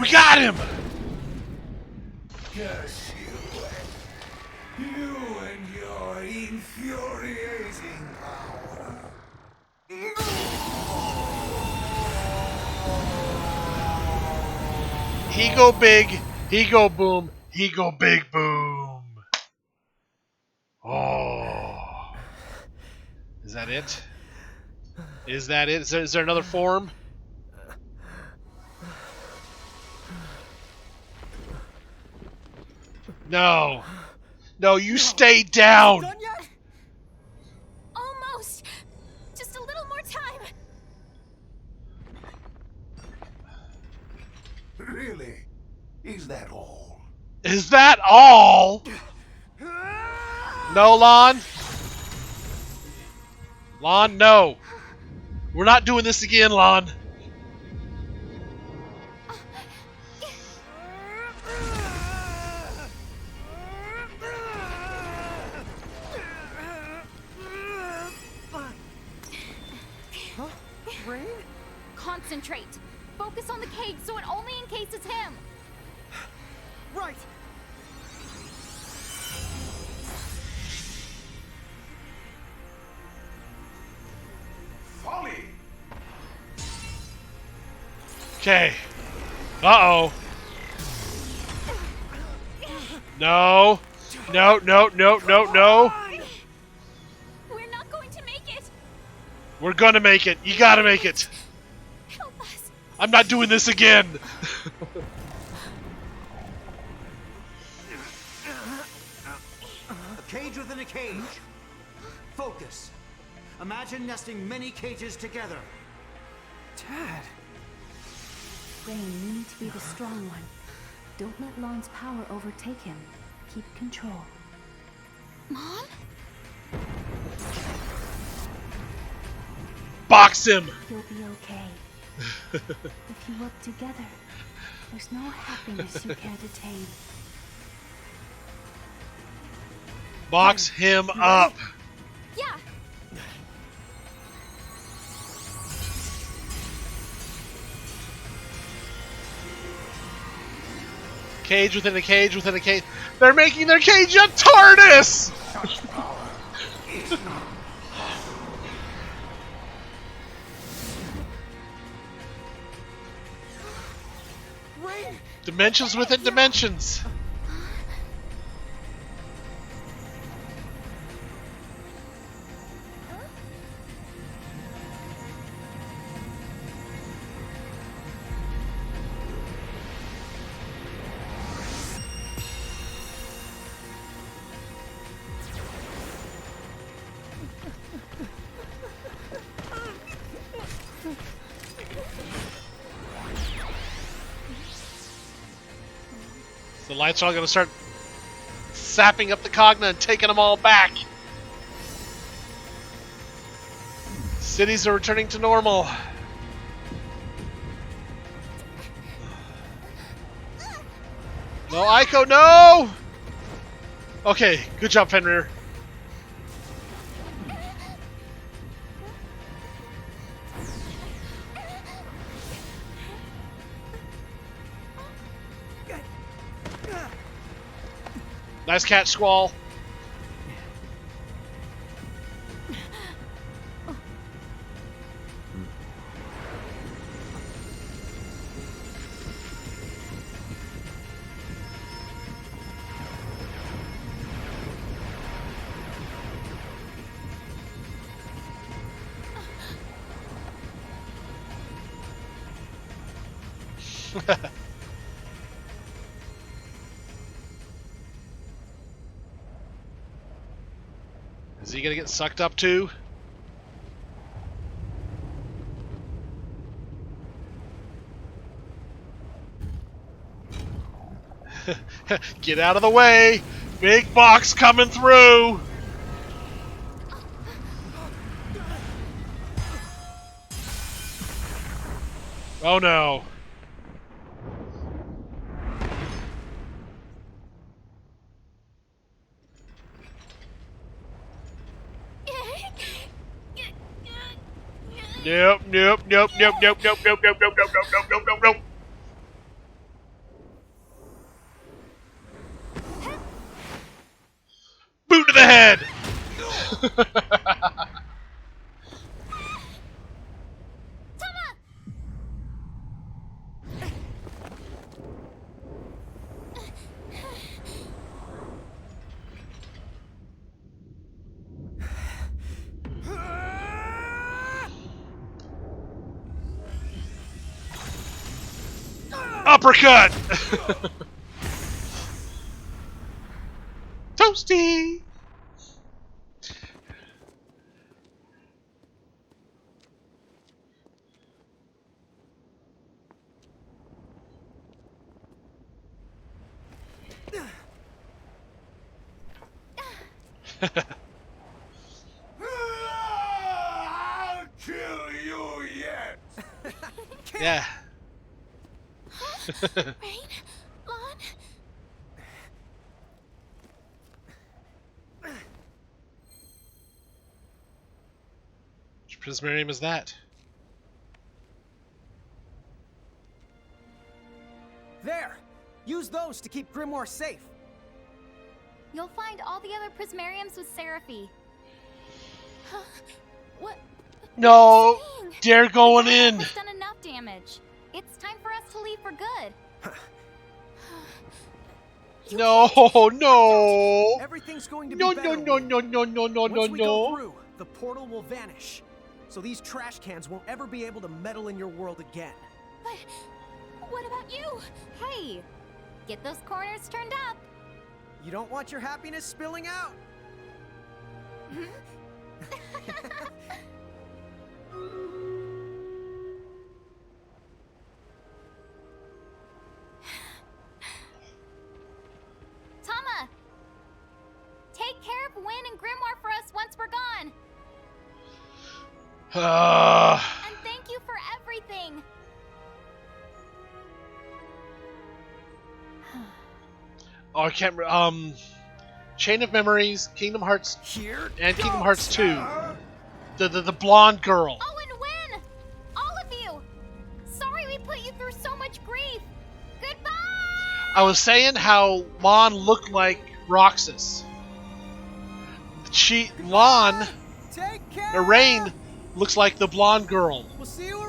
We got him! Curse you. You and your infuriating power. He go big, he go boom, he go big boom. Oh. Is that it? Is that it? Is there another form? No. No, you stay down. Done yet? Almost. Just a little more time. Really? Is that all? Is that all? No, Lon. Lon, no. We're not doing this again, Lon. Rain? Concentrate. Focus on the cage so it only encases him. Right. Folly! Okay. Uh-oh. No. No, no, no, no, no. We're not going to make it. We're gonna make it. You gotta make it. Help us. I'm not doing this again. A cage within a cage. Focus. Imagine nesting many cages together. Dad. Rain, you need to be the strong one. Don't let Lon's power overtake him. Keep control. Mom? Box him. You'll be okay. If you work together, there's no happiness you can't attain. Box him up. Yeah. Cage within a cage within a cage. They're making their cage a TARDIS! Dimensions within dimensions. The lights are all going to start sapping up the Cogna and taking them all back. Cities are returning to normal. No, Aiko, no! Okay, good job, Fenrir. Nice catch, Squall. Is he gonna get sucked up too? Get out of the way! Big box coming through! Oh no. Nope, nope, nope, nope, nope, nope, nope, nope, nope, nope, nope, nope, nope, nope, nope. Boot to the head! Uppercut! Toasty! I'll kill you yet. Yeah. Rain? Lon? Which Prismarium is that? There! Use those to keep Grimoire safe. You'll find all the other Prismariums with Seraphy. What? No! They're going in! It's done enough damage. It's time for us to leave for good. No, no! Everything's going to No, be better. no, no, no, no, no, no, Once we go no. through, the portal will vanish. So these trash cans won't ever be able to meddle in your world again. But what about you? Hey, get those corners turned up. You don't want your happiness spilling out. Tama, take care of Wynn and Grimoire for us once we're gone. And thank you for everything. Oh, I can't. Chain of Memories, Kingdom Hearts, and Kingdom Hearts 2. The blonde girl. Oh, and Wynn! All of you! Sorry we put you through so much grief. Goodbye! I was saying how Lon looked like Roxas. Lon, or Rain, looks like the blonde girl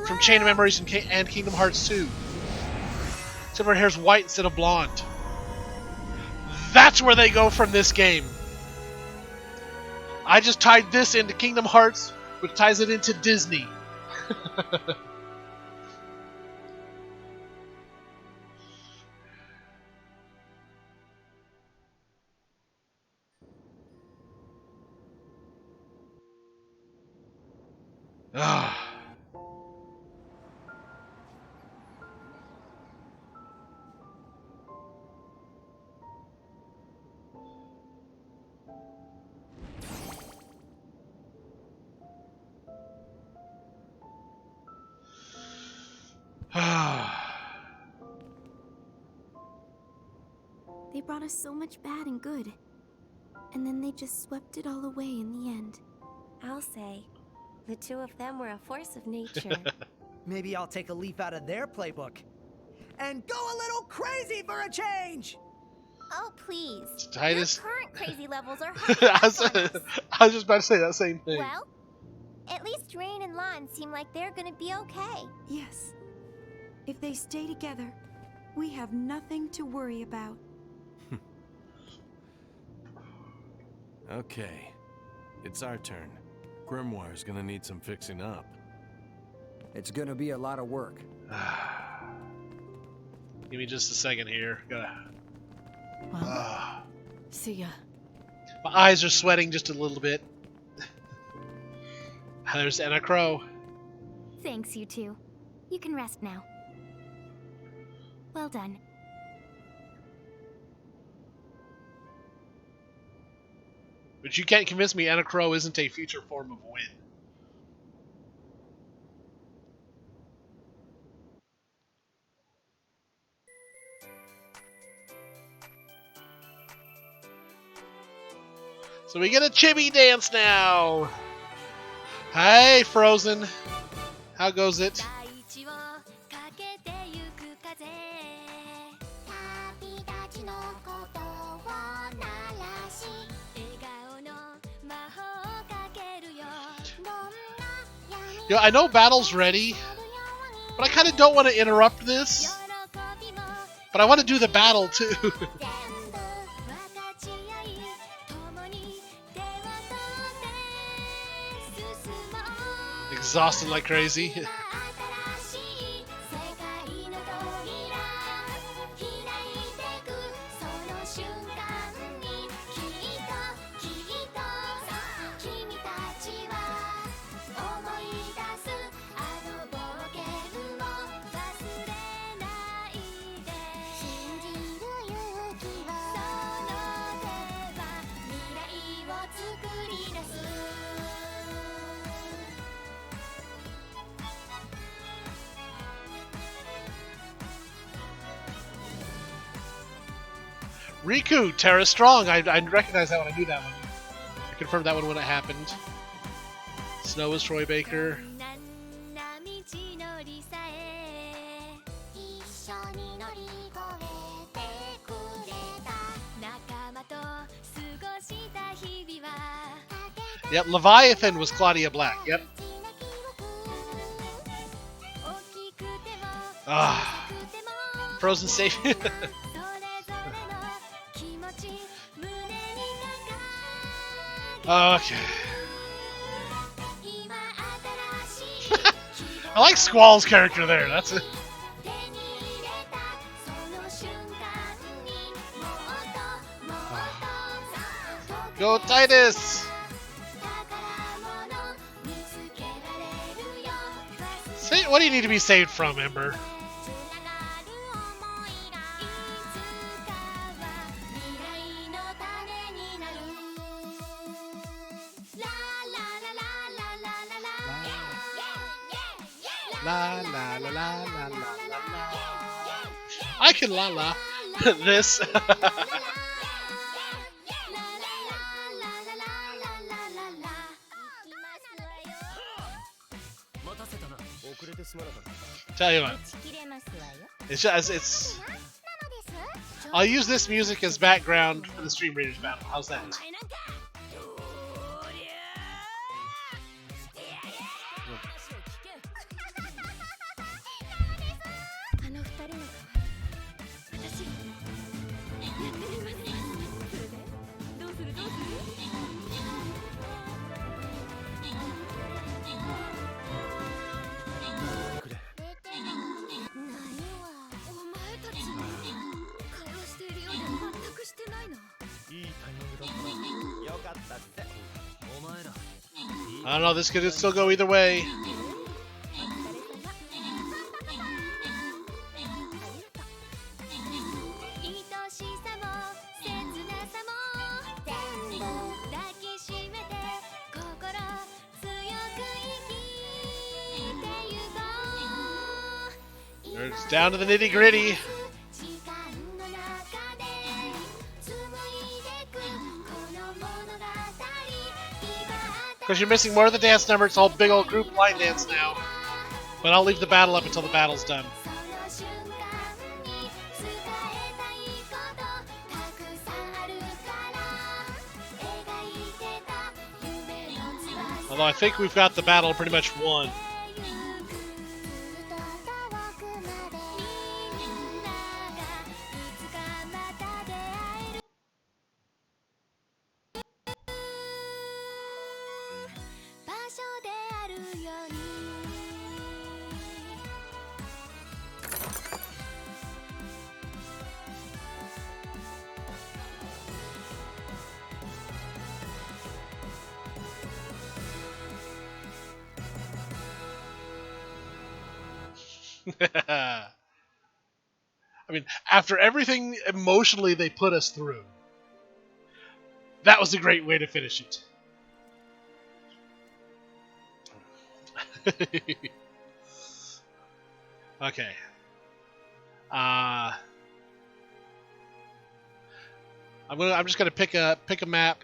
from Chain of Memories and Kingdom Hearts 2. Except her hair's white instead of blonde. That's where they go from this game. I just tied this into Kingdom Hearts, which ties it into Disney. Ah. They brought us so much bad and good. And then they just swept it all away in the end. I'll say, the two of them were a force of nature. Maybe I'll take a leaf out of their playbook. And go a little crazy for a change! Oh, please. Titus. Your current crazy levels are I was just about to say that same thing. Well, at least Rain and Lon seem like they're gonna be okay. Yes. If they stay together, we have nothing to worry about. Okay. It's our turn. Grimoire's gonna need some fixing up. It's gonna be a lot of work. Give me just a second here. See ya. My eyes are sweating just a little bit. There's Anna Crow. Thanks, you two. You can rest now. Well done. But you can't convince me Anna Crow isn't a future form of Wynn. So we get a chibi dance now. Hey, Frozen. How goes it? Yo, I know battle's ready, but I kind of don't want to interrupt this. But I want to do the battle too. Exhausted like crazy. Riku, Terra Strong. I recognize that one. I knew that one. I confirmed that one when it happened. Snow was Troy Baker. Yep, Leviathan was Claudia Black. Yep. Ah, Frozen Safe. Okay. I like Squall's character there. That's it. Go Titus! Say, what do you need to be saved from, Ember? La la la la la la la. I can la la this. Tell you what, it's. I'll use this music as background for the Stream Raiders battle. How's that? I don't know, this could still go either way. It's down to the nitty-gritty. Because you're missing more of the dance number, it's all big old group line dance now. But I'll leave the battle up until the battle's done. Although I think we've got the battle pretty much won. I mean, after everything emotionally they put us through, that was a great way to finish it. Okay. I'm just gonna pick a map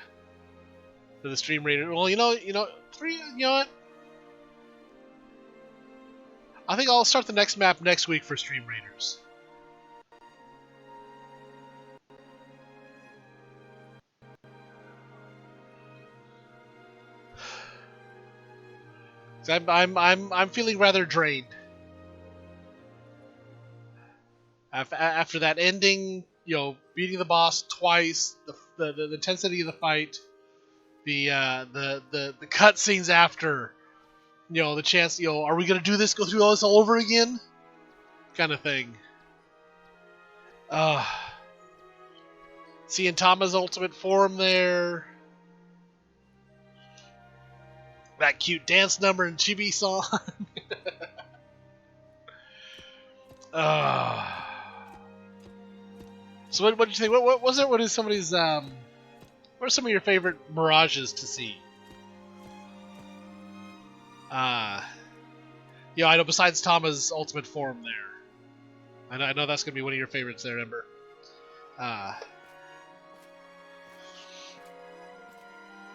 for the Stream Raider. Well, you know what? I think I'll start the next map next week for Stream Raiders. I'm feeling rather drained after that ending. You know, beating the boss twice, the intensity of the fight, the cutscenes after. You know, the chance, are we going to do this, go through all this all over again? Kind of thing. Seeing Tama's ultimate form there. That cute dance number in Chibi song. So what did you think? What was it? What is somebody's, what are some of your favorite Mirages to see? I know besides Tama's ultimate form there. I know that's going to be one of your favorites there, Ember.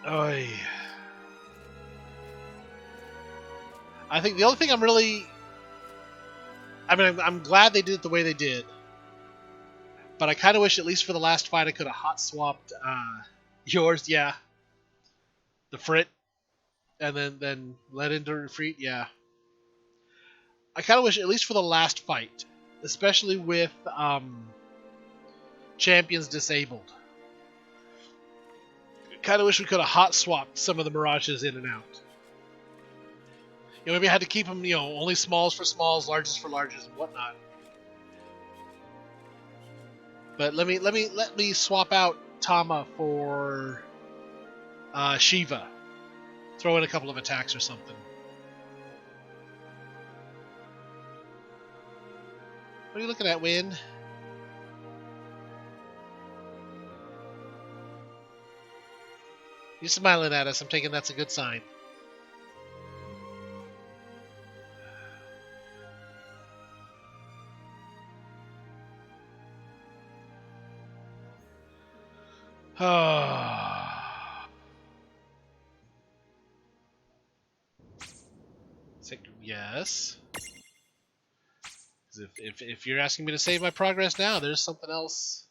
Oy. I think the only thing I'm really... I mean, I'm glad they did it the way they did. But I kind of wish, at least for the last fight, I could have hot swapped yours, yeah. The Frit, and then let into retreat, yeah. I kind of wish, at least for the last fight, especially with champions disabled. Kind of wish we could have hot swapped some of the Mirages in and out. You know, maybe I had to keep them, you know, only smalls for smalls, larges for larges, and whatnot. But let me swap out Tama for Shiva. Throw in a couple of attacks or something. What are you looking at, Win? You're smiling at us. I'm taking that's a good sign. Yes. If you're asking me to save my progress now, there's something else.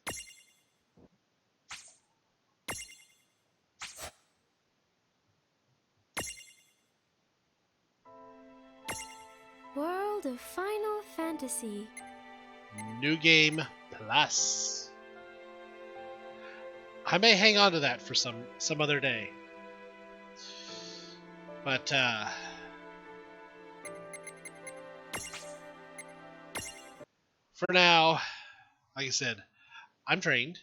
World of Final Fantasy. New Game Plus. I may hang on to that for some other day. But for now, like I said, I'm trained.